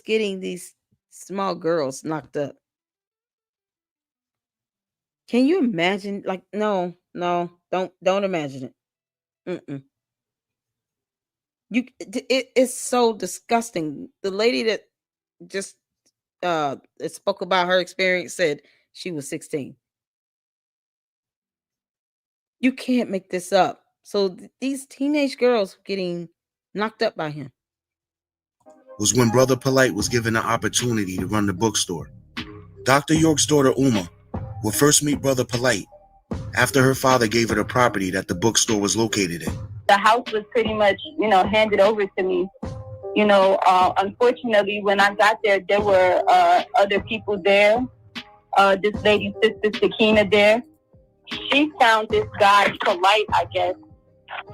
getting these small girls knocked up. Can you imagine? Like, no, don't imagine it. It's so disgusting. The lady that just spoke about her experience said she was 16. You can't make this up. So these teenage girls getting knocked up by him. Was when Brother Polight was given the opportunity to run the bookstore. Dr. York's daughter, Umar, would first meet Brother Polight after her father gave her the property that the bookstore was located in. The house was pretty much, handed over to me. Unfortunately, when I got there, there were other people there. This lady's sister, Sakina, there. She found this guy, Polight, I guess,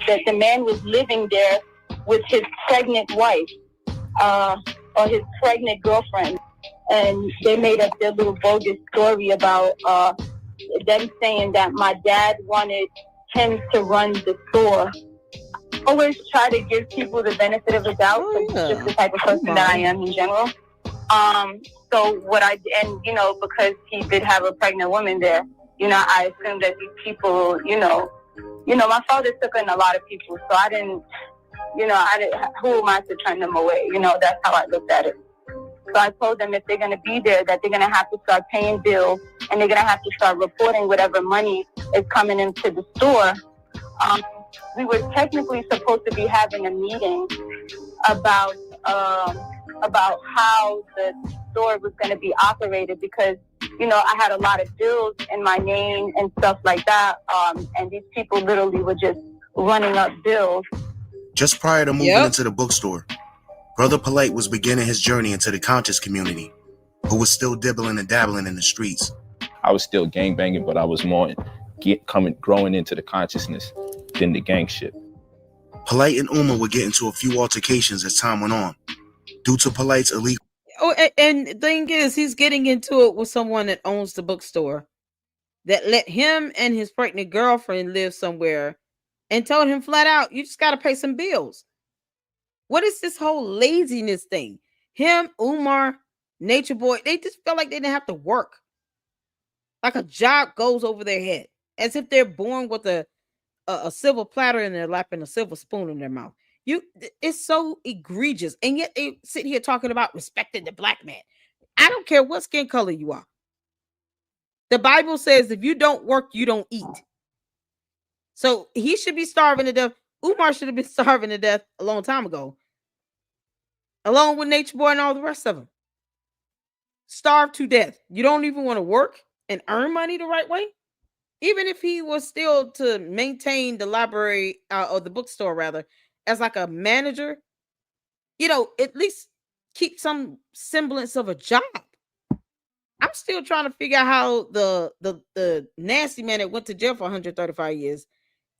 that the man was living there with his pregnant wife, or his pregnant girlfriend. And they made up their little bogus story about them saying that my dad wanted him to run the store. Always try to give people the benefit of the doubt, because it's just the type of person that I am in general. So what I and you know, because he did have a pregnant woman there, you know, I assumed that these people, you know, my father took in a lot of people, so I didn't, who am I to turn them away? You know, that's how I looked at it. So I told them if they're going to be there, that they're going to have to start paying bills and they're going to have to start reporting whatever money is coming into the store. We were technically supposed to be having a meeting about how the store was going to be operated because, you know, I had a lot of bills in my name and stuff like that. And these people literally were just running up bills. Just prior to moving into the bookstore, Brother Polight was beginning his journey into the conscious community, who was still dibbling and dabbling in the streets. I was still gangbanging, but I was more growing into the consciousness than the gang shit. Polight and Umar would get into a few altercations as time went on, due to Polight's illegal. Oh, and the thing is, he's getting into it with someone that owns the bookstore that let him and his pregnant girlfriend live somewhere and told him flat out, you just got to pay some bills. What is this whole laziness thing? Him, Umar, Nature Boy, they just felt like they didn't have to work. Like a job goes over their head, as if they're born with a silver platter in their lap and a silver spoon in their mouth. It's so egregious, and yet they sit here talking about respecting the black man. I don't care what skin color you are. The Bible says if you don't work, you don't eat. So he should be starving to death. Umar should have been starving to death a long time ago, along with Nature Boy and all the rest of them. Starved to death. You don't even want to work and earn money the right way? Even if he was still to maintain the library or the bookstore rather as like a manager, you know, at least keep some semblance of a job. I'm still trying to figure out how the nasty man that went to jail for 135 years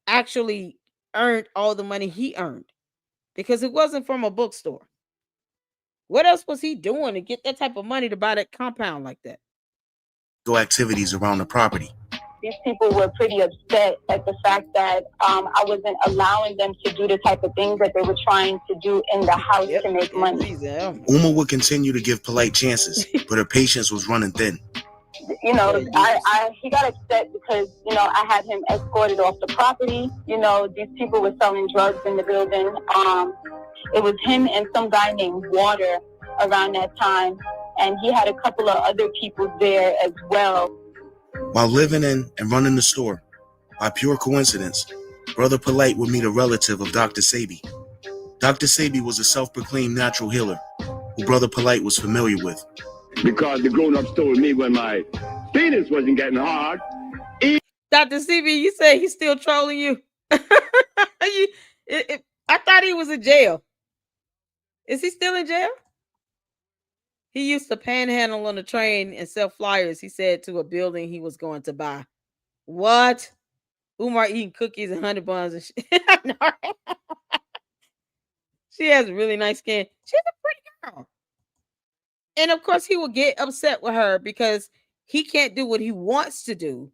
actually earned all the money he earned, because it wasn't from a bookstore. What else was he doing to get that type of money to buy that compound like that? Go activities around the property. These people were pretty upset at the fact that I wasn't allowing them to do the type of things that they were trying to do in the house to make money. Umar would continue to give Polight chances, but her patience was running thin. You know, he got upset because, you know, I had him escorted off the property. You know, these people were selling drugs in the building. It was him and some guy named Water around that time, and he had a couple of other people there as well. While living in and running the store, by pure coincidence, Brother Polight would meet a relative of Dr. Sabi. Dr. Sabi was a self-proclaimed natural healer who Brother Polight was familiar with. Because the grown-ups told me when my penis wasn't getting hard. Dr. Sabi, you say he's still trolling you? I thought he was in jail. Is he still in jail? He used to panhandle on the train and sell flyers, he said, to a building he was going to buy. What? Umar eating cookies and honey buns and shit. She has really nice skin. She's a pretty girl. And of course, he would get upset with her because he can't do what he wants to do.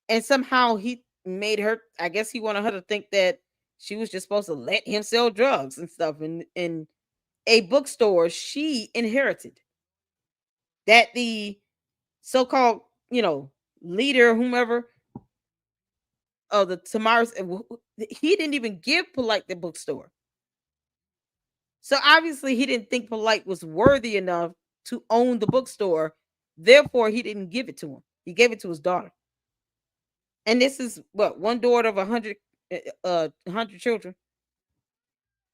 And somehow he made her, I guess he wanted her to think that she was just supposed to let him sell drugs and stuff in a bookstore she inherited. That the so-called, you know, leader, whomever, of the Tamaris, he didn't even give Polight the bookstore. So obviously he didn't think Polight was worthy enough to own the bookstore. Therefore, he didn't give it to him. He gave it to his daughter. And this is what, one daughter of 100 children.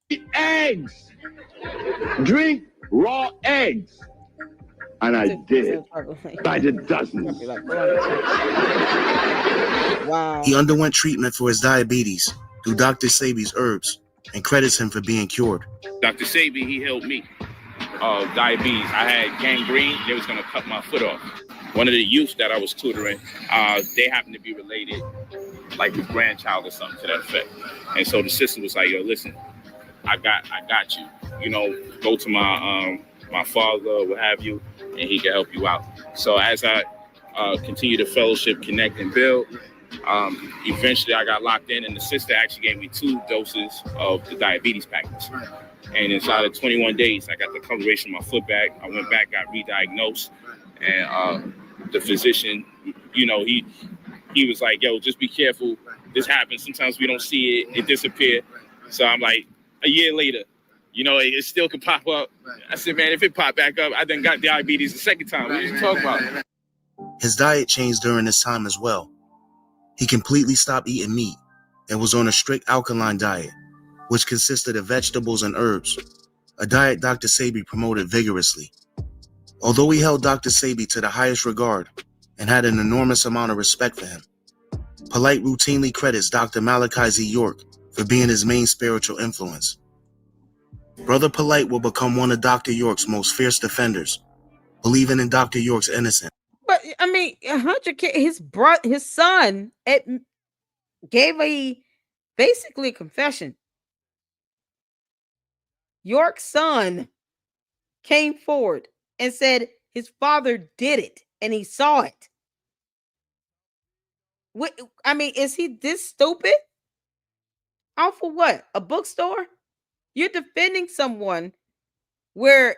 Eat eggs. Drink raw eggs. And I did. By the dozens. Wow. He underwent treatment for his diabetes through Dr. Sabi's herbs and credits him for being cured. Dr. Sabi, he helped me. Diabetes. I had gangrene. They was going to cut my foot off. One of the youth that I was tutoring, they happened to be related, like the grandchild or something to that effect. And so the sister was like, yo, listen, I got you. You know, go to my father, what have you, and he can help you out. So as I continue to fellowship, connect, and build, Eventually, I got locked in, and the sister actually gave me 2 doses of the diabetes package. And inside of 21 days, I got the coloration of my foot back. I went back, got re-diagnosed, and the physician, you know, he was like, "Yo, just be careful. This happens. Sometimes we don't see it; it disappears." So I'm like, a year later, you know, it still could pop up. I said, "Man, if it popped back up, I then got diabetes the second time. What are you talking about?" His diet changed during this time as well. He completely stopped eating meat and was on a strict alkaline diet, which consisted of vegetables and herbs, a diet Dr. Sebi promoted vigorously. Although he held Dr. Sebi to the highest regard and had an enormous amount of respect for him, Polight routinely credits Dr. Malachi Z. York for being his main spiritual influence. Brother Polight will become one of Dr. York's most fierce defenders, believing in Dr. York's innocence. But I mean, 100K, his son gave basically a confession. York's son came forward and said his father did it and he saw it. I mean, is he this stupid? Off for what? A bookstore? You're defending someone where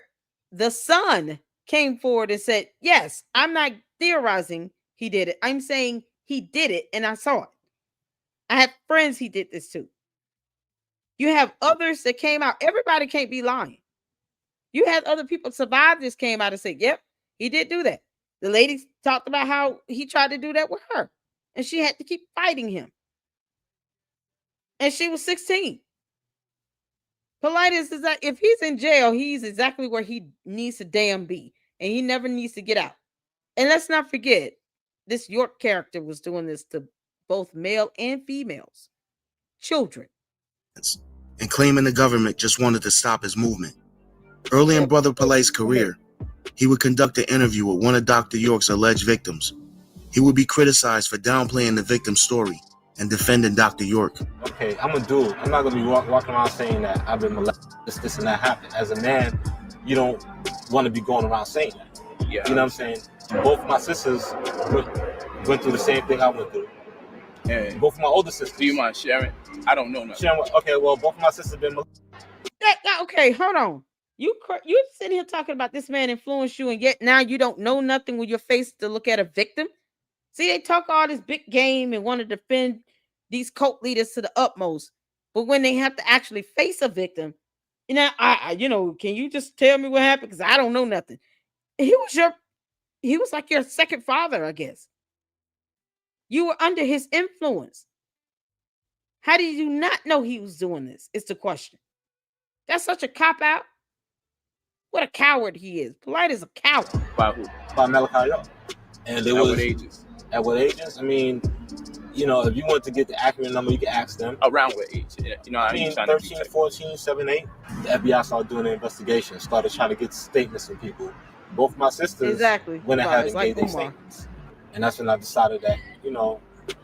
the son came forward and said, yes, I'm not theorizing he did it. I'm saying he did it and I saw it. I have friends he did this to. You have others that came out. Everybody can't be lying. You had other people survive this came out and said, yep, he did do that. The lady talked about how he tried to do that with her and she had to keep fighting him. And she was 16. Polight is that if he's in jail, he's exactly where he needs to damn be. And he never needs to get out. And let's not forget, this York character was doing this to both male and females, children. And claiming the government just wanted to stop his movement. Early in Brother Polight's career, he would conduct an interview with one of Dr. York's alleged victims. He would be criticized for downplaying the victim's story and defending Dr. York. Okay, I'm a dude. I'm not going to be walking around saying that I've been molested, this and that happened. As a man, you don't want to be going around saying that. Yeah. You know what I'm saying? Both my sisters went through the same thing I went through. And both of my older sisters. Do you mind sharing? I don't know nothing. Okay, well, both of my sisters have been molested. Okay, hold on. You sitting here talking about this man influenced you, and yet now you don't know nothing with your face to look at a victim? See, they talk all this big game and want to defend these cult leaders to the utmost, but when they have to actually face a victim, can you just tell me what happened? Because I don't know nothing. He was like your second father, I guess. You were under his influence. How did you not know he was doing this? Is the question. That's such a cop out. What a coward he is. Polight is a coward. By who? By Malachi York. And there was ages. At what ages? I mean, if you want to get the accurate number, you can ask them. Around what age? I mean, 13, 14, 7, 8. The FBI started doing an investigation, started trying to get statements from people. Both my sisters went ahead and gave their statements. And that's when I decided that,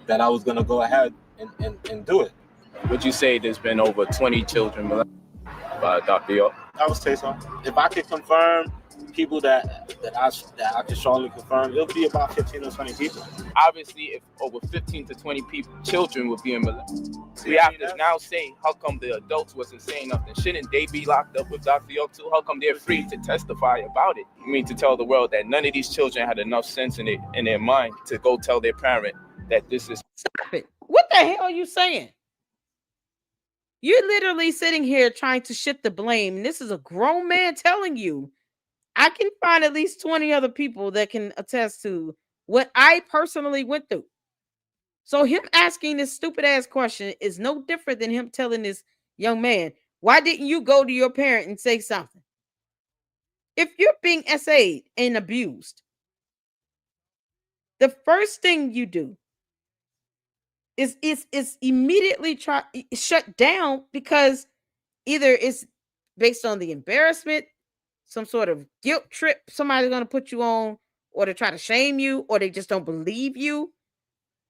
that I was going to go ahead and do it. Would you say there's been over 20 children molested by Dr. York? I would say so. If I could confirm people that I could strongly confirm, it'll be about 15 or 20 people. Obviously, if over 15 to 20 children were being molested, we have to now say, how come the adults wasn't saying nothing? Shouldn't they be locked up with Dr. York too? How come they're free to testify about it? You mean to tell the world that none of these children had enough sense in their mind to go tell their parent that this is... Stop it. What the hell are you saying? You're literally sitting here trying to shift the blame. And this is a grown man telling you. I can find at least 20 other people that can attest to what I personally went through. So him asking this stupid ass question is no different than him telling this young man, why didn't you go to your parent and say something? If you're being SA'd and abused, the first thing you do is immediately shut down, because either it's based on the embarrassment, some sort of guilt trip somebody's going to put you on, or to try to shame you, or they just don't believe you,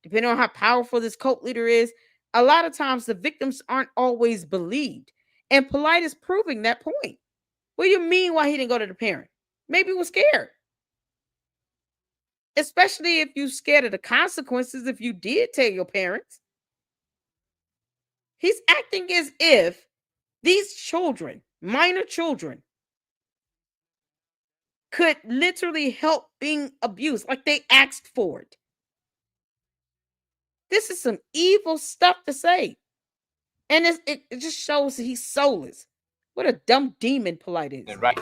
depending on how powerful this cult leader is. A lot of times the victims aren't always believed. And Polight is proving that point. What do you mean why he didn't go to the parent? Maybe he was scared. especially if you're scared of the consequences if you did tell your parents. He's acting as if these children, minor children, could literally help being abused, like they asked for it. This is some evil stuff to say. And it just shows that he's soulless. What a dumb demon Polight is. Right.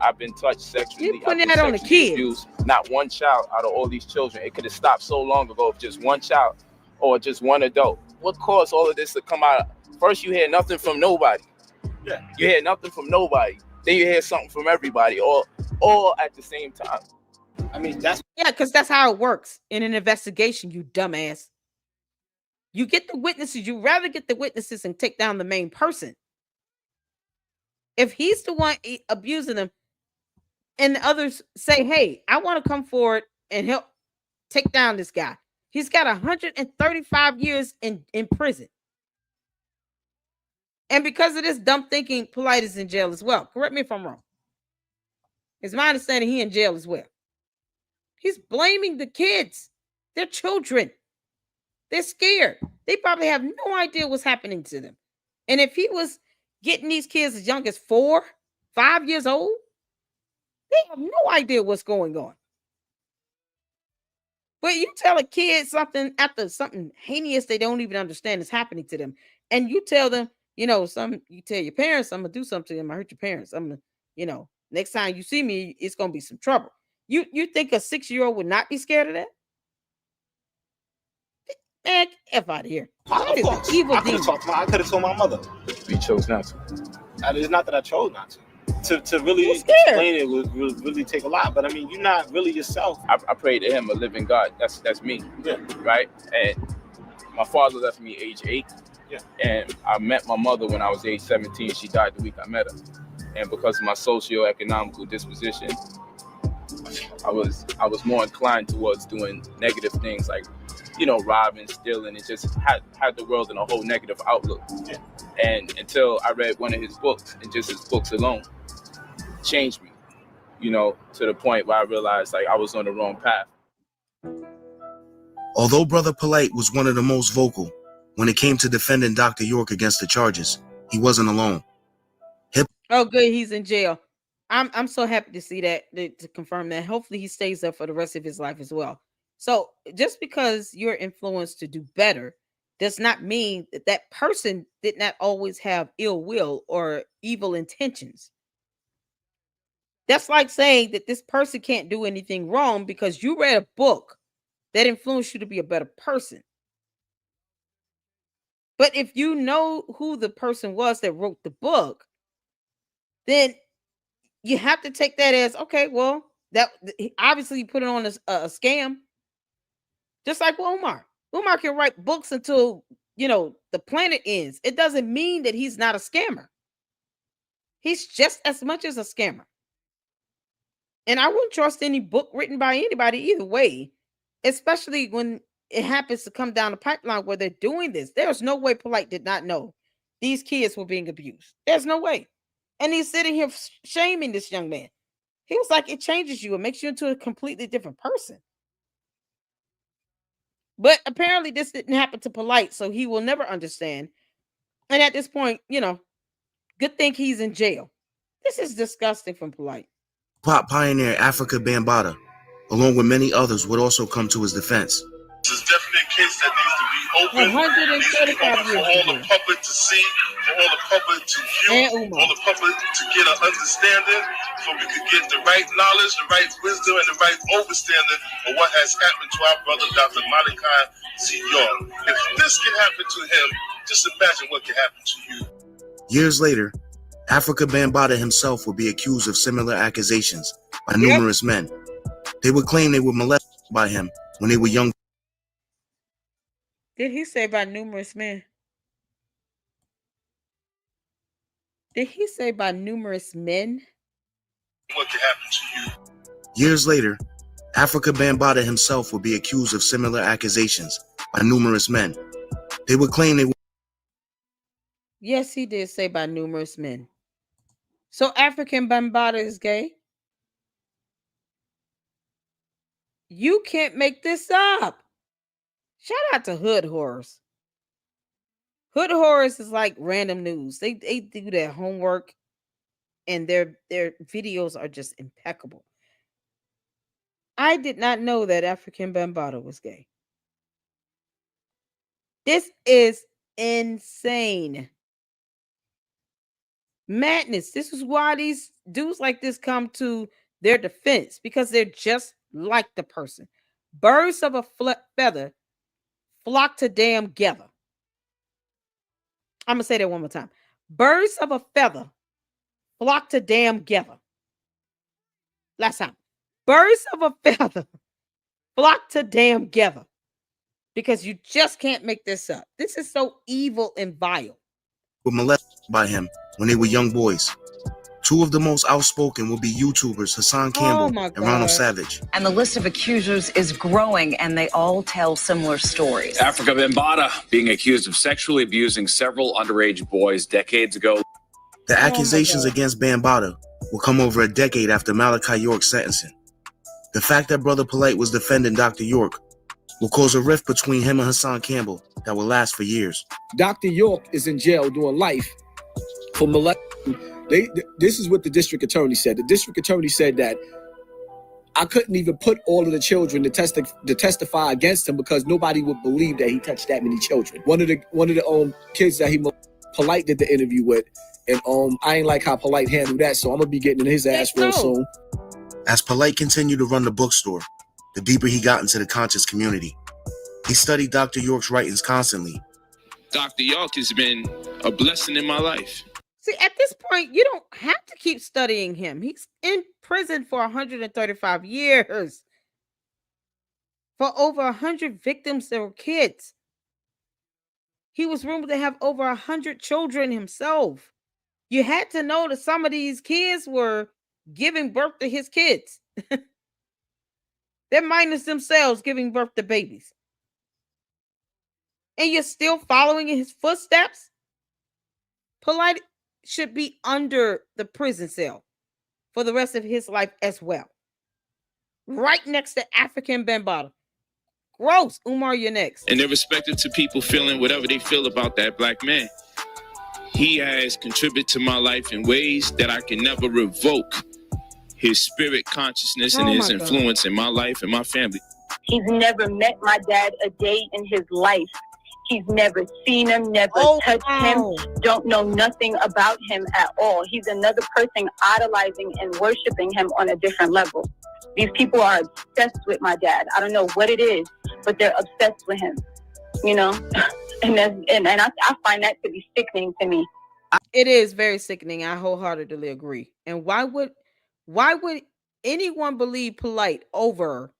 I've been touched sexually. You putting that on the kids. Abused. Not one child out of all these children. It could have stopped so long ago if just one child or just one adult. What caused all of this to come out? First, you hear nothing from nobody. Yeah. You hear nothing from nobody. Then you hear something from everybody, all at the same time. I mean, because that's how it works in an investigation, you dumbass. You get the witnesses. You rather get the witnesses and take down the main person. If he's the one abusing them, and the others say, "Hey, I want to come forward and help take down this guy," he's got 135 years in prison. And because of this dumb thinking, Polight is in jail as well. Correct me if I'm wrong. It's my understanding he in jail as well. He's blaming the kids. They're children. They're scared. They probably have no idea what's happening to them. And if he was getting these kids as young as 4, 5 years old, they have no idea what's going on. But you tell a kid something after something heinous they don't even understand is happening to them. And you tell them, you tell your parents, I'm going to do something to them. I hurt your parents. I'm going to, next time you see me, it's going to be some trouble. You think a 6-year-old would not be scared of that? Man, F out of here. That is an evil demon. I could have told my mother. You chose not to. It's not that I chose not to. To really explain it would really take a lot. But I mean, you're not really yourself. I pray to him, a living God. That's me. Yeah. Right? And my father left me age 8. Yeah. And I met my mother when I was age 17. She died the week I met her. And because of my socioeconomical disposition, I was more inclined towards doing negative things like, robbing, stealing, and just had the world in a whole negative outlook. Yeah. And until I read one of his books, and just his books alone changed me, to the point where I realized like I was on the wrong path. Although Brother Polight was one of the most vocal when it came to defending Dr. York against the charges, he wasn't alone. Oh, good, he's in jail. I'm so happy to see that, to confirm that. Hopefully he stays there for the rest of his life as well. So just because you're influenced to do better does not mean that that person did not always have ill will or evil intentions. That's like saying that this person can't do anything wrong because you read a book that influenced you to be a better person. But if you know who the person was that wrote the book, then you have to take that as, okay, well, that obviously put it on a scam. Just like Umar. Umar can write books until, the planet ends. It doesn't mean that he's not a scammer. He's just as much as a scammer. And I wouldn't trust any book written by anybody either way, especially when it happens to come down the pipeline where they're doing this. There's no way Polight did not know these kids were being abused. There's no way. And he's sitting here shaming this young man. He was like, it changes you. It makes you into a completely different person. But apparently this didn't happen to Polight, so he will never understand. And at this point, good thing he's in jail. This is disgusting from Polight. Pop pioneer Africa Bambaataa, along with many others, would also come to his defense. This is definitely a case that needs to be open. 135 for all the public to see, for all the public to view, all the public to get an understanding, so we could get the right knowledge, the right wisdom, and the right understanding of what has happened to our brother, Dr. Malachi C. York. If this can happen to him, just imagine what can happen to you. Years later, Africa Bambaataa himself would be accused of similar accusations by numerous men. They would claim they were molested by him when they were young. Did he say by numerous men? Did he say by numerous men? What can happen to you? Years later, Africa Bambaataa himself would be accused of similar accusations by numerous men. They would claim they were. Yes, he did say by numerous men. So African Bambaataa is gay? You can't make this up. Shout out to Hood Horrors. Hood Horrors is like random news. They do their homework, and their videos are just impeccable. I did not know that African Bambaataa was gay. This is insane. Madness. This is why these dudes like this come to their defense, because they're just like the person. Birds of a feather flock to damn together. I'm going to say that one more time. Birds of a feather flock to damn together. Last time. Birds of a feather flock to damn together. Because you just can't make this up. This is so evil and vile. Were molested by him when they were young boys. Two of the most outspoken will be YouTubers Hassan Campbell and Ronald Savage. And the list of accusers is growing, and they all tell similar stories. Africa Bambaataa being accused of sexually abusing several underage boys decades ago. The accusations against Bambaataa will come over a decade after Malachi York's sentencing. The fact that Brother Polight was defending Dr. York will cause a rift between him and Hassan Campbell that will last for years. Dr. York is in jail doing life for molesting. This is what the district attorney said. The district attorney said that I couldn't even put all of the children to testify against him because nobody would believe that he touched that many children. One of the kids that he Polight did the interview with, and I ain't like how Polight handled that, so I'm gonna be getting in his ass real soon. As Polight continued to run the bookstore, the deeper he got into the conscious community. He studied Dr. York's writings constantly. Dr. York has been a blessing in my life. See, at this point, you don't have to keep studying him. He's in prison for 135 years. For over 100 victims that were kids. He was rumored to have over 100 children himself. You had to know that some of these kids were giving birth to his kids. They're minors themselves giving birth to babies. And you're still following in his footsteps? Polight should be under the prison cell for the rest of his life as well. Right next to African Bambaataa. Gross. Umar, you're next. And irrespective to people feeling whatever they feel about that black man, he has contributed to my life in ways that I can never revoke. His spirit, consciousness, and his influence in my life and my family. He's never met my dad a day in his life. He's never seen him, never touched him, don't know nothing about him at all. He's another person idolizing and worshiping him on a different level. These people are obsessed with my dad. I don't know what it is, but they're obsessed with him, you know? and I find that to be sickening to me. It is very sickening. I wholeheartedly agree. And why would anyone believe Polight over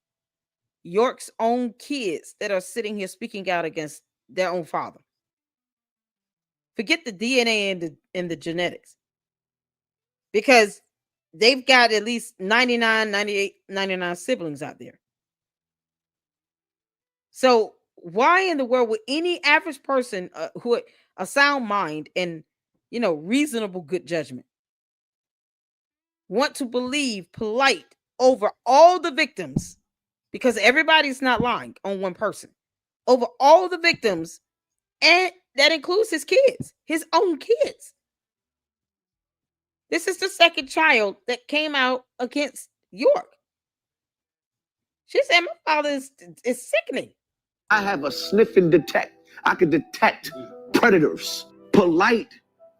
York's own kids that are sitting here speaking out against their own father? Forget the DNA and the genetics. Because they've got at least 99, 98, 99 siblings out there. So why in the world would any average person who a sound mind and, you know, reasonable good judgment want to believe Polight over all the victims? Because everybody's not lying on one person. Over all the victims, and that includes his kids, his own kids. This is the second child that came out against York. She said, my father is sickening. I have a sniff and detect. I can detect predators. Polight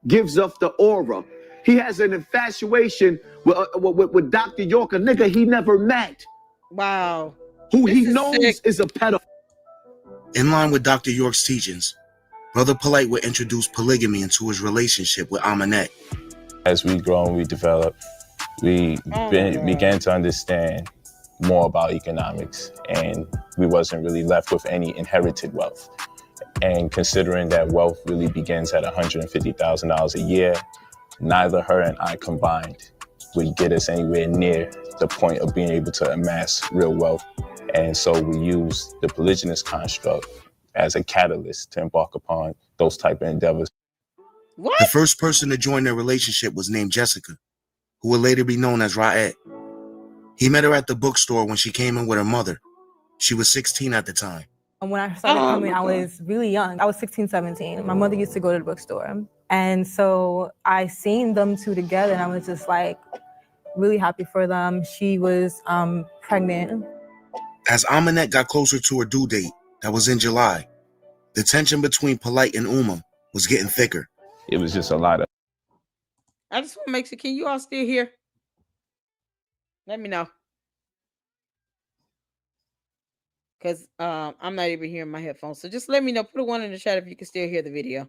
gives off the aura. He has an infatuation with Dr. York, a nigga he never met. Wow. Who he knows is a pedophile. In line with Dr. York's teachings, Brother Polight would introduce polygamy into his relationship with Aminette. As we grow and we develop, we began to understand more about economics, and we wasn't really left with any inherited wealth. And considering that wealth really begins at $150,000 a year, neither her and I combined would get us anywhere near the point of being able to amass real wealth. And so we used the polygynous construct as a catalyst to embark upon those type of endeavors. What? The first person to join their relationship was named Jessica, who would later be known as Ra'et. He met her at the bookstore when she came in with her mother She was 16 at the time. When I started coming, I was really young. I was 16, 17. My mother used to go to the bookstore. And so I seen them two together and I was just like really happy for them. She was pregnant. As Amanette got closer to her due date, that was in July, the tension between Polight and Umar was getting thicker. It was just a lot of... I just want to make sure, can you all still hear? Let me know. Because I'm not even hearing my headphones. So just let me know. Put a 1 in the chat if you can still hear the video.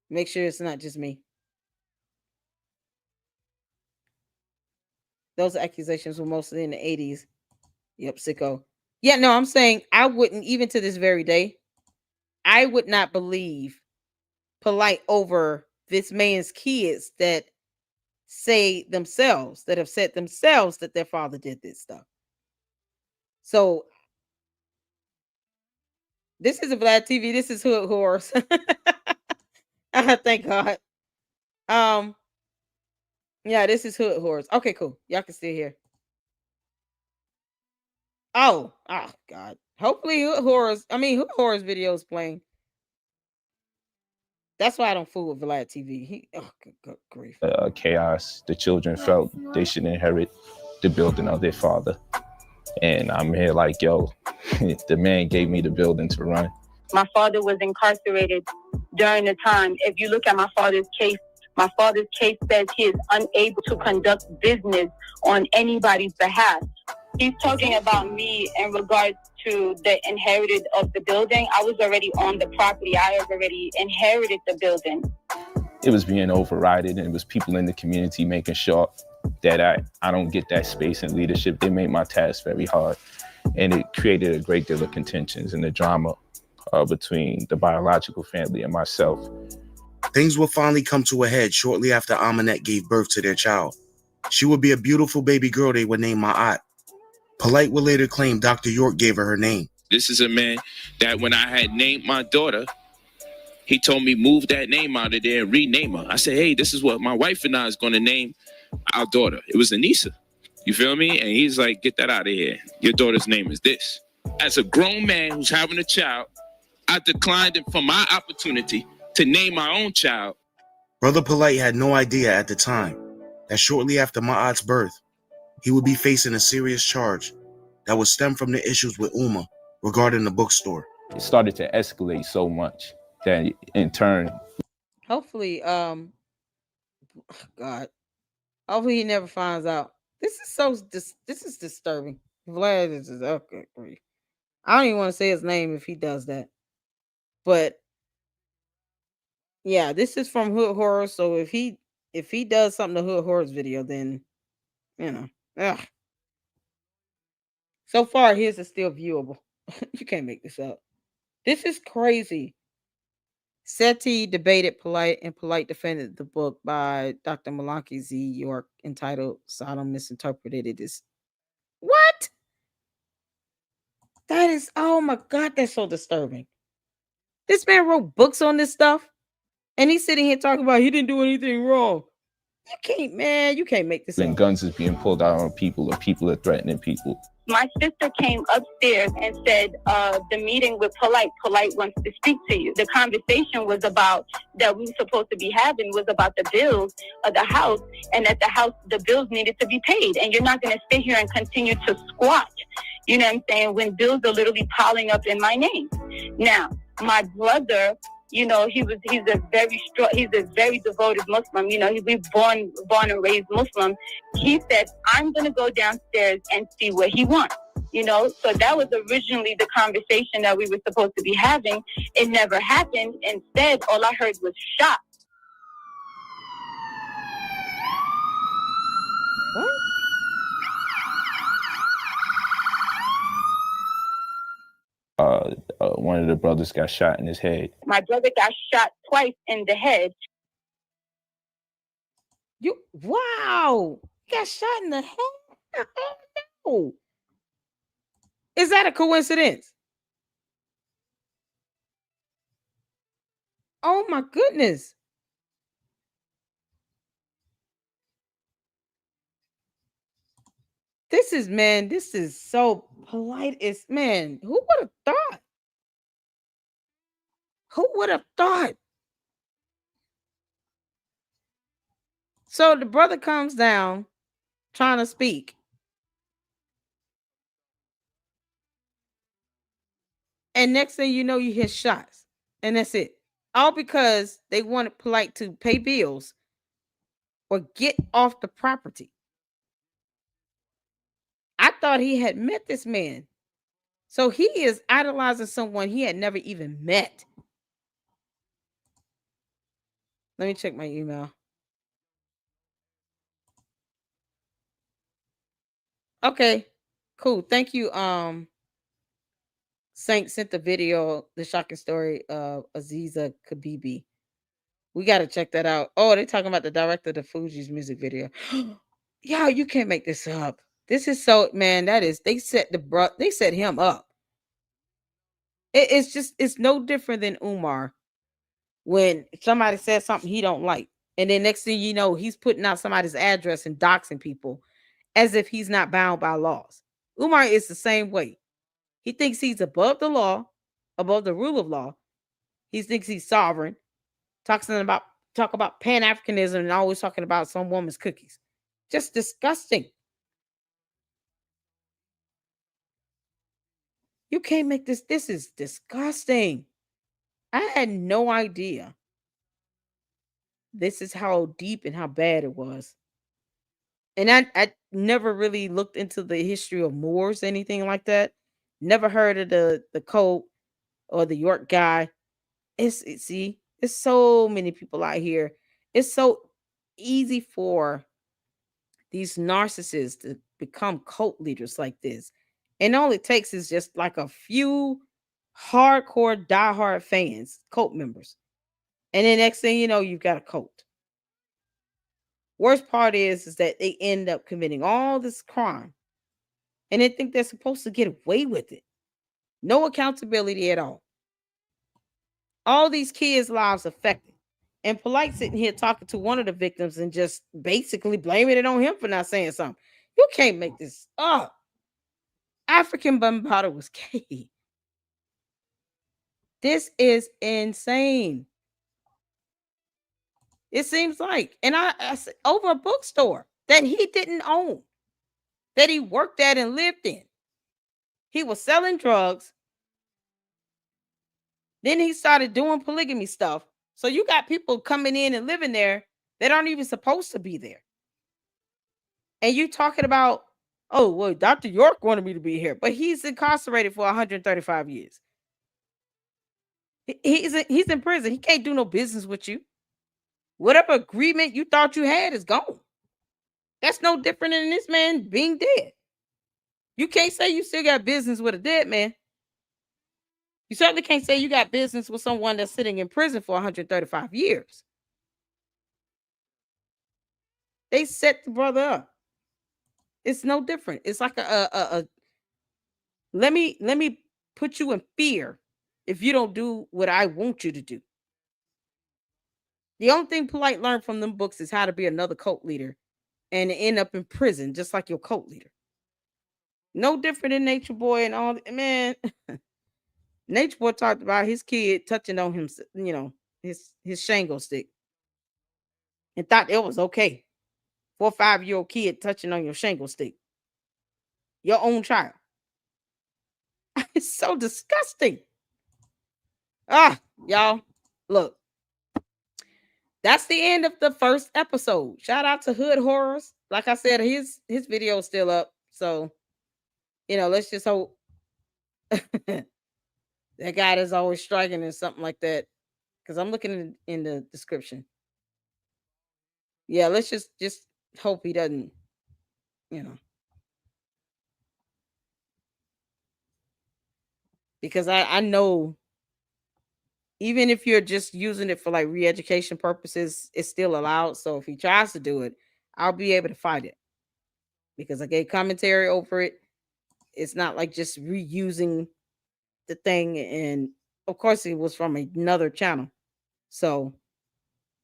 Make sure it's not just me. Those accusations were mostly in the 80s. Yep, sicko. Yeah, no, I'm saying I wouldn't, even to this very day, I would not believe Polight over this man's kids that say themselves, that have said themselves that their father did this stuff. So this is a Vlad TV. This is Hood Horse. Thank God. Yeah, this is Hood Horse. Okay, cool. Y'all can still hear. Oh God. Hopefully Hood Horse video is playing. That's why I don't fool with Vlad TV. Good grief. Chaos. The children felt they should inherit the building of their father. And I'm here like, yo, the man gave me the building to run. My father was incarcerated during the time. If you look at my father's case says he is unable to conduct business on anybody's behalf. He's talking about me in regards to the inherited of the building. I was already on the property. I have already inherited the building. It was being overridden, and it was people in the community making sure that I don't get that space in leadership. They made my task very hard, and it created a great deal of contentions and the drama between the biological family and myself. Things would finally come to a head shortly after Amanette gave birth to their child. She would be a beautiful baby girl they would name Ma'at. Polight would later claim Dr. York gave her her name. This is a man that when I had named my daughter, he told me move that name out of there and rename her. I said, hey, this is what my wife and I is going to name our daughter. It was Anissa. You feel me? And he's like, get that out of here. Your daughter's name is this. As a grown man who's having a child, I declined for my opportunity to name my own child. Brother Polight had no idea at the time that shortly after Ma'at's birth, he would be facing a serious charge that would stem from the issues with Umar regarding the bookstore. It started to escalate so much that in turn... Hopefully, God, hopefully he never finds out. This is disturbing. Vlad is okay. I don't even want to say his name if he does that. But yeah, this is from Hood Horror. So if he does something to Hood Horror's video, then ugh. So far, his is still viewable. You can't make this up. This is crazy. Seti debated Polight, and Polight defended the book by Dr. Malaki Z. York entitled Sodom Misinterpreted. It is what? That is, oh my God, that's so disturbing. This man wrote books on this stuff, and he's sitting here talking about he didn't do anything wrong. You can't make this up. And guns is being pulled out on people, or people are threatening people. My sister came upstairs and said, the meeting with Polight wants to speak to you. The conversation was about that we were supposed to be having was about the bills of the house, and that the bills needed to be paid. And you're not going to sit here and continue to squat, you know what I'm saying, when bills are literally piling up in my name. Now, my brother, he's a very devoted Muslim. He's born and raised Muslim. He said, I'm going to go downstairs and see what he wants. So that was originally the conversation that we were supposed to be having. It never happened. Instead, all I heard was shots. What? One of the brothers got shot in his head. My brother got shot twice in the head. Wow! He got shot in the head? No. Is that a coincidence? Oh my goodness. This is so polite. It's man, who would have thought? Who would have thought? So the brother comes down trying to speak. And next thing you know, you hear shots. And that's it. All because they wanted Polight to pay bills or get off the property. I thought he had met this man. So he is idolizing someone he had never even met. Let me check my email. Okay, cool. Thank you. Saint sent the video, the shocking story of Aziza Kabibi. We got to check that out. Oh, they're talking about the director of the Fuji's music video. Yo, you can't make this up. This is so, man, that is, they set him up. It's no different than Umar when somebody says something he don't like. And then next thing you know, he's putting out somebody's address and doxing people as if he's not bound by laws. Umar is the same way. He thinks he's above the law, above the rule of law. He thinks he's sovereign. Talk about Pan-Africanism and always talking about some woman's cookies. Just disgusting. You can't make this. This is disgusting. I had no idea. This is how deep and how bad it was. And I never really looked into the history of Moors, anything like that. Never heard of the cult or the York guy. See, there's so many people out here. It's so easy for these narcissists to become cult leaders like this. And all it takes is just like a few hardcore, diehard fans, cult members. And then next thing you know, you've got a cult. Worst part is that they end up committing all this crime. And they think they're supposed to get away with it. No accountability at all. All these kids' lives affected. And Polight sitting here talking to one of the victims and just basically blaming it on him for not saying something. You can't make this up. African Bambaataa was gay. This is insane. It seems like, and I over a bookstore that he didn't own, that he worked at and lived in. He was selling drugs. Then he started doing polygamy stuff. So you got people coming in and living there that aren't even supposed to be there. And you talking about, oh, well, Dr. York wanted me to be here, but he's incarcerated for 135 years. He's in prison. He can't do no business with you. Whatever agreement you thought you had is gone. That's no different than this man being dead. You can't say you still got business with a dead man. You certainly can't say you got business with someone that's sitting in prison for 135 years. They set the brother up. It's no different. It's like a let me put you in fear if you don't do what I want you to do. The only thing Polight learned from them books is how to be another cult leader and end up in prison just like your cult leader. No different than Nature Boy and all. Man, Nature Boy talked about his kid touching on him, you know, his shango stick, and thought it was okay. 4 or 5-year-old kid touching on your shango stick. Your own child. It's so disgusting. Y'all, look. That's the end of the first episode. Shout out to Hood Horrors. Like I said, his video is still up. So, you know, let's just hope that guy is always striking or something like that. Because I'm looking in the description. Yeah, let's just hope he doesn't, you know. Because I know even if you're just using it for like re-education purposes, it's still allowed. So if he tries to do it, I'll be able to fight it. Because I gave commentary over it. It's not like just reusing the thing. And of course it was from another channel. So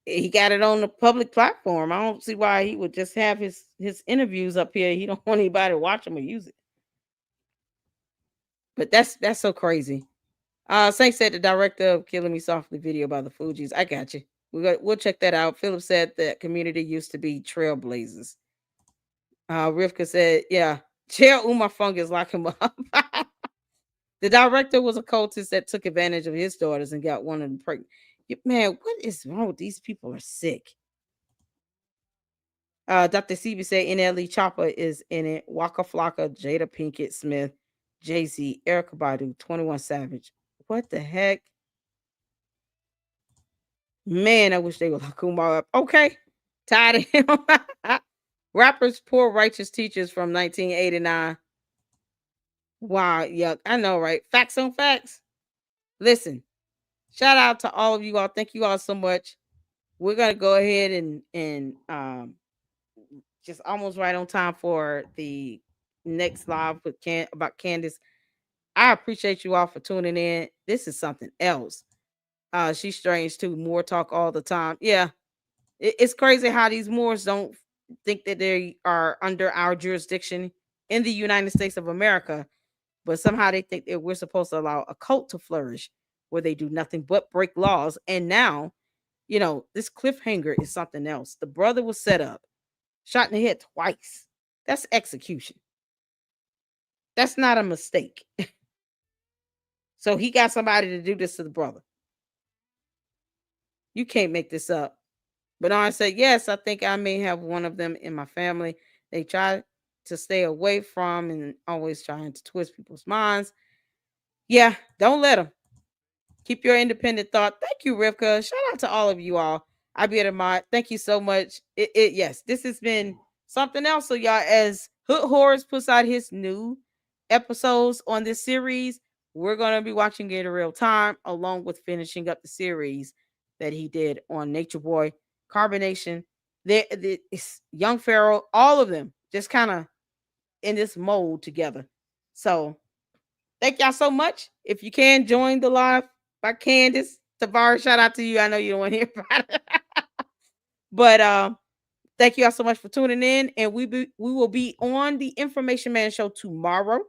he got it on the public platform. I don't see why he would just have his interviews up here. He don't want anybody to watch him or use it. But that's so crazy. Saint said the director of Killing Me Softly video by the Fugees. I got you. We'll check that out. Philip said that community used to be trailblazers. Rivka said, yeah, jail Umar Fungus, lock him up. The director was a cultist that took advantage of his daughters and got one of them pregnant. Man, what is wrong with these people? Are sick. Dr. CB said NLE Chopper is in it. Waka Flocka, Jada Pinkett Smith, Jay-Z, Erykah Badu, 21 Savage. What the heck? Man, I wish they would lock Umar up. Okay. Tired of him. Rappers, poor righteous teachers from 1989. Wow, yuck. I know, right? Facts on facts. Listen, shout out to all of you all. Thank you all so much. We're gonna go ahead and just almost right on time for the next live with about Candace. I appreciate you all for tuning in. This is something else. She's strange too. More talk all the time. Yeah, it's crazy how these Moors don't think that they are under our jurisdiction in the United States of America, but somehow they think that we're supposed to allow a cult to flourish where they do nothing but break laws. And now, you know, this cliffhanger is something else. The brother was set up, shot in the head twice. That's execution. That's not a mistake. So he got somebody to do this to the brother. You can't make this up. Bernard said, yes, I think I may have one of them in my family. They try to stay away from and always trying to twist people's minds. Yeah, don't let them. Keep your independent thought. Thank you, Rivka. Shout out to all of you all. I be at a mod. Thank you so much. Yes, this has been something else. So y'all, as Hood Horrors puts out his new episodes on this series, we're going to be watching it in real time, along with finishing up the series that he did on Nature Boy, Carbonation, Young Pharaoh, all of them just kind of in this mold together. So thank y'all so much. If you can join the live by Candace, Tavares, shout out to you. I know you don't want to hear about it. But thank you all so much for tuning in. And we will be on the Information Man Show tomorrow.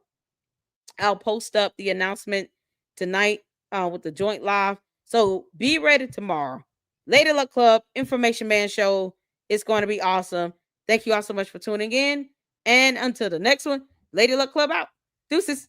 I'll post up the announcement tonight with the joint live. So be ready tomorrow. Lady Luck Club, Information Man Show. It's going to be awesome. Thank you all so much for tuning in. And until the next one, Lady Luck Club out. Deuces.